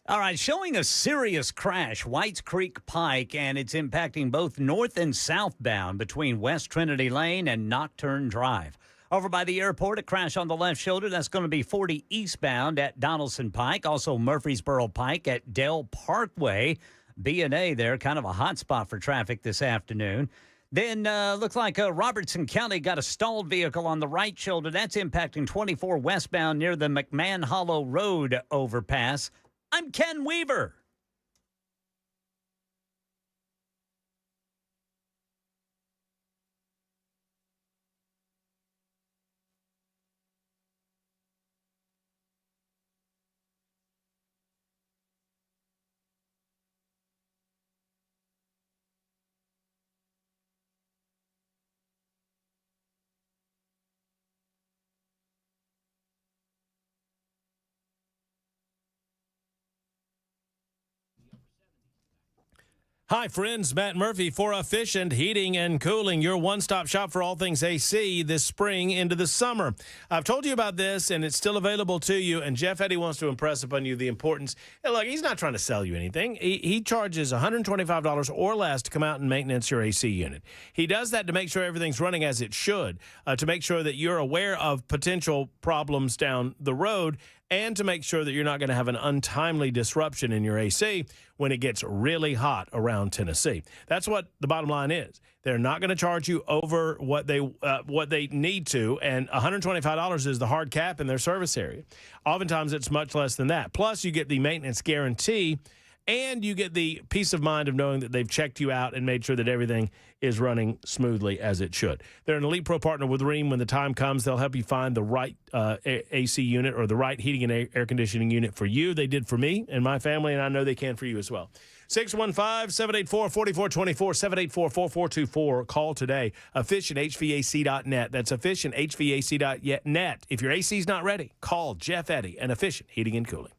All right, showing a serious crash, Whites Creek Pike, and it's impacting both north and southbound between West Trinity Lane and Nocturne Drive. Over by the airport, a crash on the left shoulder. That's going to be 40 eastbound at Donaldson Pike. Also Murfreesboro Pike at Dell Parkway. B&A there, kind of a hot spot for traffic this afternoon. Then looks like Robertson County got a stalled vehicle on the right shoulder. That's impacting 24 westbound near the McMahon Hollow Road overpass. I'm Ken Weaver. Hi, friends. Matt Murphy for Efficient Heating and Cooling, your one-stop shop for all things AC this spring into the summer. I've told you about this, and it's still available to you, and Jeff Eddy wants to impress upon you the importance. And look, he's not trying to sell you anything. He charges $125 or less to come out and maintenance your AC unit. He does that to make sure everything's running as it should, to make sure that you're aware of potential problems down the road, and to make sure that you're not going to have an untimely disruption in your AC when it gets really hot around Tennessee. That's what the bottom line is. They're not going to charge you over what they need to, and $125 is the hard cap in their service area. Oftentimes, it's much less than that. Plus, you get the maintenance guarantee, and you get the peace of mind of knowing that they've checked you out and made sure that everything is running smoothly as it should. They're an Elite Pro partner with Rheem. When the time comes, they'll help you find the right AC unit or the right heating and air conditioning unit for you. They did for me and my family, and I know they can for you as well. 615-784-4424, 784-4424. Call today. EfficientHVAC.net. That's EfficientHVAC.net. If your AC is not ready, call Jeff Eddy and Efficient Heating and Cooling.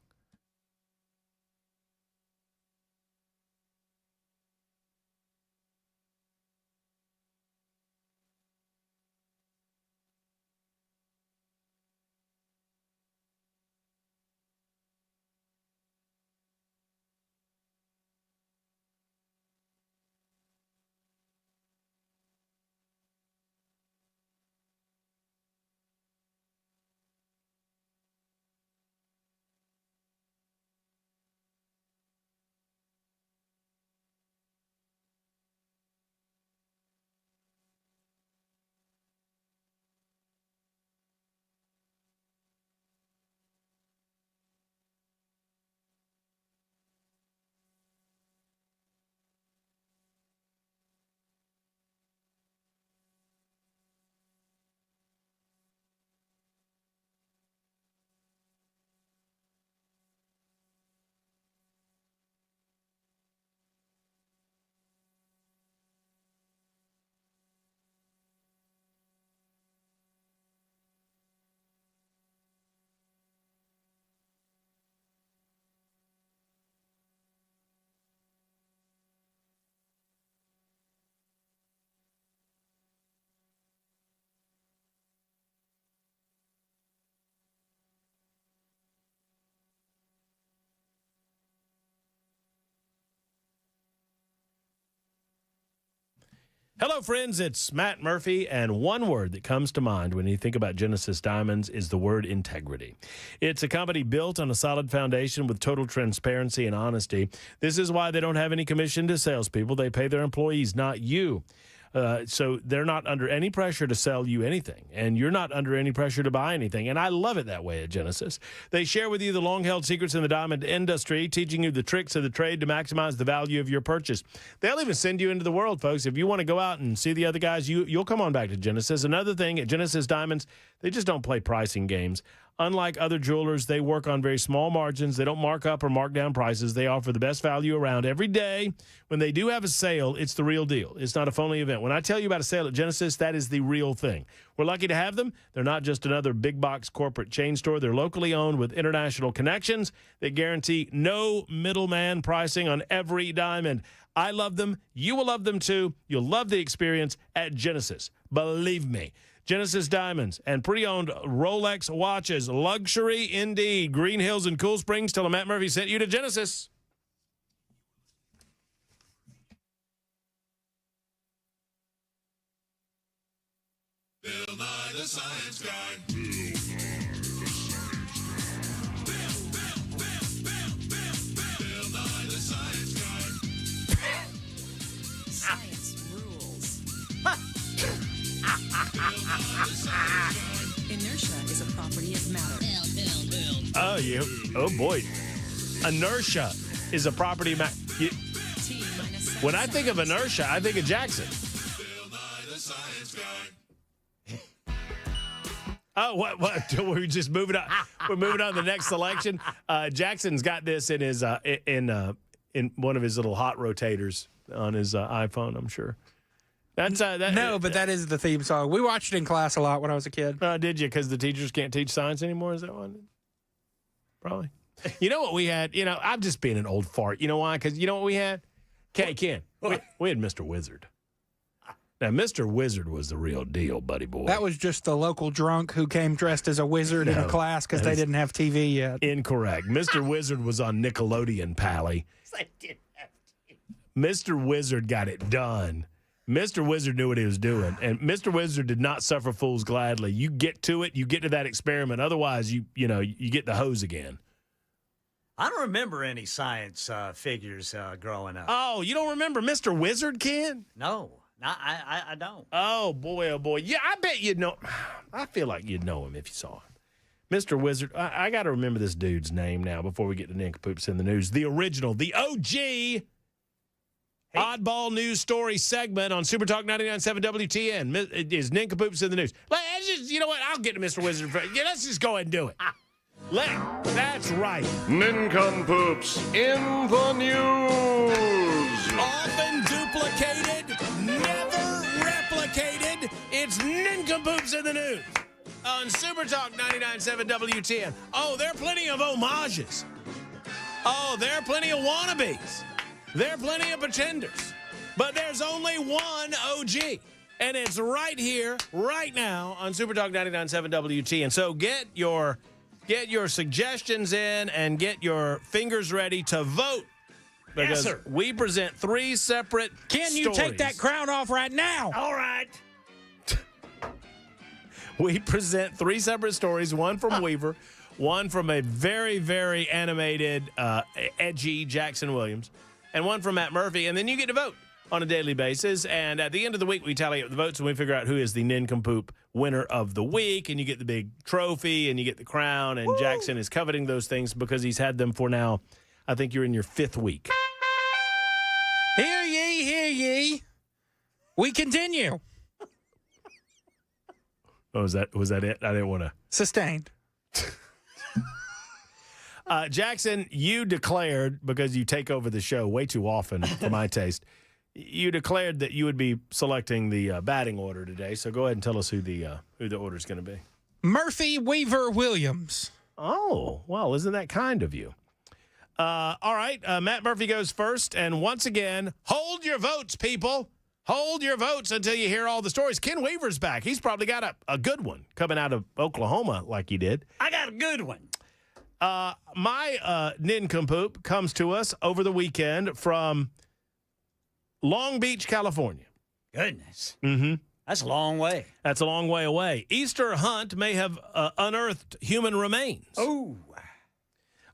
Hello, friends. It's Matt Murphy, and one word that comes to mind when you think about Genesis Diamonds is the word integrity. It's a company built on a solid foundation with total transparency and honesty. This is why they don't have any commission to salespeople. They pay their employees, not you. So they're not under any pressure to sell you anything, and you're not under any pressure to buy anything. And I love it that way at Genesis. They share with you the long-held secrets in the diamond industry, teaching you the tricks of the trade to maximize the value of your purchase. They'll even send you into the world, folks. If you want to go out and see the other guys, you'll come on back to Genesis. Another thing at Genesis Diamonds, they just don't play pricing games. Unlike other jewelers, they work on very small margins. They don't mark up or mark down prices. They offer the best value around every day. When they do have a sale, it's the real deal. It's not a phony event. When I tell you about a sale at Genesis, that is the real thing. We're lucky to have them. They're not just another big box corporate chain store. They're locally owned with international connections. They guarantee no middleman pricing on every diamond. I love them. You will love them too. You'll love the experience at Genesis. Believe me. Genesis Diamonds and pre-owned Rolex watches. Luxury indeed. Green Hills and Cool Springs. Tell them Matt Murphy sent you to Genesis. Bill Nye the Science Guy. Bill Nye the Science Guy. Science rules. Inertia is a property of matter. Oh, oh boy. Inertia is a property of matter. When I think of inertia, I think of Jackson. Oh, what? We're just moving on. We're moving on to the next selection. Jackson's got this in his in one of his little hot rotators on his iPhone, I'm sure. That's but that is the theme song. We watched it in class a lot when I was a kid. Did you? Because the teachers can't teach science anymore? Is that one? Probably. You know what we had? I'm just being an old fart. You know why? Because you know what we had? Ken. We had Mr. Wizard. Now, Mr. Wizard was the real deal, buddy boy. That was just the local drunk who came dressed as a wizard in a class because they didn't have TV yet. Incorrect. Mr. Wizard was on Nickelodeon, Pally. Mr. Wizard got it done. Mr. Wizard knew what he was doing, and Mr. Wizard did not suffer fools gladly. You get to it, you get to that experiment. Otherwise, you get the hose again. I don't remember any science figures growing up. Oh, you don't remember Mr. Wizard, Ken? No, I don't. Oh, boy. Yeah, I bet you'd know. I feel like you'd know him if you saw him. Mr. Wizard, I got to remember this dude's name now before we get to Ninkum Poops in the news. The original, the OG oddball news story segment on Super Talk 99.7 WTN is Ninkum Poops in the news. You know what? I'll get to Mr. Wizard. Let's just go ahead and do it. That's right. Ninkum Poops in the news. Often duplicated, never replicated. It's Ninkum Poops in the news on Super Talk 99.7 WTN. Oh, there are plenty of homages. Oh, there are plenty of wannabes. There are plenty of pretenders. But there's only one OG. And it's right here, right now on Super Talk 99.7 WTN. So get your suggestions in and get your fingers ready to vote. Because yes, sir. We present three separate Can you stories. take that crown off right now? All right. We present three separate stories, one from Weaver, one from a very, very animated, edgy Jackson Williams, and one from Matt Murphy. And then you get to vote on a daily basis. And at the end of the week, we tally up the votes and we figure out who is the Ninkum Poop winner of the week. And you get the big trophy and you get the crown. And Jackson is coveting those things because he's had them for now, I think you're in your fifth week. Hear ye, hear ye. We continue. Oh, was that it? I didn't want to. Sustained. Jackson, you declared, because you take over the show way too often for my taste, you declared that you would be selecting the batting order today. So go ahead and tell us who the order is going to be. Murphy, Weaver, Williams. Oh, well, isn't that kind of you? All right, Matt Murphy goes first. And once again, hold your votes, people. Hold your votes until you hear all the stories. Ken Weaver's back. He's probably got a good one coming out of Oklahoma like he did. I got a good one. My Ninkum Poop comes to us over the weekend from Long Beach, California. Goodness. Mm-hmm. That's a long way. That's a long way away. Easter hunt may have unearthed human remains. Oh.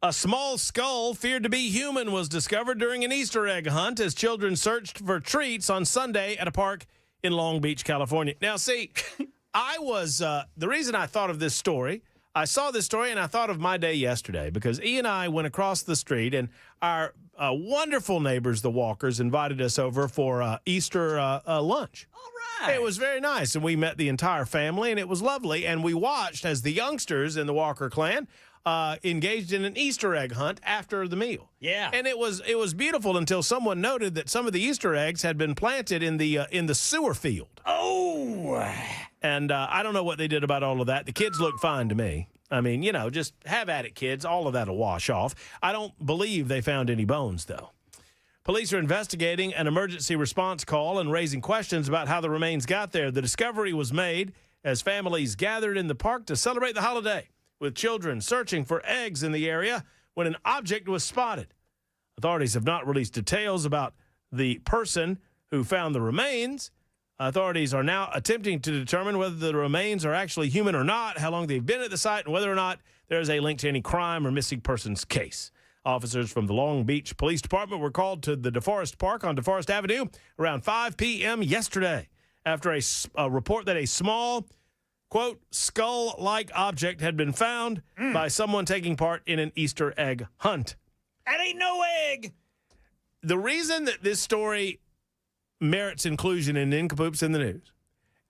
A small skull feared to be human was discovered during an Easter egg hunt as children searched for treats on Sunday at a park in Long Beach, California. Now, see, the reason I thought of this story, I saw this story and I thought of my day yesterday because E and I went across the street and our wonderful neighbors, the Walkers, invited us over for Easter lunch. All right. It was very nice, and we met the entire family, and it was lovely, and we watched as the youngsters in the Walker clan engaged in an Easter egg hunt after the meal. Yeah. And it was beautiful until someone noted that some of the Easter eggs had been planted in the sewer field. Oh. And I don't know what they did about all of that. The kids look fine to me. I mean, just have at it, kids. All of that will wash off. I don't believe they found any bones, though. Police are investigating an emergency response call and raising questions about how the remains got there. The discovery was made as families gathered in the park to celebrate the holiday, with children searching for eggs in the area when an object was spotted. Authorities have not released details about the person who found the remains. Authorities are now attempting to determine whether the remains are actually human or not, how long they've been at the site, and whether or not there is a link to any crime or missing persons case. Officers from the Long Beach Police Department were called to the DeForest Park on DeForest Avenue around 5 p.m. yesterday after a report that a small quote, skull-like object had been found by someone taking part in an Easter egg hunt. That ain't no egg. The reason that this story merits inclusion in Ninkum Poops in the news,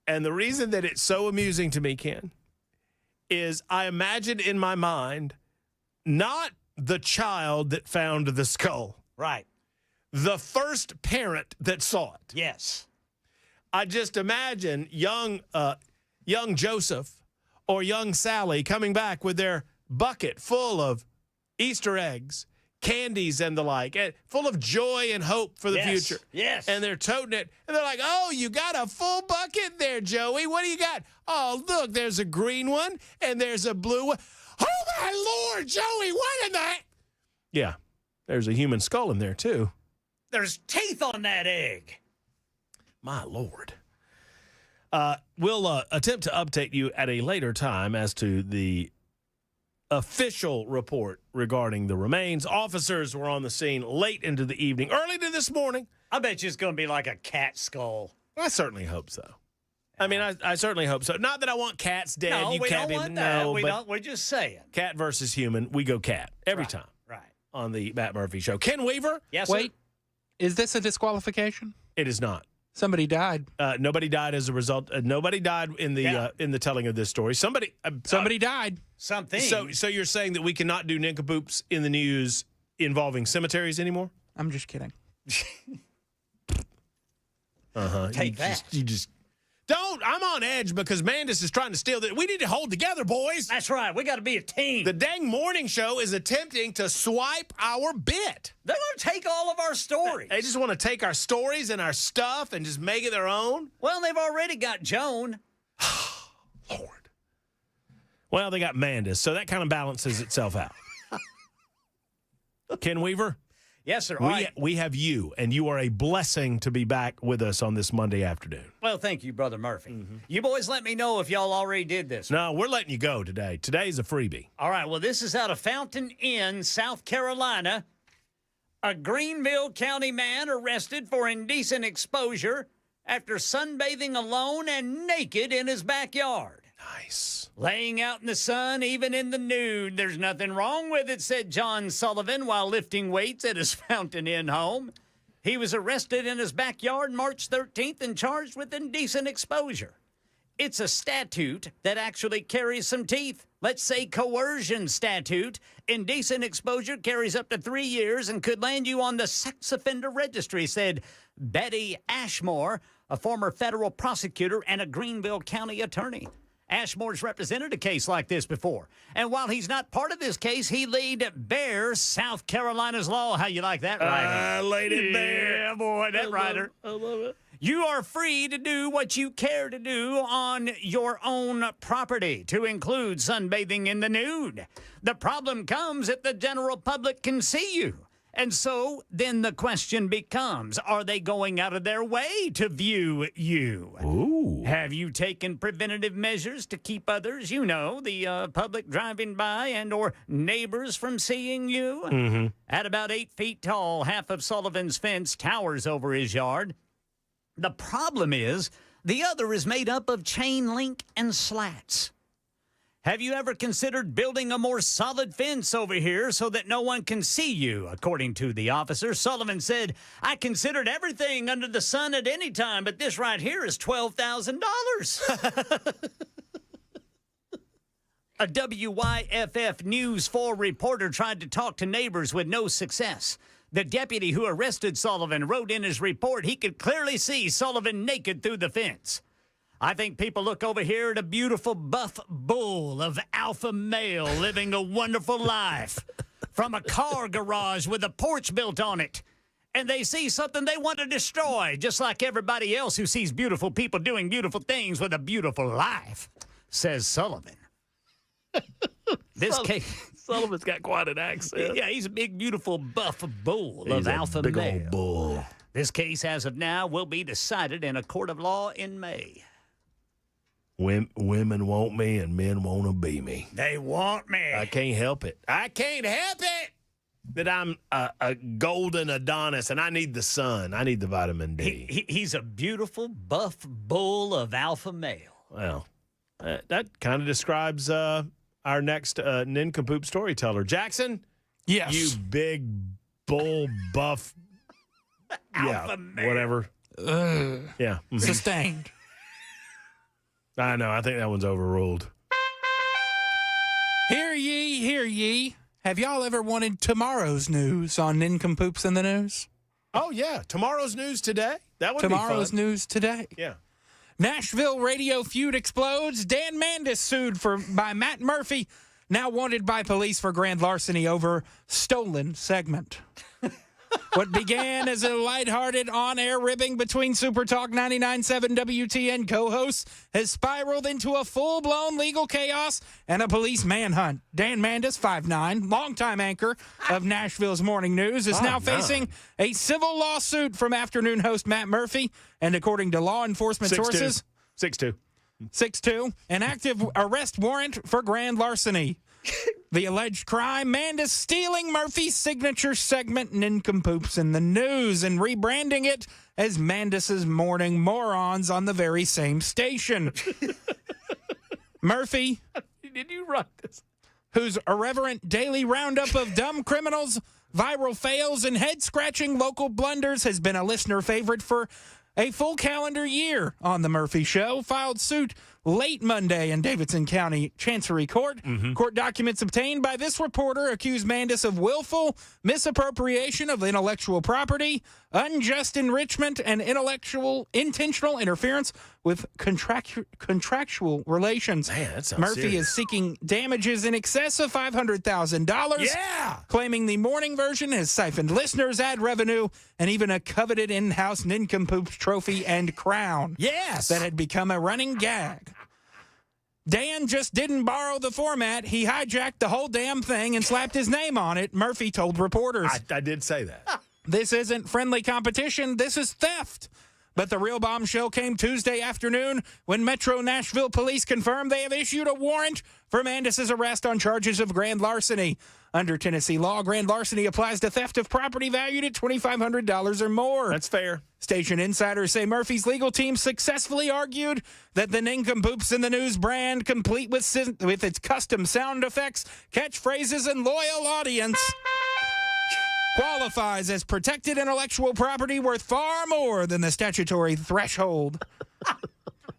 and the reason that it's so amusing to me, Ken, is I imagined in my mind not the child that found the skull. Right. The first parent that saw it. Yes. I just imagine young Joseph or young Sally coming back with their bucket full of Easter eggs, candies, and the like, full of joy and hope for the future. Yes. And they're toting it, and they're like, oh, you got a full bucket there, Joey. What do you got? Oh, look, there's a green one, and there's a blue one. Oh, my Lord, Joey, what in the... Yeah, there's a human skull in there, too. There's teeth on that egg. My Lord. We'll attempt to update you at a later time as to the official report regarding the remains. Officers were on the scene late into the evening, early to this morning. I bet you it's going to be like a cat skull. I certainly hope so. I mean, I certainly hope so. Not that I want cats dead. No, you we cat don't want people. that. No, We but don't. We're just saying. Cat versus human, we go cat every time. Right. On the Matt Murphy Show. Ken Weaver? Yes, Wait, is this a disqualification? It is not. Somebody died. Nobody died as a result. Nobody died in the telling of this story. Somebody died. Something. So you're saying that we cannot do Ninkum Poops in the news involving cemeteries anymore? I'm just kidding. Take that. You just don't. I'm on edge because Mandis is trying to steal that. We need to hold together, boys. That's right. We got to be a team. The dang morning show is attempting to swipe our bit. They're going to take all of our stories. They just want to take our stories and our stuff and just make it their own. Well, they've already got Joan. Lord. Well, they got Mandis, so that kind of balances itself out. Ken Weaver? Yes, sir. We have you, and you are a blessing to be back with us on this Monday afternoon. Well, thank you, Brother Murphy. You boys let me know if y'all already did this. No, we're letting you go today. Today's a freebie. All right, well, this is out of Fountain Inn, South Carolina. A Greenville County man arrested for indecent exposure after sunbathing alone and naked in his backyard. Nice. Laying out in the sun, even in the nude. There's nothing wrong with it, said John Sullivan while lifting weights at his Fountain Inn home. He was arrested in his backyard March 13th and charged with indecent exposure. It's a statute that actually carries some teeth. Let's say coercion statute. Indecent exposure carries up to 3 years and could land you on the sex offender registry, said Betty Ashmore, a former federal prosecutor and a Greenville County attorney. Ashmore's represented a case like this before. And while he's not part of this case, he laid bare South Carolina's law. How you like that, Ryder? Laid it bare. Yeah, boy, that Ryder. I love it. You are free to do what you care to do on your own property, to include sunbathing in the nude. The problem comes if the general public can see you. And so then the question becomes, are they going out of their way to view you? Ooh. Have you taken preventative measures to keep others, the public driving by and or neighbors from seeing you? Mm-hmm. At about 8 feet tall, half of Sullivan's fence towers over his yard. The problem is the other is made up of chain link and slats. Have you ever considered building a more solid fence over here so that no one can see you? According to the officer, Sullivan said, I considered everything under the sun at any time, but this right here is $12,000. A WYFF News 4 reporter tried to talk to neighbors with no success. The deputy who arrested Sullivan wrote in his report he could clearly see Sullivan naked through the fence. I think people look over here at a beautiful buff bull of alpha male living a wonderful life from a car garage with a porch built on it. And they see something they want to destroy, just like everybody else who sees beautiful people doing beautiful things with a beautiful life, says Sullivan. Sullivan's got quite an accent. Yeah, he's a big, beautiful, buff bull He's of alpha big male. old bull. This case, as of now, will be decided in a court of law in May. Women want me and men want to be me. They want me. I can't help it. I can't help it that I'm a golden Adonis and I need the sun. I need the vitamin D. He's a beautiful, buff bull of alpha male. Well, That kind of describes our next Ninkum Poop storyteller. Jackson? Yes. You big bull buff. Alpha male. Whatever. Yeah. Mhm. Sustained. I know. I think that one's overruled. Hear ye, hear ye. Have y'all ever wanted tomorrow's news on Ninkum Poops in the News? Oh, yeah. Tomorrow's news today? That would Tomorrow's be fun. news today. Yeah. Nashville radio feud explodes. Dan Mandis sued by Matt Murphy, now wanted by police for grand larceny over stolen segment. What began as a lighthearted on-air ribbing between Super Talk 99.7 WTN co-hosts has spiraled into a full-blown legal chaos and a police manhunt. Dan Mandis, 5'9", longtime anchor of Nashville's Morning News, is now facing a civil lawsuit from afternoon host Matt Murphy, and according to law enforcement sources... 6'2", an active arrest warrant for grand larceny. The alleged crime, Mandis stealing Murphy's signature segment, Ninkum Poops in the News, and rebranding it as Mandis's Morning Morons on the very same station. Murphy, did you write this? Whose irreverent daily roundup of dumb criminals, viral fails, and head-scratching local blunders has been a listener favorite for a full calendar year on The Murphy Show, filed suit late Monday in Davidson County Chancery Court. Court documents obtained by this reporter accuse Mandis of willful misappropriation of intellectual property, unjust enrichment, and intentional interference with contractual relations. Man, that sounds Murphy serious. is seeking damages in excess of $500,000. Yeah! Claiming the morning version has siphoned listeners' ad revenue and even a coveted in-house Ninkum Poops trophy and crown. Yes! That had become a running gag. Dan just didn't borrow the format. He hijacked the whole damn thing and slapped his name on it, Murphy told reporters. I did say that. This isn't friendly competition. This is theft. But the real bombshell came Tuesday afternoon when Metro Nashville police confirmed they have issued a warrant for Mandis' arrest on charges of grand larceny. Under Tennessee law, grand larceny applies to theft of property valued at $2,500 or more. That's fair. Station insiders say Murphy's legal team successfully argued that the Ninkum Poops in the News brand, complete with its custom sound effects, catchphrases, and loyal audience, qualifies as protected intellectual property worth far more than the statutory threshold.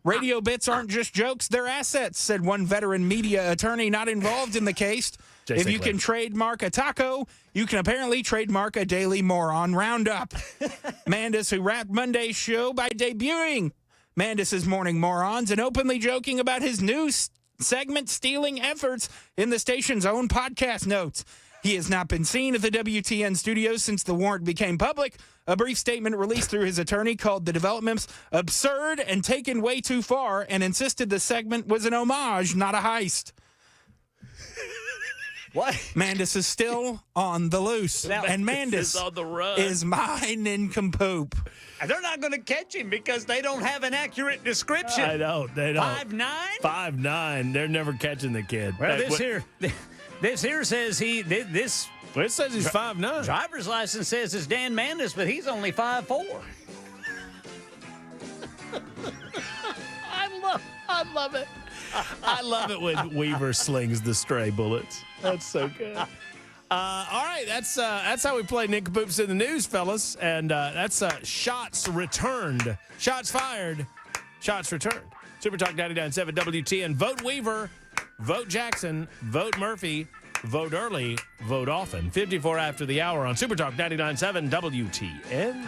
Radio bits aren't just jokes, they're assets, said one veteran media attorney not involved in the case. If you can trademark a taco, you can apparently trademark a daily moron roundup. Mandis, who wrapped Monday's show by debuting Mandis' Morning Morons and openly joking about his new segment stealing efforts in the station's own podcast notes. He has not been seen at the WTN studios since the warrant became public. A brief statement released through his attorney called the developments absurd and taken way too far and insisted the segment was an homage, not a heist. What? Mandis is still on the loose. And Mandis is on the run. Is my Ninkum Poop. They're not going to catch him because they don't have an accurate description. I don't. They don't. 5'9"? 5'9". They're never catching the kid. Well, this here says this. Well, it says he's 5'9". Driver's license says it's Dan Mandis, but he's only 5'4". I love it. I love it when Weaver slings the stray bullets. That's so good. All right, that's how we play Ninkum Poops in the News, fellas. And that's shots returned. Shots fired. Shots returned. Super Talk 99.7 WTN. Vote Weaver. Vote Jackson. Vote Murphy. Vote early. Vote often. 54 after the hour on Super Talk 99.7 WTN.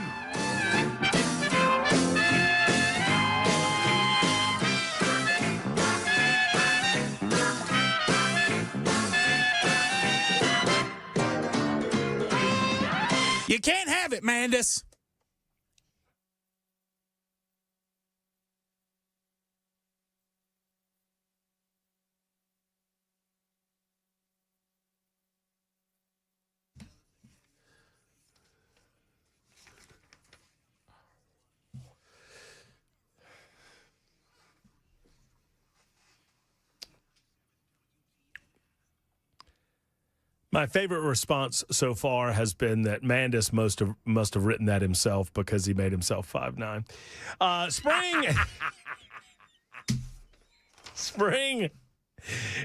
You can't have it, Mandis. My favorite response so far has been that Mandis must have written that himself because he made himself 5'9". Spring. Spring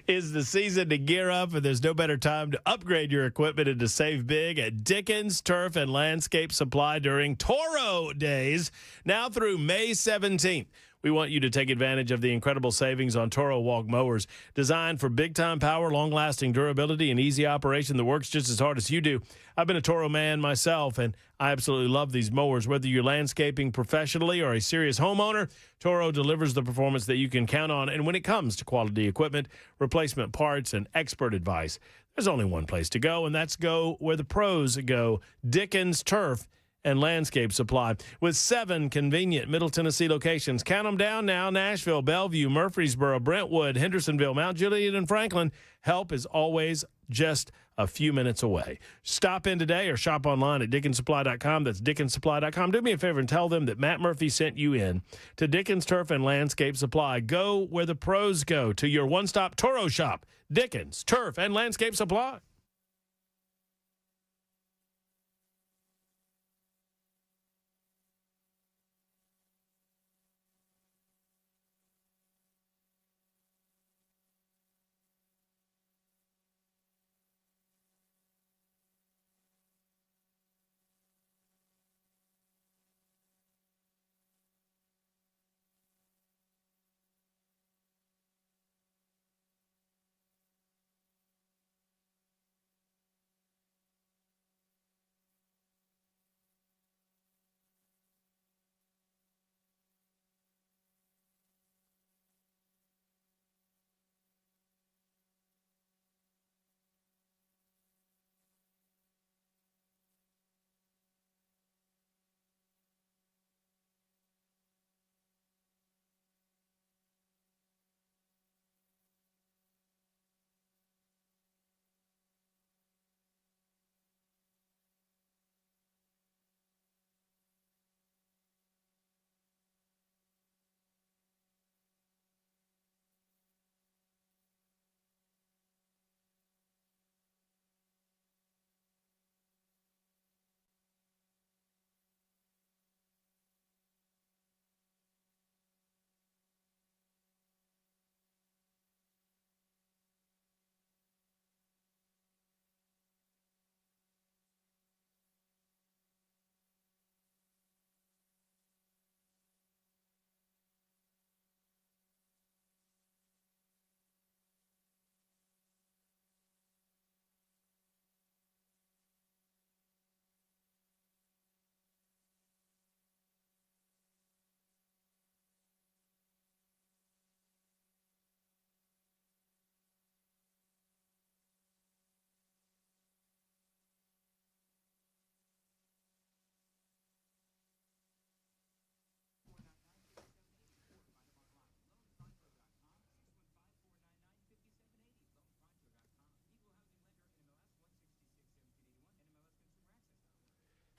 is the season to gear up, and there's no better time to upgrade your equipment and to save big at Dickens Turf and Landscape Supply during Toro Days, now through May 17th. We want you to take advantage of the incredible savings on Toro walk mowers, designed for big-time power, long-lasting durability, and easy operation that works just as hard as you do. I've been a Toro man myself, and I absolutely love these mowers. Whether you're landscaping professionally or a serious homeowner, Toro delivers the performance that you can count on. And when it comes to quality equipment, replacement parts, and expert advice, there's only one place to go, and that's go where the pros go. Dickens Turf and Landscape Supply, with 7 convenient Middle Tennessee locations. Count them down now: Nashville, Bellevue, Murfreesboro, Brentwood, Hendersonville, Mount Juliet, and Franklin. Help is always just a few minutes away. Stop in today or shop online at DickensSupply.com. That's DickensSupply.com. Do me a favor and tell them that Matt Murphy sent you in to Dickens Turf and Landscape Supply. Go where the pros go, to your one-stop Toro shop, Dickens Turf and Landscape Supply.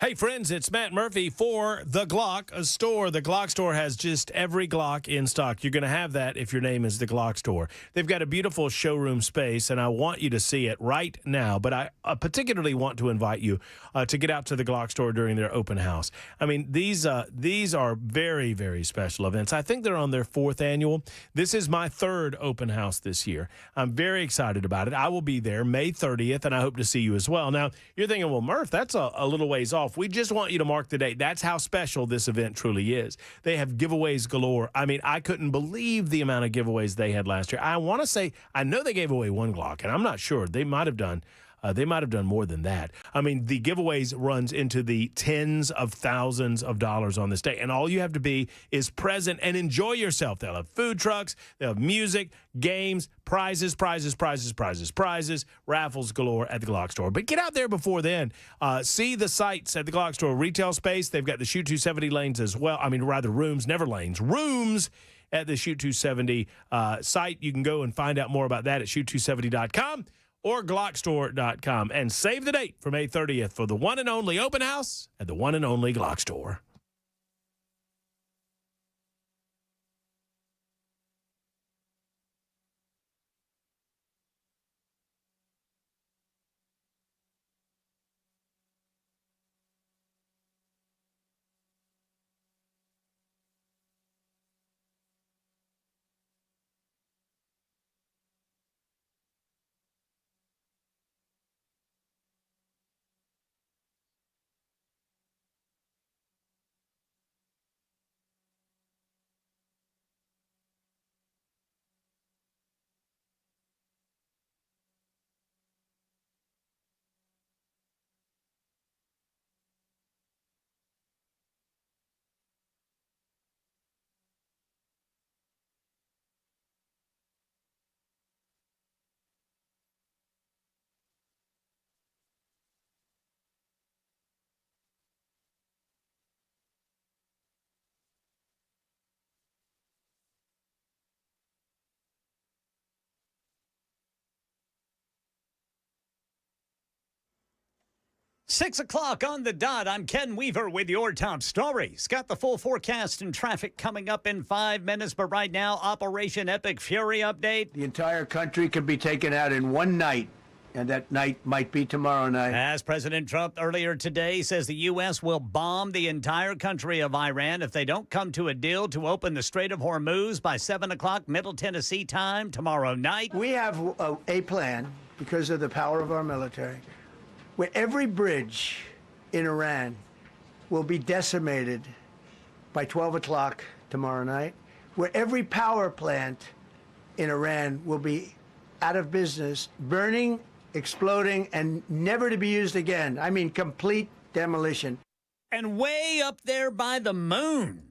Hey, friends, it's Matt Murphy for the Glock Store. The Glock Store has just every Glock in stock. You're going to have that if your name is the Glock Store. They've got a beautiful showroom space, and I want you to see it right now. But I particularly want to invite you to get out to the Glock Store during their open house. I mean, these are very, very special events. I think they're on their 4th annual. This is my 3rd open house this year. I'm very excited about it. I will be there May 30th, and I hope to see you as well. Now, you're thinking, well, Murph, that's a little ways off. We just want you to mark the date. That's how special this event truly is. They have giveaways galore. I mean, I couldn't believe the amount of giveaways they had last year. I want to say, I know they gave away 1 Glock, and I'm not sure. They might have done more than that. I mean, the giveaways runs into the tens of thousands of dollars on this day. And all you have to be is present and enjoy yourself. They'll have food trucks. They'll have music, games, prizes, raffles galore at the Glock Store. But get out there before then. See the sites at the Glock Store. Retail space. They've got the Shoot 270 lanes as well. I mean, rather rooms, never lanes. Rooms at the Shoot 270 site. You can go and find out more about that at shoot270.com. or glockstore.com, and save the date for May 30th for the one and only open house at the one and only Glock Store. 6 o'clock on the dot. I'm Ken Weaver with your top stories. Got the full forecast and traffic coming up in 5 minutes, but right now, Operation Epic Fury update. The entire country could be taken out in one night, and that night might be tomorrow night. As President Trump earlier today says the U.S. will bomb the entire country of Iran if they don't come to a deal to open the Strait of Hormuz by 7 o'clock Middle Tennessee time tomorrow night. We have a plan, because of the power of our military, where every bridge in Iran will be decimated by 12 o'clock tomorrow night, where every power plant in Iran will be out of business, burning, exploding, and never to be used again. I mean, complete demolition. And way up there by the moon.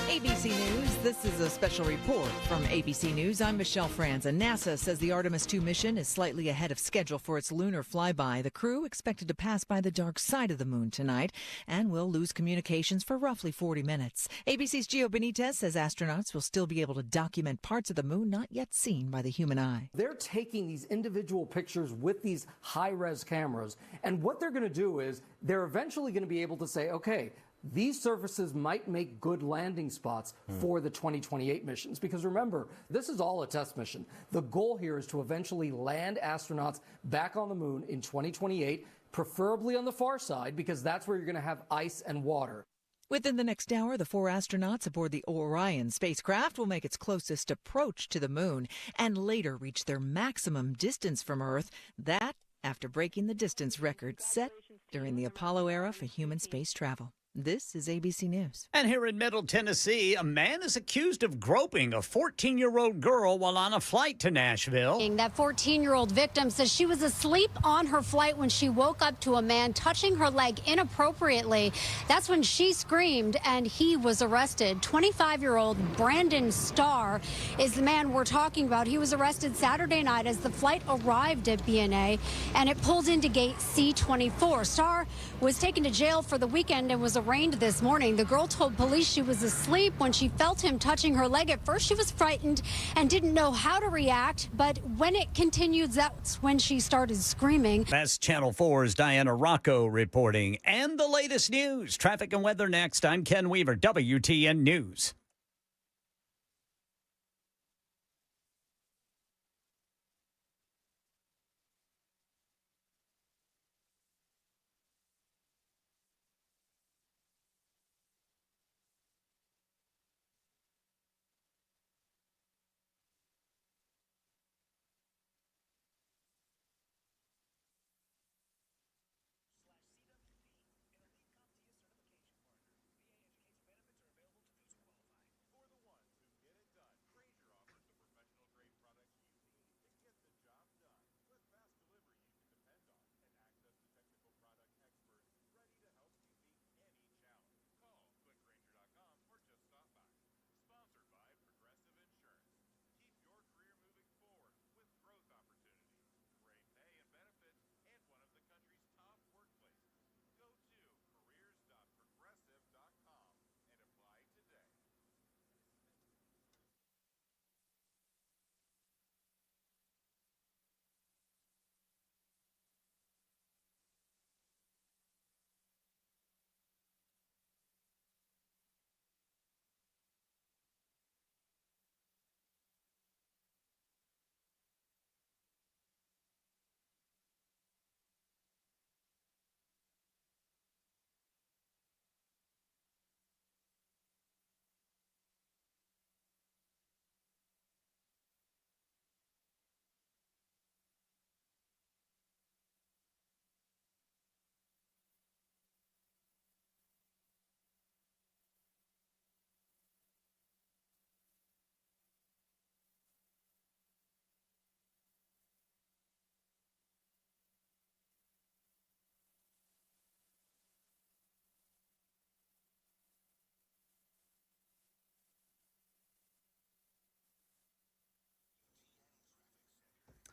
ABC News, this is a special report from ABC News. I'm Michelle Franz, and NASA says the Artemis 2 mission is slightly ahead of schedule for its lunar flyby. The crew expected to pass by the dark side of the moon tonight and will lose communications for roughly 40 minutes. ABC's Gio Benitez says astronauts will still be able to document parts of the moon not yet seen by the human eye. They're taking these individual pictures with these high-res cameras, and what they're going to do is they're eventually going to be able to say, okay, these surfaces might make good landing spots for the 2028 missions. Because remember, this is all a test mission. The goal here is to eventually land astronauts back on the moon in 2028, preferably on the far side, because that's where you're going to have ice and water. Within the next hour, the 4 astronauts aboard the Orion spacecraft will make its closest approach to the moon and later reach their maximum distance from Earth. That after breaking the distance record set during the Apollo era for human space travel. This is ABC News. And here in Middle Tennessee, a man is accused of groping a 14-year-old girl while on a flight to Nashville. That 14-year-old victim says she was asleep on her flight when she woke up to a man touching her leg inappropriately. That's when she screamed and he was arrested. 25-year-old Brandon Starr is the man we're talking about. He was arrested Saturday night as the flight arrived at BNA and it pulled into gate C24. Starr was taken to jail for the weekend and was arraigned this morning. The girl told police she was asleep when she felt him touching her leg. At first, she was frightened and didn't know how to react, but when it continued, that's when she started screaming. That's Channel 4's Diana Rocco reporting. And the latest news, traffic and weather next. I'm Ken Weaver, WTN News.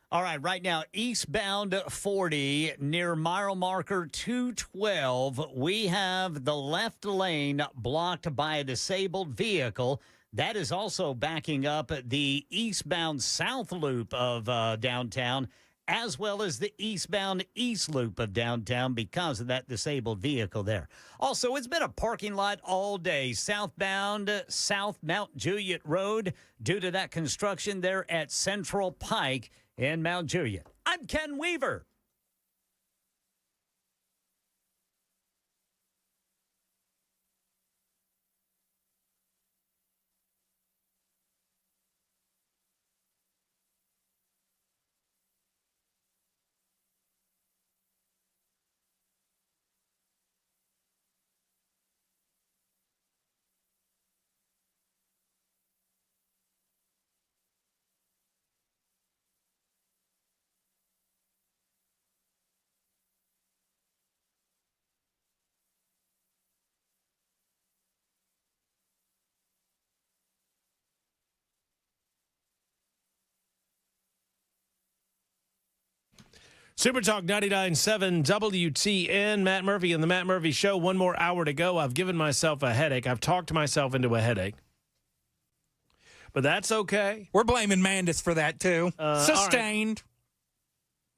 All right, right now, eastbound 40 near mile marker 212, we have the left lane blocked by a disabled vehicle. That is also backing up the eastbound south loop of downtown as well as the eastbound East Loop of downtown because of that disabled vehicle there. Also, it's been a parking lot all day, southbound South Mount Juliet Road, due to that construction there at Central Pike in Mount Juliet. I'm Ken Weaver. Super Talk 99.7 WTN. Matt Murphy and the Matt Murphy Show. One more hour to go. I've given myself a headache. I've talked myself into a headache. But that's okay. We're blaming Mandis for that, too. Sustained.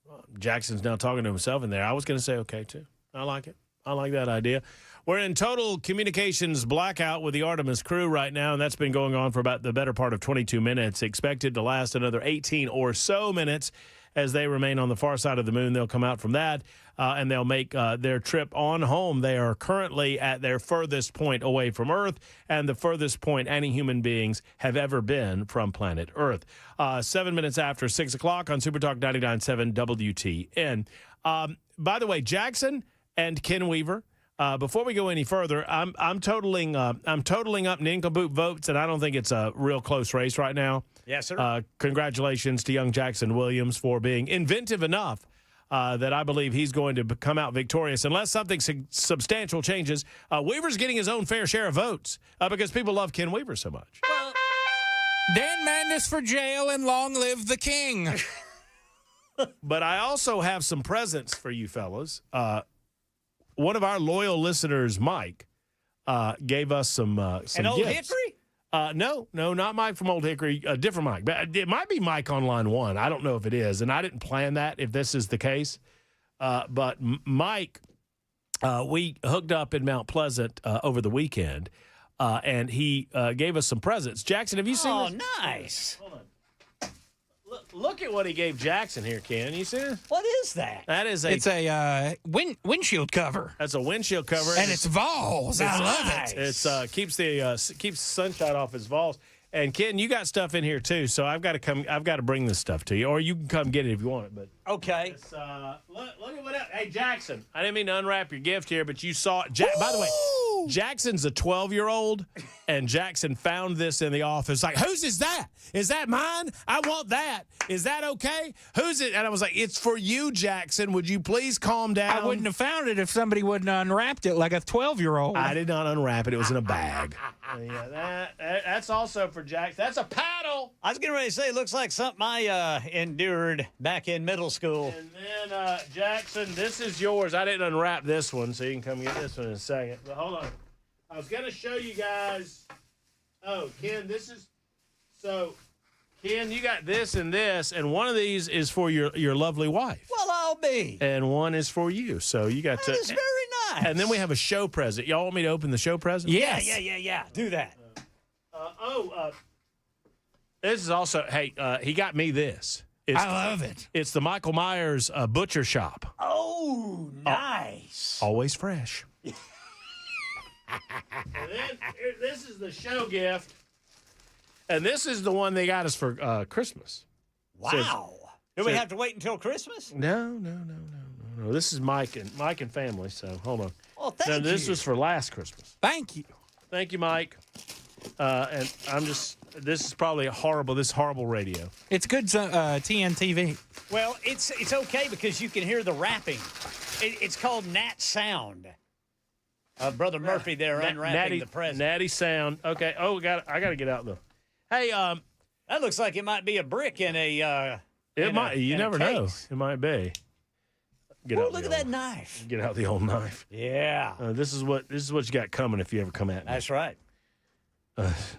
Well, Jackson's now talking to himself in there. I was going to say okay, too. I like it. I like that idea. We're in total communications blackout with the Artemis crew right now, and that's been going on for about the better part of 22 minutes. Expected to last another 18 or so minutes as they remain on the far side of the moon. They'll come out from that, and they'll make their trip on home. They are currently at their furthest point away from Earth and the furthest point any human beings have ever been from planet Earth. 7 minutes after 6 o'clock on Super Talk 99.7 WTN. By the way, Jackson and Ken Weaver, before we go any further, I'm totaling up Ninkum Poop votes, and I don't think it's a real close race right now. Yes, sir. Congratulations to young Jackson Williams for being inventive enough that I believe he's going to come out victorious unless something substantial changes. Weaver's getting his own fair share of votes because people love Ken Weaver so much. Well, Dan Mandis for jail and long live the king. But I also have some presents for you fellas. One of our loyal listeners, Mike, gave us some An Old gifts. Hickory? No, not Mike from Old Hickory, a different Mike. But it might be Mike on line one. I don't know if it is, and I didn't plan that if this is the case. But Mike, we hooked up in Mount Pleasant over the weekend, and he gave us some presents. Jackson, have you seen this? Oh, nice. Hold on. Look at what he gave Jackson here, Ken. You see it? What is that? That is It's a windshield cover. That's a windshield cover, and it's Vols. I love it. It's keeps sunshine off his Vols. And Ken, you got stuff in here too, so I've got to bring this stuff to you, or you can come get it if you want it. But okay. Look at what else. Hey, Jackson, I didn't mean to unwrap your gift here, but you saw it. By the way, Jackson's a 12-year-old, and Jackson found this in the office. Like, whose is that? Is that mine? I want that. Is that okay? Who's it? And I was like, it's for you, Jackson. Would you please calm down? I wouldn't have found it if somebody wouldn't have unwrapped it like a 12-year-old. I did not unwrap it. It was in a bag. Yeah, that's also for Jackson. That's a paddle. I was getting ready to say, it looks like something I endured back in middle school. And then, Jackson, this is yours. I didn't unwrap this one, so you can come get this one in a second. But hold on. I was going to show you guys. Oh, Ken, Ken, you got this, and one of these is for your lovely wife. Well, I'll be. And one is for you. So you got That is very nice. And then we have a show present. Y'all want me to open the show present? Yes. Yeah. Do that. This is also, he got me this. I love it. It's the Michael Myers Butcher Shop. Oh, nice. Always fresh. And then this is the show gift. And this is the one they got us for Christmas. Wow. Do we have to wait until Christmas? No. This is Mike and family, so hold on. Well, thank you. This was for last Christmas. Thank you. Thank you, Mike. And this is probably horrible radio. It's good TNTV. Well, it's okay because you can hear the rapping. It's called Nat Sound. Brother Murphy there unwrapping the present. Natty sound. Okay. Oh, I got to get out though. Hey, that looks like it might be a brick in a. It might. You never know. It might be. Look at that knife. Get out the old knife. Yeah. This is what you got coming if you ever come at me. That's right.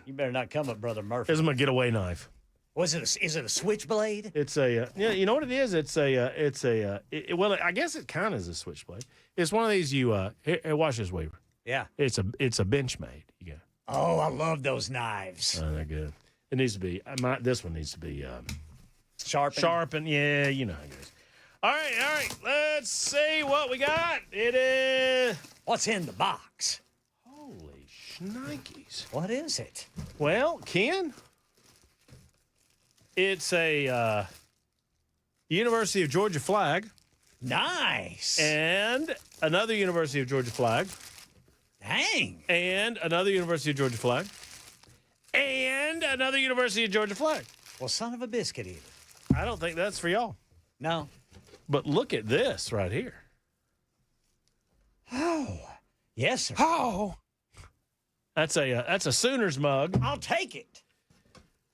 You better not come at Brother Murphy. This is my getaway knife. Is it a switchblade? It's a you know what it is? Well, I guess it kind of is a switchblade. It's one of these here, watch this, Weaver. Yeah. It's a Benchmade. You got. Oh, I love those knives. Oh, they're good. It needs to be. This one needs to be sharpened. Yeah, you know how it goes. All right. Let's see what we got. It is. What's in the box? Holy shnikes! What is it? Well, Ken, it's a University of Georgia flag. Nice. And another University of Georgia flag. Dang. And another University of Georgia flag. And another University of Georgia flag. Well, son of a biscuit eater. I don't think that's for y'all. No. But look at this right here. Oh. Yes, sir. Oh. That's a Sooners mug. I'll take it.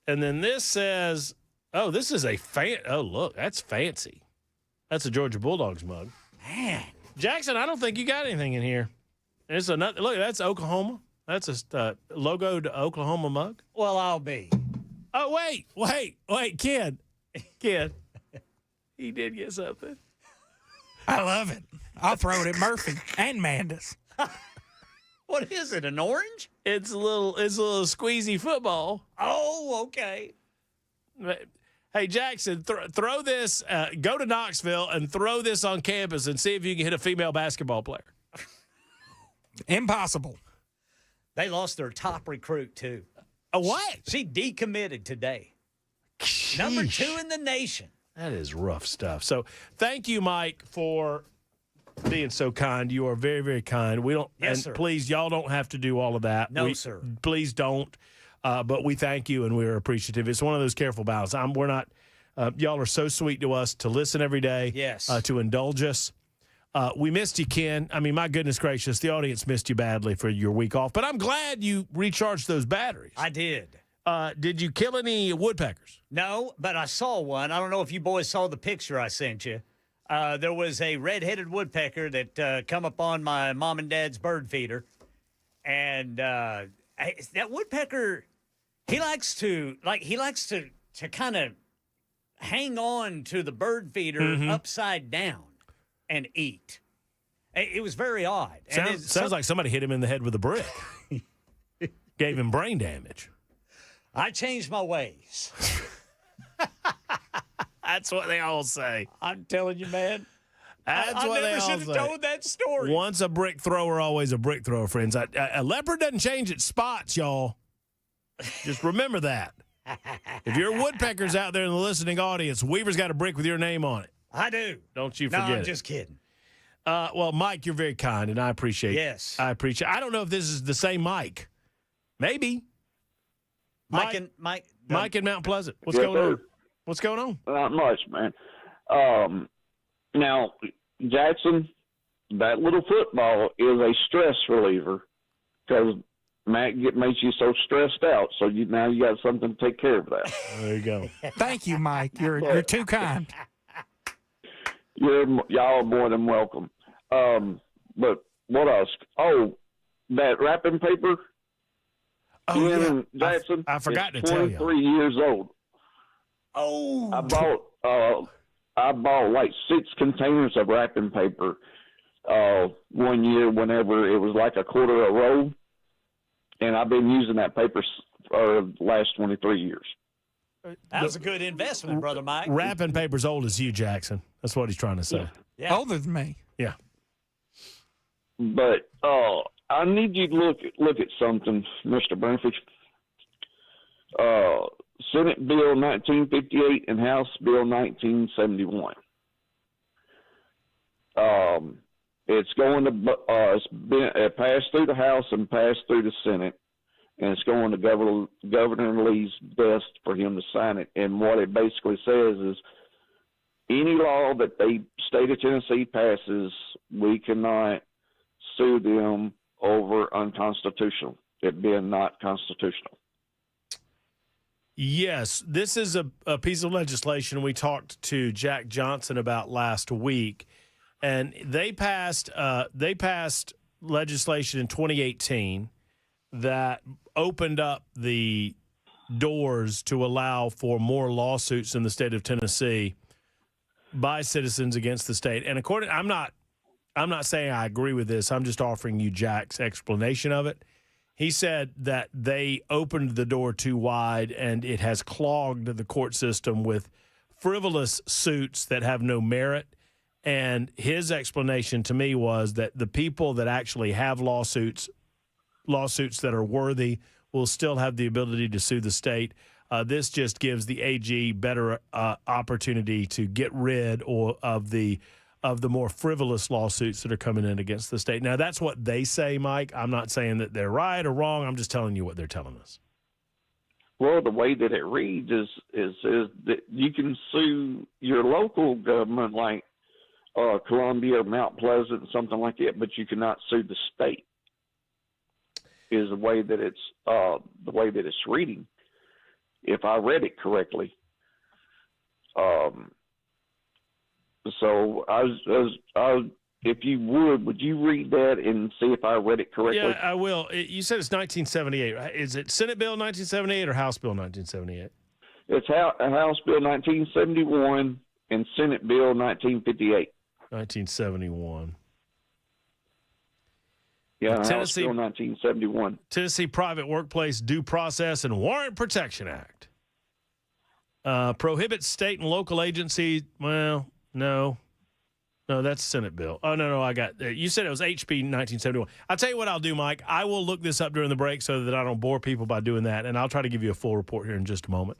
And then this says, oh, this is oh, look, that's fancy. That's a Georgia Bulldogs mug. Man. Jackson, I don't think you got anything in here. There's another, look, that's Oklahoma. That's a logoed Oklahoma mug. Well, I'll be. Oh, wait, Ken. He did get something. I love it. I'll throw it at Murphy and Mandis. What is it, an orange? It's a little squeezy football. Oh, okay. Hey, Jackson, throw this, go to Knoxville and throw this on campus and see if you can hit a female basketball player. Impossible. They lost their top recruit, too. A what? She decommitted today. Sheesh. Number 2 in the nation. That is rough stuff. So thank you, Mike, for being so kind. You are very, very kind. We don't, yes, and sir. Please, y'all don't have to do all of that. No, sir. Please don't. But we thank you and we're appreciative. It's one of those careful battles. We're not. Y'all are so sweet to us to listen every day. Yes. To indulge us. We missed you, Ken. I mean, my goodness gracious, the audience missed you badly for your week off. But I'm glad you recharged those batteries. I did. Did you kill any woodpeckers? No, but I saw one. I don't know if you boys saw the picture I sent you. There was a red-headed woodpecker that come up on my mom and dad's bird feeder. And that woodpecker, he likes to kind of hang on to the bird feeder upside down and eat. It was very odd. Sounds like somebody hit him in the head with a brick. Gave him brain damage. I changed my ways. That's what they all say. I'm telling you, man. That's I what they never all should have say. told that story. Once a brick thrower, always a brick thrower, friends. A leopard doesn't change its spots, y'all. Just remember that. If you're woodpeckers out there in the listening audience, Weaver's got a brick with your name on it. I do. Don't you forget it. No, I'm just kidding. Well, Mike, you're very kind, and I appreciate it. Yes. I appreciate it. I don't know if this is the same Mike. Maybe. Mike in Mount Pleasant. What's going on? What's going on? Not much, man. Now, Jackson, that little football is a stress reliever because Matt makes you so stressed out. So now you got something to take care of that. There you go. Thank you, Mike. You're too kind. Y'all are more than welcome. But what else? Oh, that wrapping paper. Oh, yeah. Jackson. I forgot to tell you. 23 years old. Oh. I bought like 6 containers of wrapping paper one year whenever it was like a quarter a roll. And I've been using that paper for the last 23 years. That was a good investment, Brother Mike. Wrapping paper's old as you, Jackson. That's what he's trying to say. Yeah. Older than me. Yeah. But I need you to look at something, Mr. Burnford. Senate Bill 1958 and House Bill 1971. It's going to it's passed through the House and passed through the Senate, and it's going to Governor Lee's desk for him to sign it. And what it basically says is, any law that the state of Tennessee passes, we cannot sue them over unconstitutional, it being not constitutional. Yes, this is a piece of legislation we talked to Jack Johnson about last week, and they passed legislation in 2018 that opened up the doors to allow for more lawsuits in the state of Tennessee by citizens against the state. And I'm not saying I agree with this. I'm just offering you Jack's explanation of it. He said that they opened the door too wide and it has clogged the court system with frivolous suits that have no merit. And his explanation to me was that the people that actually have lawsuits that are worthy will still have the ability to sue the state. This just gives the AG better opportunity to get rid of the more frivolous lawsuits that are coming in against the state. Now, that's what they say, Mike. I'm not saying that they're right or wrong. I'm just telling you what they're telling us. Well, the way that it reads is that you can sue your local government, like Columbia or Mount Pleasant, something like that, but you cannot sue the state. Is the way that it's reading, if I read it correctly. So if you would you read that and see if I read it correctly? Yeah, I will. You said it's 1978. Is it Senate Bill 1978 or House Bill 1978? It's House Bill 1971 and Senate Bill 1958. 1971. Yeah, Tennessee, House Bill 1971. Tennessee Private Workplace Due Process and Warrant Protection Act. Prohibits state and local agencies. Well, no, that's Senate bill. Oh, no, I got you said it was HB 1971. I'll tell you what I'll do, Mike. I will look this up during the break so that I don't bore people by doing that, and I'll try to give you a full report here in just a moment.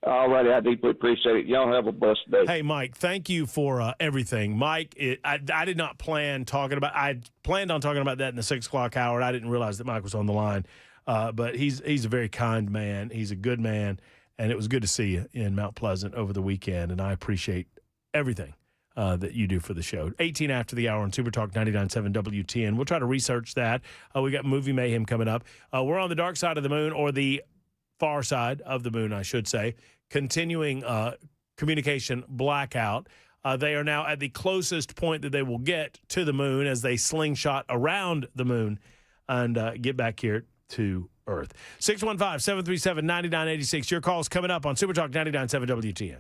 All righty, I deeply appreciate it. Y'all have a blessed day. Hey, Mike, thank you for everything. Mike, I did not plan talking about. I planned on talking about that in the 6 o'clock hour, and I didn't realize that Mike was on the line. But he's a very kind man. He's a good man, and it was good to see you in Mount Pleasant over the weekend, and I appreciate everything that you do for the show. 18 after the hour on Super Talk 99.7 WTN. We'll try to research that. We got Movie Mayhem coming up. We're on the dark side of the moon, or the far side of the moon, I should say, continuing communication blackout. They are now at the closest point that they will get to the moon as they slingshot around the moon and get back here to Earth. 615-737-9986. Your call's coming up on Super Talk 99.7 WTN.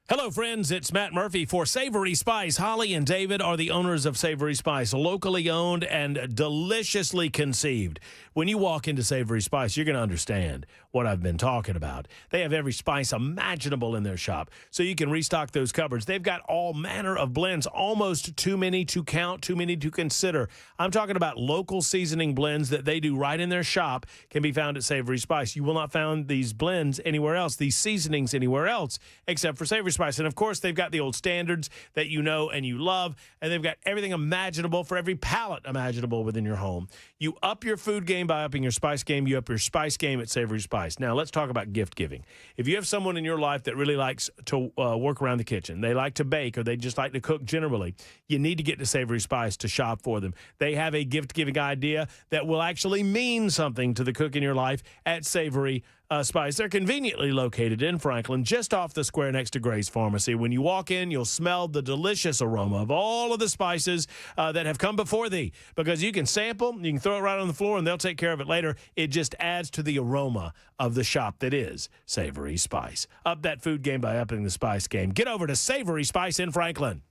Hello, friends. It's Matt Murphy for Savory Spice. Holly and David are the owners of Savory Spice, locally owned and deliciously conceived. When you walk into Savory Spice, you're going to understand what I've been talking about. They have every spice imaginable in their shop, so you can restock those cupboards. They've got all manner of blends, almost too many to count, too many to consider. I'm talking about local seasoning blends that they do right in their shop, can be found at Savory Spice. You will not find these blends anywhere else, these seasonings anywhere else, except for Savory Spice. And of course, they've got the old standards that you know and you love, and they've got everything imaginable for every palate imaginable within your home. You up your food game by upping your spice game. You up your spice game at Savory Spice. Now, let's talk about gift giving. If you have someone in your life that really likes to work around the kitchen, they like to bake, or they just like to cook generally, you need to get to Savory Spice to shop for them. They have a gift giving idea that will actually mean something to the cook in your life at Savory Spice. They're conveniently located in Franklin, just off the square next to Grace Pharmacy. When you walk in, you'll smell the delicious aroma of all of the spices that have come before thee, because you can sample, you can throw it right on the floor, and they'll take care of it later. It just adds to the aroma of the shop that is Savory Spice. Up that food game by upping the spice game. Get over to Savory Spice in Franklin.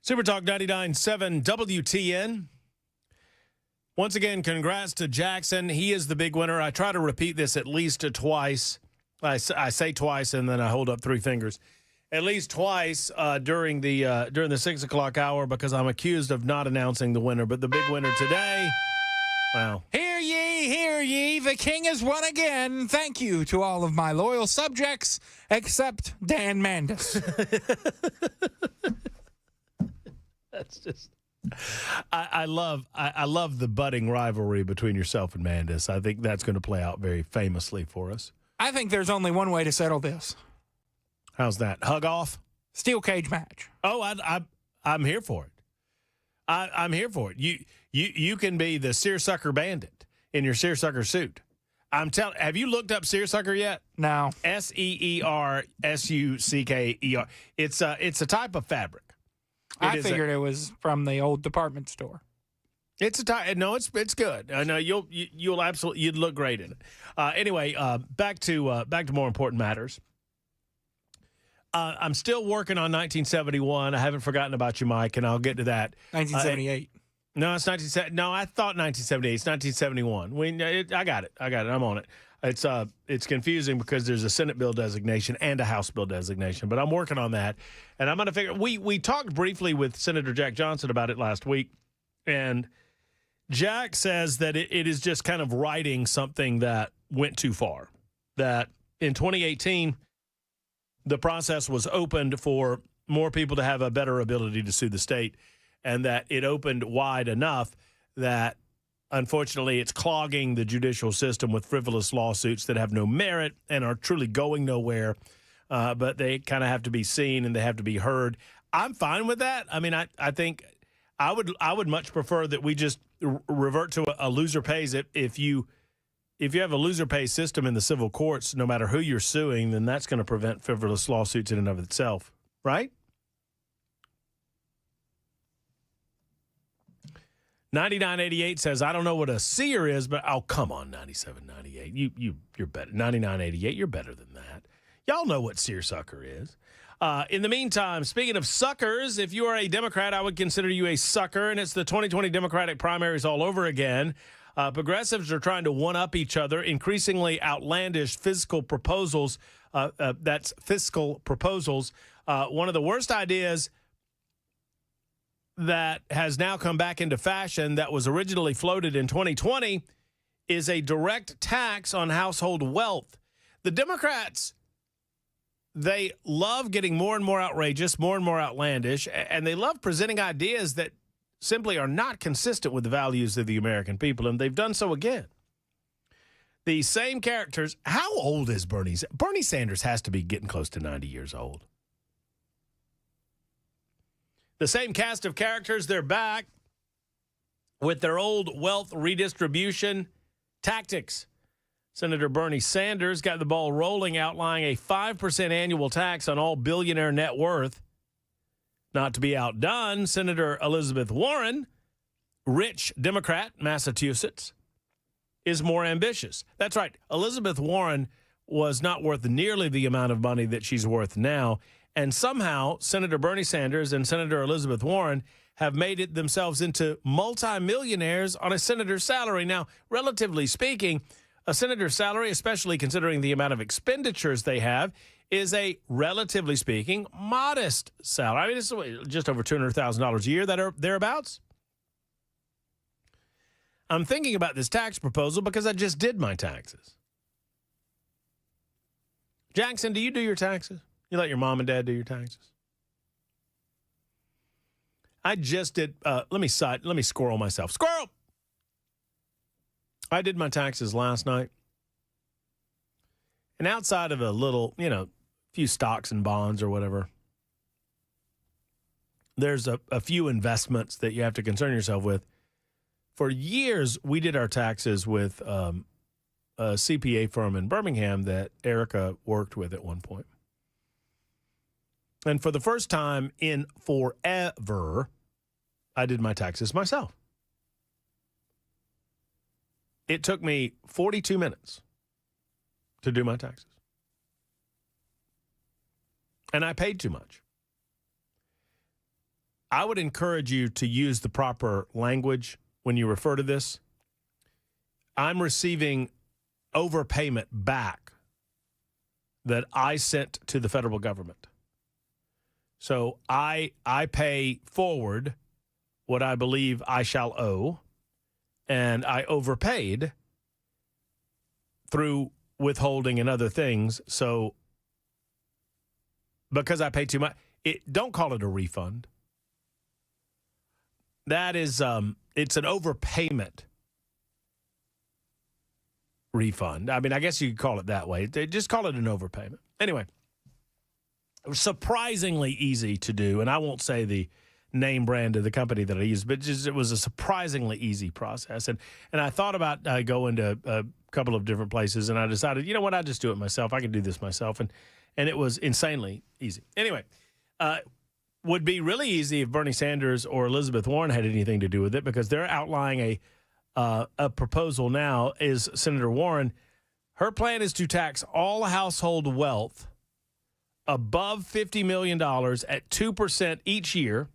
Super Talk 99.7 WTN. Once again, congrats to Jackson. He is the big winner. I try to repeat this at least twice. I say twice, and then I hold up three fingers. At least twice during the 6 o'clock hour, because I'm accused of not announcing the winner. But the big winner today, wow. Hear ye, the king has won again. Thank you to all of my loyal subjects, except Dan Mandis. That's just, I love the budding rivalry between yourself and Mandis. I think that's going to play out very famously for us. I think there's only one way to settle this. How's that? Hug off? Steel cage match. Oh, I'm here for it. I'm here for it. You can be the seersucker bandit in your seersucker suit. I'm telling. Have you looked up seersucker yet? No. SEERSUCKER. It's a type of fabric. I figured it was from the old department store. It's a type. No, it's good. I know you'll absolutely you'd look great in it. Anyway, back to more important matters. I'm still working on 1971. I haven't forgotten about you, Mike, and I'll get to that. 1978. No, it's 1970. No, I thought 1978. It's 1971. I got it. I'm on it. It's confusing because there's a Senate bill designation and a House bill designation, but I'm working on that, and I'm going to figure. We talked briefly with Senator Jack Johnson about it last week, and Jack says that it is just kind of writing something that went too far. That in 2018. The process was opened for more people to have a better ability to sue the state, and that it opened wide enough that, unfortunately, it's clogging the judicial system with frivolous lawsuits that have no merit and are truly going nowhere, but they kind of have to be seen and they have to be heard. I'm fine with that. I mean, I think I would much prefer that we just revert to a loser pays. If you have a loser pay system in the civil courts, no matter who you're suing, then that's going to prevent frivolous lawsuits in and of itself, right? 9988 says, I don't know what a seer is, but oh, come on, 9798. You're better. 9988, you're better than that. Y'all know what seersucker is. In the meantime, speaking of suckers, if you are a Democrat, I would consider you a sucker, and it's the 2020 Democratic primaries all over again. Progressives are trying to one-up each other, increasingly outlandish fiscal proposals. That's fiscal proposals. One of the worst ideas that has now come back into fashion that was originally floated in 2020 is a direct tax on household wealth. The Democrats, they love getting more and more outrageous, more and more outlandish, and they love presenting ideas that simply are not consistent with the values of the American people, and they've done so again. The same characters. How old is Bernie? Bernie Sanders has to be getting close to 90 years old. The same cast of characters, they're back with their old wealth redistribution tactics. Senator Bernie Sanders got the ball rolling, outlining a 5% annual tax on all billionaire net worth. Not to be outdone, Senator Elizabeth Warren, rich Democrat, Massachusetts, is more ambitious. That's right. Elizabeth Warren was not worth nearly the amount of money that she's worth now. And somehow, Senator Bernie Sanders and Senator Elizabeth Warren have made it themselves into multimillionaires on a senator's salary. Now, relatively speaking, a senator's salary, especially considering the amount of expenditures they have, is a, relatively speaking, modest salary. I mean, it's just over $200,000 a year that are thereabouts. I'm thinking about this tax proposal because I just did my taxes. Jackson, do you do your taxes? You let your mom and dad do your taxes? I just did. Let me squirrel myself. Squirrel! I did my taxes last night. And outside of a little, few stocks and bonds or whatever, there's a few investments that you have to concern yourself with. For years, we did our taxes with a CPA firm in Birmingham that Erica worked with at one point. And for the first time in forever, I did my taxes myself. It took me 42 minutes to do my taxes. And I paid too much. I would encourage you to use the proper language when you refer to this. I'm receiving overpayment back that I sent to the federal government. So I pay forward what I believe I shall owe, and I overpaid through withholding and other things. So because I paid too much, don't call it a refund. That is, it's an overpayment refund. I mean, I guess you could call it that way. They just call it an overpayment. Anyway, it was surprisingly easy to do, and I won't say the name brand of the company that I used, but it was a surprisingly easy process. And I thought about going to a couple of different places, and I decided, you know what, I'll just do it myself. I can do this myself, and it was insanely easy. Anyway, would be really easy if Bernie Sanders or Elizabeth Warren had anything to do with it, because they're outlining a proposal now. Is Senator Warren, her plan is to tax all household wealth above $50 million at 2% each year,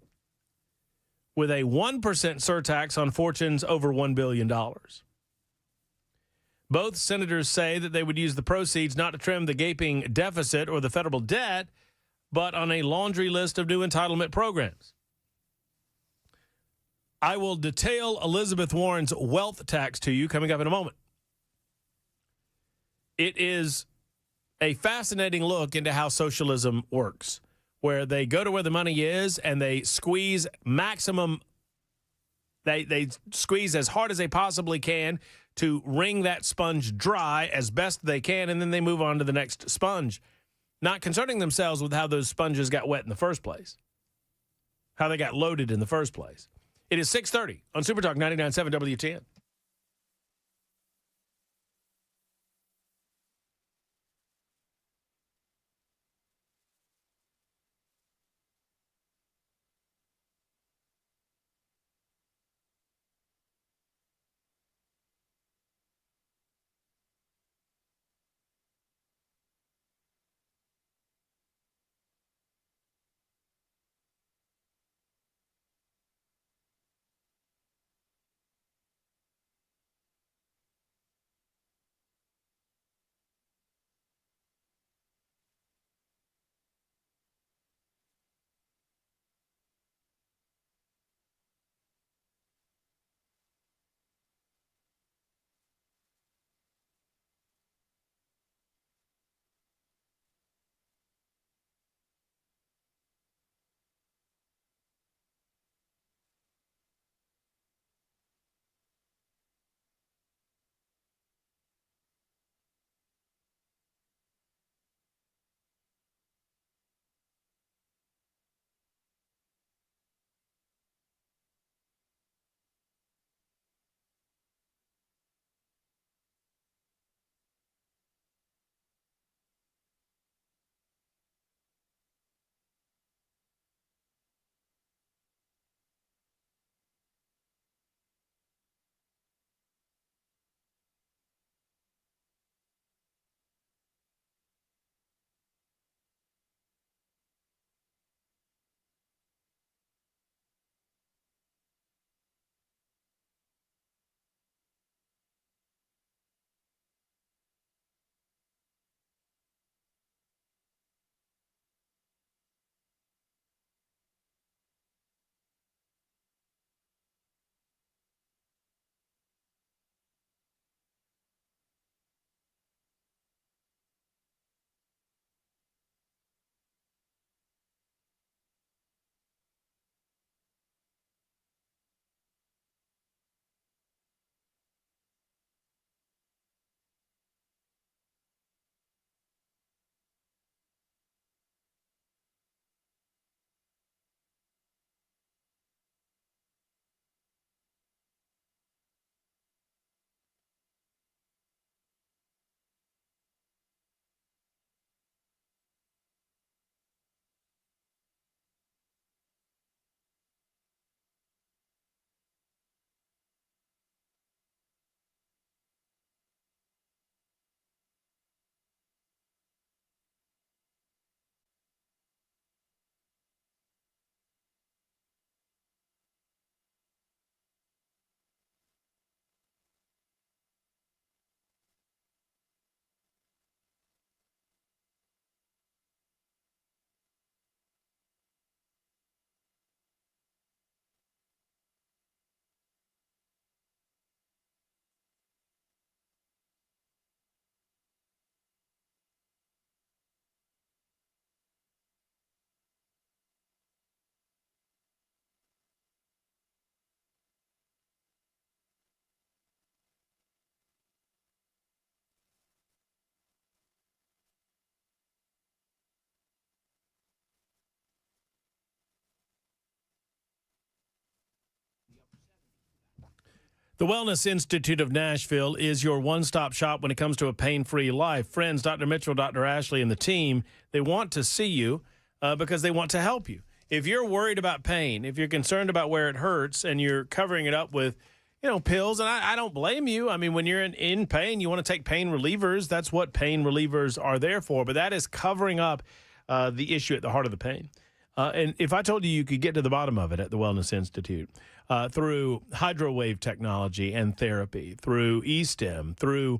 with a 1% surtax on fortunes over $1 billion. Both senators say that they would use the proceeds not to trim the gaping deficit or the federal debt, but on a laundry list of new entitlement programs. I will detail Elizabeth Warren's wealth tax to you coming up in a moment. It is a fascinating look into how socialism works, where they go to where the money is and they squeeze maximum, they squeeze as hard as they possibly can to wring that sponge dry as best they can, and then they move on to the next sponge, not concerning themselves with how those sponges got wet in the first place, how they got loaded in the first place. It is 6:30 on Super Talk 99.7 WTN. The Wellness Institute of Nashville is your one-stop shop when it comes to a pain-free life. Friends, Dr. Mitchell, Dr. Ashley, and the team, they want to see you because they want to help you. If you're worried about pain, if you're concerned about where it hurts and you're covering it up with, pills, and I don't blame you. I mean, when you're in pain, you want to take pain relievers. That's what pain relievers are there for. But that is covering up the issue at the heart of the pain. And if I told you could get to the bottom of it at the Wellness Institute through hydrowave technology and therapy, through E-stim, through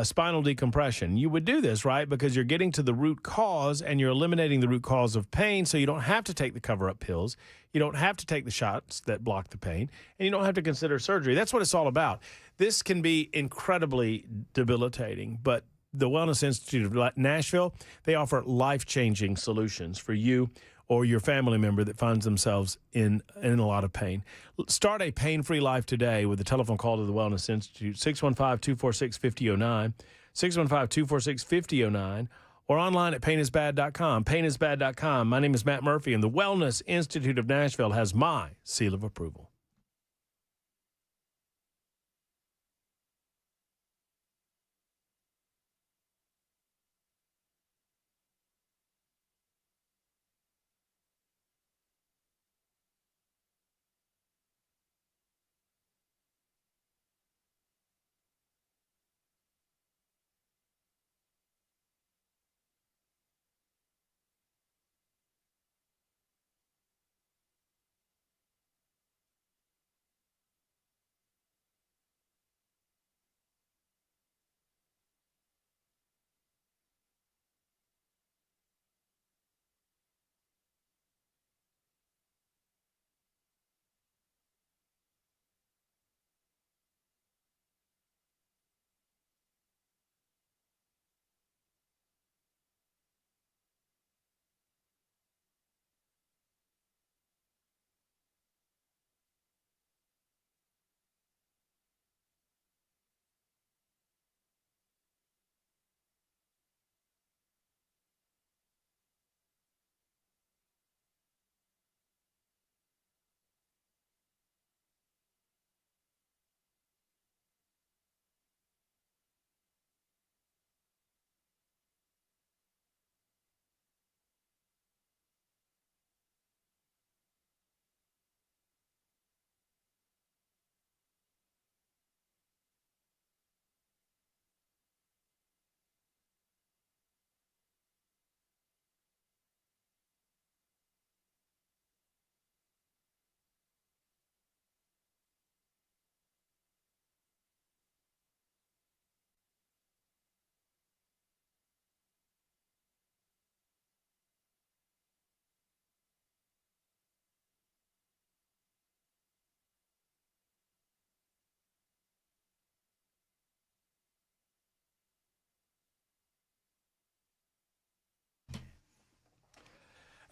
spinal decompression, you would do this, right? Because you're getting to the root cause and you're eliminating the root cause of pain, so you don't have to take the cover-up pills. You don't have to take the shots that block the pain, and you don't have to consider surgery. That's what it's all about. This can be incredibly debilitating, but the Wellness Institute of Nashville, they offer life-changing solutions for you or your family member that finds themselves in a lot of pain. Start a pain-free life today with a telephone call to the Wellness Institute, 615-246-5009, 615-246-5009, or online at painisbad.com, painisbad.com. My name is Matt Murphy, and the Wellness Institute of Nashville has my seal of approval.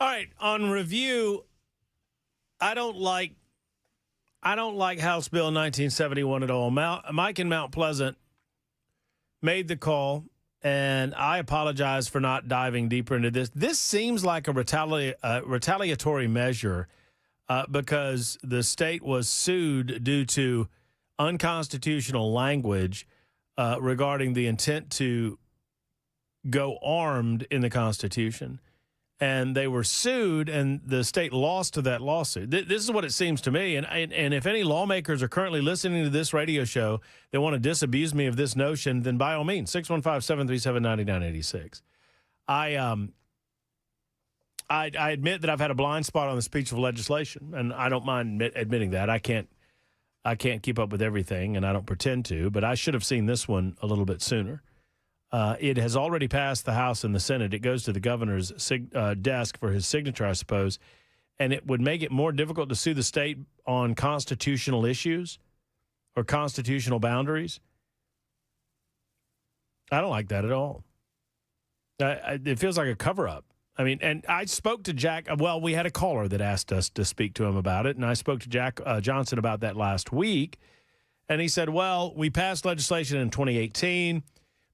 All right, on review, I don't like House Bill 1971 at all. Mike in Mount Pleasant made the call, and I apologize for not diving deeper into this. This seems like a retaliatory measure because the state was sued due to unconstitutional language regarding the intent to go armed in the Constitution. And they were sued, and the state lost to that lawsuit. This is what it seems to me. And if any lawmakers are currently listening to this radio show that want to disabuse me of this notion, then by all means, 615-737-9986. I admit that I've had a blind spot on the speech of legislation, and I don't mind admitting that. I can't keep up with everything, and I don't pretend to, but I should have seen this one a little bit sooner. It has already passed the House and the Senate. It goes to the governor's desk for his signature, I suppose, and it would make it more difficult to sue the state on constitutional issues or constitutional boundaries. I don't like that at all. It feels like a cover-up. I mean, and I spoke to Jack. Well, we had a caller that asked us to speak to him about it, and I spoke to Jack Johnson about that last week, and he said, well, we passed legislation in 2018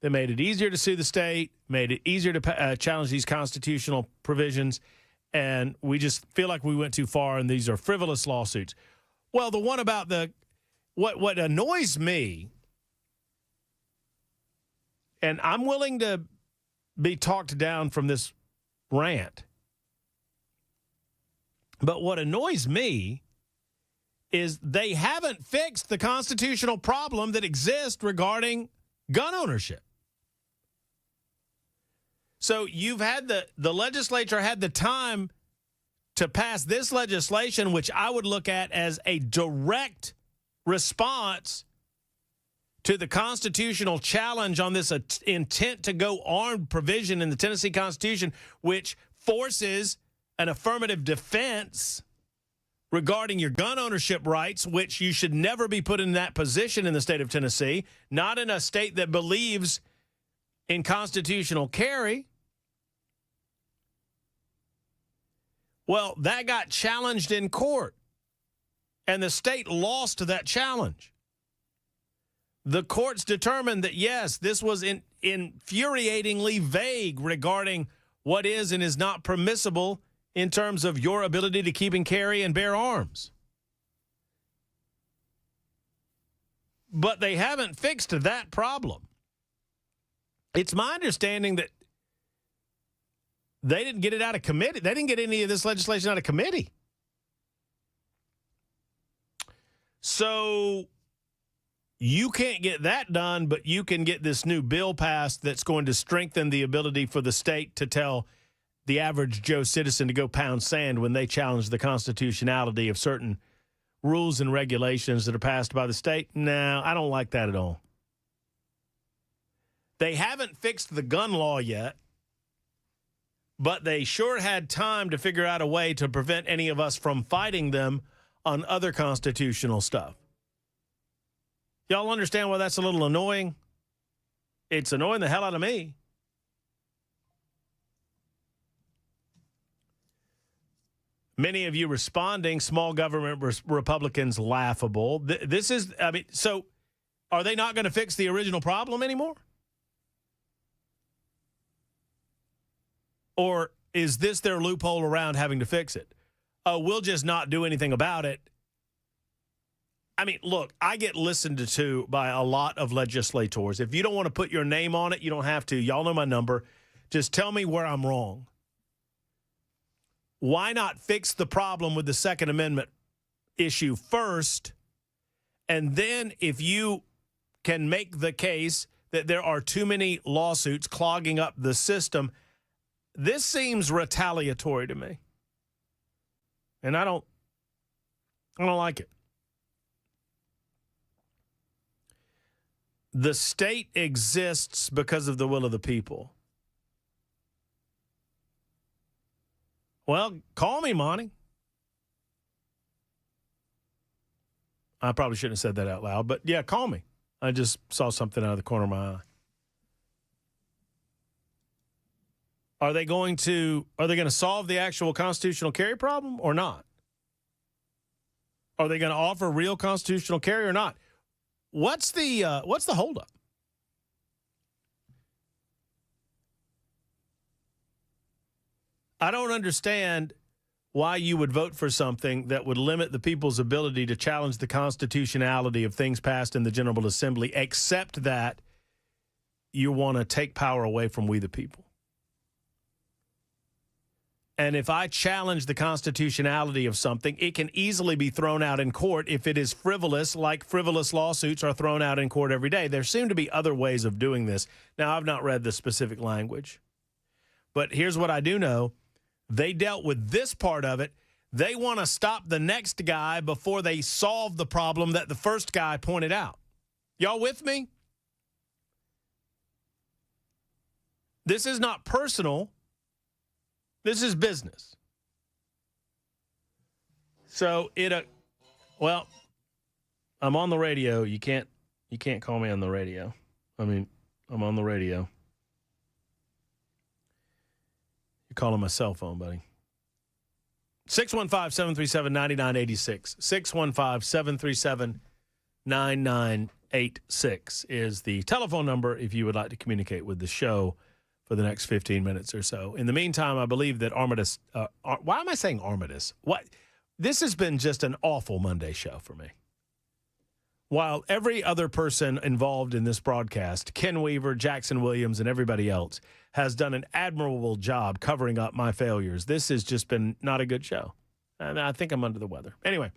that made it easier to sue the state, made it easier to challenge these constitutional provisions, and we just feel like we went too far, and these are frivolous lawsuits. Well, the one about What annoys me, and I'm willing to be talked down from this rant, but what annoys me is they haven't fixed the constitutional problem that exists regarding gun ownership. So you've had the legislature had the time to pass this legislation, which I would look at as a direct response to the constitutional challenge on this intent to go armed provision in the Tennessee Constitution, which forces an affirmative defense regarding your gun ownership rights, which you should never be put in that position in the state of Tennessee, not in a state that believes in constitutional carry. Well, that got challenged in court, and the state lost that challenge. The courts determined that, yes, this was infuriatingly vague regarding what is and is not permissible in terms of your ability to keep and carry and bear arms. But they haven't fixed that problem. It's my understanding that they didn't get it out of committee. They didn't get any of this legislation out of committee. So you can't get that done, but you can get this new bill passed that's going to strengthen the ability for the state to tell the average Joe citizen to go pound sand when they challenge the constitutionality of certain rules and regulations that are passed by the state. No, I don't like that at all. They haven't fixed the gun law yet, but they sure had time to figure out a way to prevent any of us from fighting them on other constitutional stuff. Y'all understand why that's a little annoying? It's annoying the hell out of me. Many of you responding, small government Republicans laughable. This is, I mean, so are they not going to fix the original problem anymore? Or is this their loophole around having to fix it? We'll just not do anything about it. I mean, look, I get listened to by a lot of legislators. If you don't want to put your name on it, you don't have to. Y'all know my number. Just tell me where I'm wrong. Why not fix the problem with the Second Amendment issue first? And then if you can make the case that there are too many lawsuits clogging up the system, this seems retaliatory to me. And I don't like it. The state exists because of the will of the people. Well, call me, Monty. I probably shouldn't have said that out loud, but yeah, call me. I just saw something out of the corner of my eye. Are they going to solve the actual constitutional carry problem or not? Are they going to offer real constitutional carry or not? What's the holdup? I don't understand why you would vote for something that would limit the people's ability to challenge the constitutionality of things passed in the General Assembly, except that you want to take power away from we the people. And if I challenge the constitutionality of something, it can easily be thrown out in court if it is frivolous, like frivolous lawsuits are thrown out in court every day. There seem to be other ways of doing this. Now, I've not read the specific language. But here's what I do know. They dealt with this part of it. They want to stop the next guy before they solve the problem that the first guy pointed out. Y'all with me? This is not personal. This is business. So well, I'm on the radio. You can't call me on the radio. I mean, I'm on the radio. You're calling my cell phone, buddy. 615-737-9986. 615-737-9986 is the telephone number if you would like to communicate with the show for the next 15 minutes or so. In the meantime, I believe that Artemis, why am I saying Artemis? What? This has been just an awful Monday show for me. while every other person involved in this broadcast, Ken Weaver, Jackson Williams, and everybody else, has done an admirable job covering up my failures, this has just been not a good show. And I think I'm under the weather. Anyway.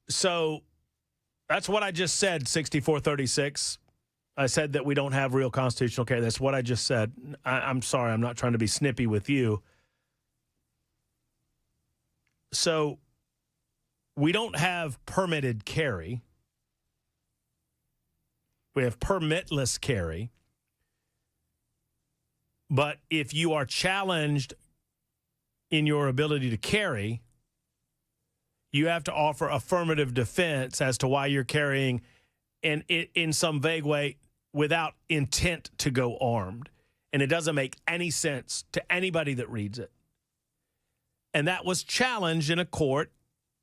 So that's what I just said, 6436. I said that we don't have real constitutional care. That's what I just said. I'm sorry. I'm not trying to be snippy with you. So we don't have permitted carry. We have permitless carry. But if you are challenged in your ability to carry, you have to offer affirmative defense as to why you're carrying in some vague way without intent to go armed. And it doesn't make any sense to anybody that reads it. And that was challenged in a court,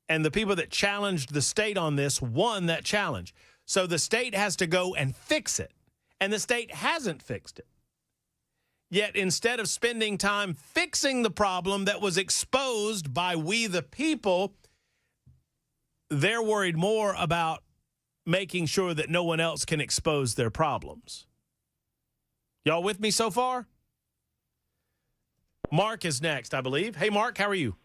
and the people that challenged the state on this won that challenge. So the state has to go and fix it, and the state hasn't fixed it. Yet instead of spending time fixing the problem that was exposed by we the people, they're worried more about making sure that no one else can expose their problems. Y'all with me so far? Mark is next, I believe. Hey, Mark, how are you?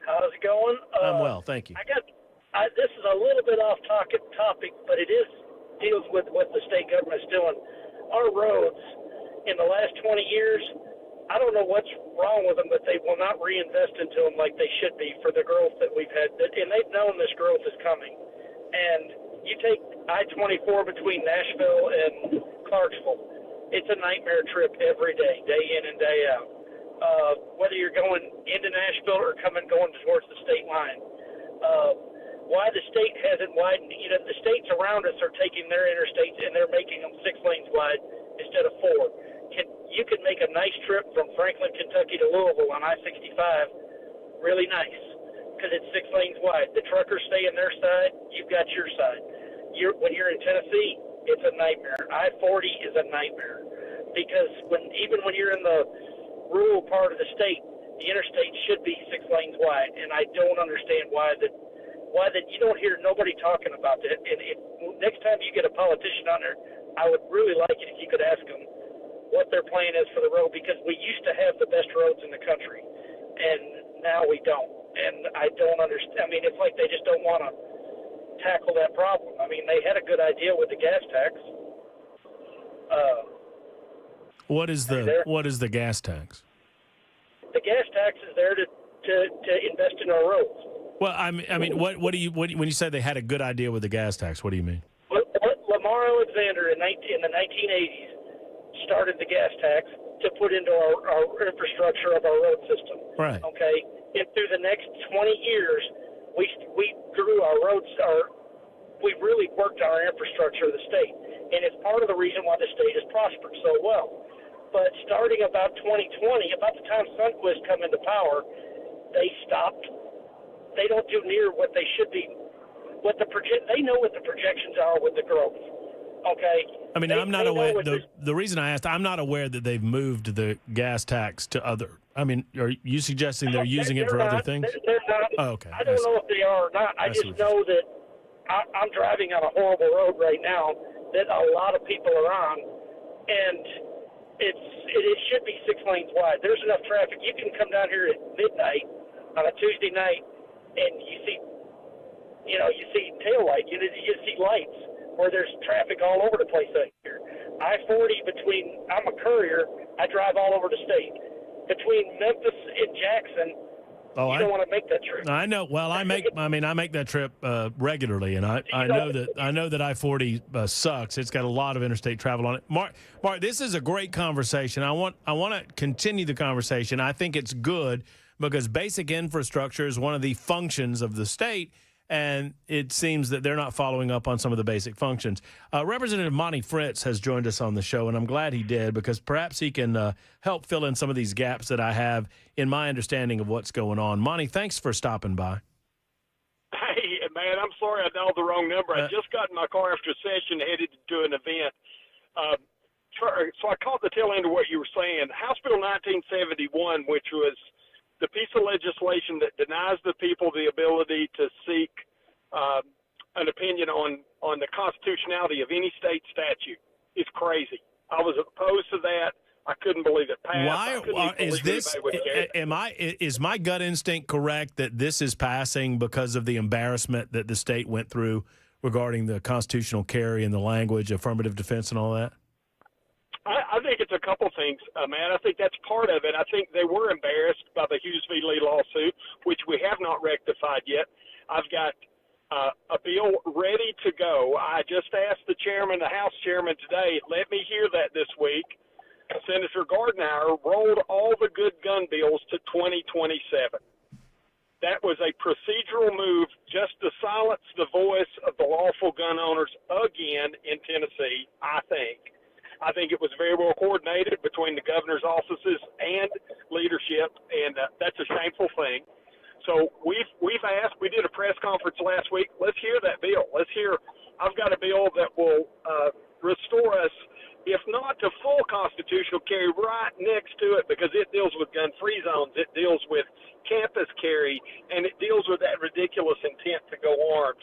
How's it going? I'm well, thank you. This is a little bit off topic, but it deals with what the state government is doing. Our roads in the last 20 years, I don't know what's wrong with them, but they will not reinvest into them like they should be for the growth that we've had. And they've known this growth is coming. And you take I-24 between Nashville and Clarksville, it's a nightmare trip every day, day in and day out. Whether you're going into Nashville or going towards the state line. Why the state hasn't widened, the states around us are taking their interstates and they're making them 6 lanes wide instead of 4. You can make a nice trip from Franklin, Kentucky to Louisville on I-65 really nice because it's 6 lanes wide. The truckers stay on their side, you've got your side. When you're in Tennessee, it's a nightmare. I-40 is a nightmare because even when you're in the rural part of the state, the interstate should be 6 lanes wide, and I don't understand why that you don't hear nobody talking about that. And next time you get a politician on there, I would really like it if you could ask them what their plan is for the road, because we used to have the best roads in the country, and now we don't. And I don't understand. I mean, it's like they just don't want to tackle that problem. I mean, they had a good idea with the gas tax. What is the gas tax? The gas tax is there to invest in our roads. Well, I mean, what do you when you say they had a good idea with the gas tax? What do you mean? Lamar Alexander in the 1980s started the gas tax to put into our infrastructure of our road system. Right. Okay. And through the next 20 years, we grew our roads. We really worked on our infrastructure of the state, and it's part of the reason why the state has prospered so well. But starting about 2020, about the time Sunquist come into power, they stopped. They don't do near what they should be. They know what the projections are with the growth. Okay. I mean, I'm not aware. The reason I asked, I'm not aware that they've moved the gas tax to other. I mean, are you suggesting they're using it for other things? They're not. Oh, okay. I don't know if they are or not. I just know that I'm driving on a horrible road right now that a lot of people are on, and it should be 6 lanes wide. There's enough traffic. You can come down here at midnight on a Tuesday night, and you see tail light. You see lights where there's traffic all over the place out here. I-40 I'm a courier. I drive all over the state. Between Memphis and Jackson, you don't want to make that trip. I know. Well, I make that trip regularly, and I know that I-40 sucks. It's got a lot of interstate travel on it. Mark, this is a great conversation. I want to continue the conversation. I think it's good because basic infrastructure is one of the functions of the state, and it seems that they're not following up on some of the basic functions. Representative Monty Fritz has joined us on the show, and I'm glad he did because perhaps he can help fill in some of these gaps that I have in my understanding of what's going on. Monty, thanks for stopping by. Hey, man, I'm sorry I dialed the wrong number. I just got in my car after a session headed to an event. So I caught the tail end of what you were saying. House Bill 1971, which was the piece of legislation that denies the people the ability to seek an opinion on the constitutionality of any state statute is crazy. I was opposed to that. I couldn't believe it passed. Why is this? Is my gut instinct correct that this is passing because of the embarrassment that the state went through regarding the constitutional carry and the language, affirmative defense, and all that? I think it's a couple things, Matt. I think that's part of it. I think they were embarrassed by the Hughes v. Lee lawsuit, which we have not rectified yet. I've got a bill ready to go. I just asked the House chairman today, let me hear that this week. Senator Gardenhire rolled all the good gun bills to 2027. That was a procedural move just to silence the voice of the lawful gun owners again in Tennessee, I think. I think it was very well coordinated between the governor's offices and leadership, and that's a shameful thing. So we've asked. We did a press conference last week. Let's hear that bill. I've got a bill that will restore us, if not to full constitutional carry, right next to it, because it deals with gun-free zones. It deals with campus carry, and it deals with that ridiculous intent to go armed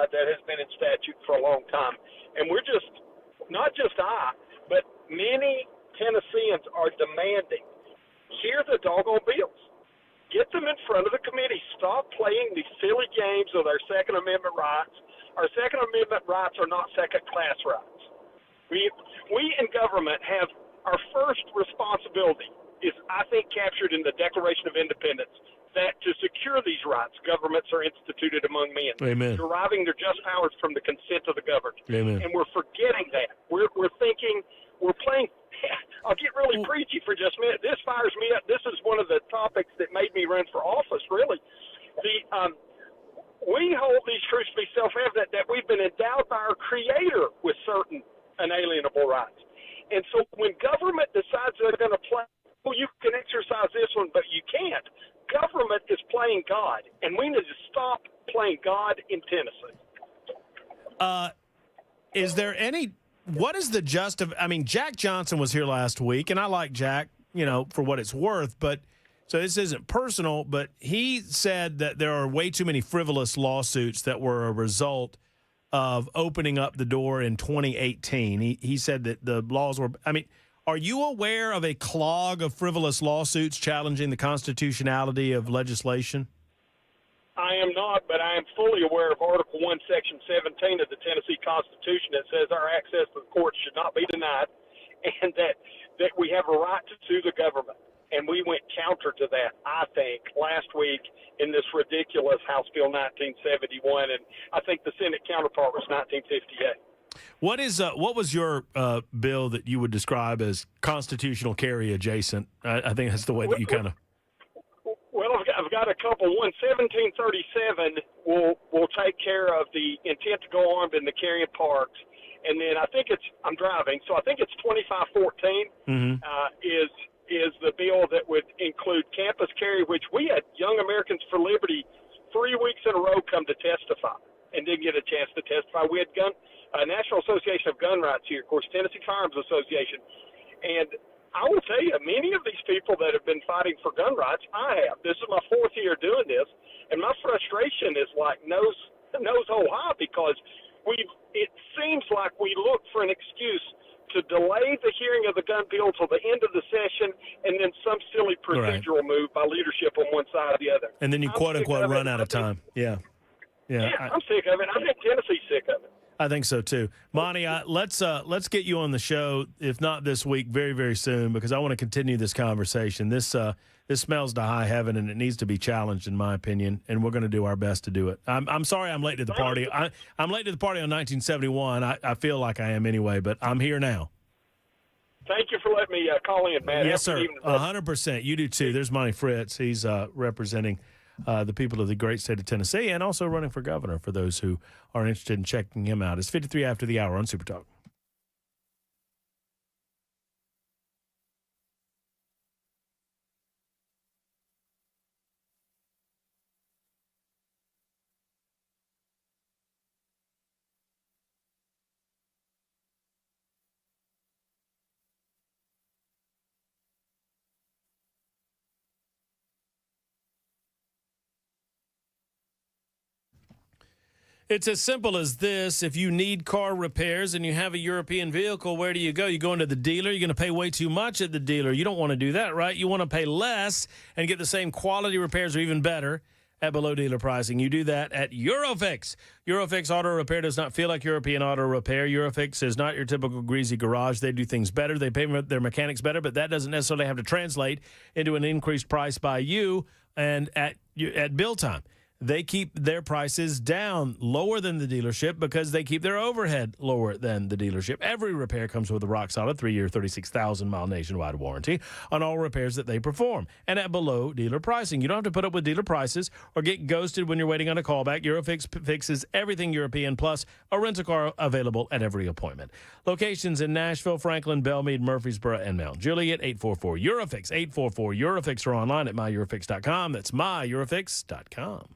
that has been in statute for a long time. And we're just, not just I, but many Tennesseans are demanding, hear the doggone bills. Get them in front of the committee. Stop playing these silly games with our Second Amendment rights. Our Second Amendment rights are not second-class rights. We in government have our first responsibility is, I think, captured in the Declaration of Independence, that to secure these rights, governments are instituted among men, Amen. deriving their just powers from the consent of the governed. Amen. And we're forgetting that. We're thinking we're playing. I'll get really preachy for just a minute. This fires me up. This is one of the topics that made me run for office, really. We hold these truths to be self-evident that we've been endowed by our Creator with certain unalienable rights. And so when government decides they're going to play, well, you can exercise this one, but you can't. Government is playing God, and we need to stop playing God in Tennessee. Is there any – what is the I mean, Jack Johnson was here last week, and I like Jack, for what it's worth, but so this isn't personal, but he said that there are way too many frivolous lawsuits that were a result of opening up the door in 2018. He said that the laws were – I mean, are you aware of a clog of frivolous lawsuits challenging the constitutionality of legislation? I am not, but I am fully aware of Article 1, Section 17 of the Tennessee Constitution that says our access to the courts should not be denied, and that we have a right to sue the government. And we went counter to that, I think, last week in this ridiculous House Bill 1971, and I think the Senate counterpart was 1958. What was your bill that you would describe as constitutional carry adjacent? I think that's the way that you kind of. Well, I've got a couple. 1737 will take care of the intent to go armed in the carrying parks, and then I'm driving, so I think it's 2514 is the bill that would include campus carry, which we had Young Americans for Liberty 3 weeks in a row come to testify and didn't get a chance to testify. We had National Association of Gun Rights here, of course, Tennessee Firearms Association, and I will tell you, many of these people that have been fighting for gun rights, I have. This is my fourth year doing this, and my frustration is like nose hole high, because it seems like we look for an excuse to delay the hearing of the gun bill till the end of the session, and then some silly procedural move by leadership on one side or the other. And then you quote-unquote run out of time. Yeah, I'm sick of it. I think Tennessee's sick of it. I think so too, Monty. Let's get you on the show, if not this week, very, very soon, because I want to continue this conversation. This smells to high heaven, and it needs to be challenged, in my opinion. And we're going to do our best to do it. I'm sorry I'm late to the party. I'm late to the party on 1971. I feel like I am anyway, but I'm here now. Thank you for letting me call in, man. Yes, sir. 100%. You do too. There's Monty Fritz. He's representing the people of the great state of Tennessee, and also running for governor for those who are interested in checking him out. It's 53 after the hour on Super Talk. It's as simple as this. If you need car repairs and you have a European vehicle, where do you go? You go into the dealer. You're going to pay way too much at the dealer. You don't want to do that, right? You want to pay less and get the same quality repairs or even better at below dealer pricing. You do that at Eurofix. Eurofix Auto Repair does not feel like European auto repair. Eurofix is not your typical greasy garage. They do things better. They pay their mechanics better, but that doesn't necessarily have to translate into an increased price by you and at bill time. They keep their prices down, lower than the dealership, because they keep their overhead lower than the dealership. Every repair comes with a rock-solid 3-year, 36,000-mile nationwide warranty on all repairs that they perform, and at below dealer pricing. You don't have to put up with dealer prices or get ghosted when you're waiting on a callback. Eurofix fixes everything European, plus a rental car available at every appointment. Locations in Nashville, Franklin, Belmead, Murfreesboro, and Mount Juliet. 844-EUROFIX, 844-EUROFIX, or online at myeurofix.com. That's myeurofix.com.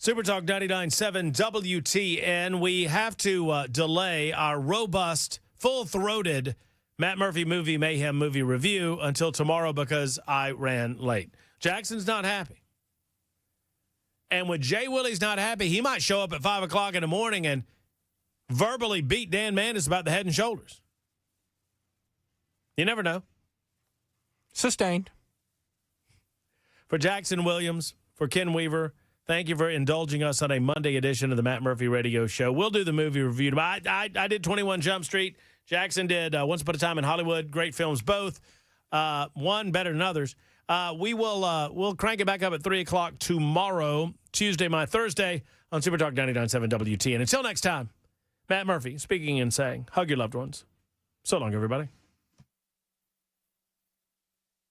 Super Talk 99.7 WTN. We have to delay our robust, full-throated Matt Murphy Movie Mayhem movie review until tomorrow because I ran late. Jackson's not happy. And when Jay Willie's not happy, he might show up at 5 o'clock in the morning and verbally beat Dan Mandis about the head and shoulders. You never know. Sustained. For Jackson Williams, for Ken Weaver, thank you for indulging us on a Monday edition of the Matt Murphy Radio Show. We'll do the movie review. I did 21 Jump Street. Jackson did Once Upon a Time in Hollywood. Great films both. One better than others. We'll crank it back up at 3 o'clock tomorrow, Tuesday, my Thursday, on Super Talk 99.7 WTN. Until next time, Matt Murphy speaking and saying, hug your loved ones. So long, everybody.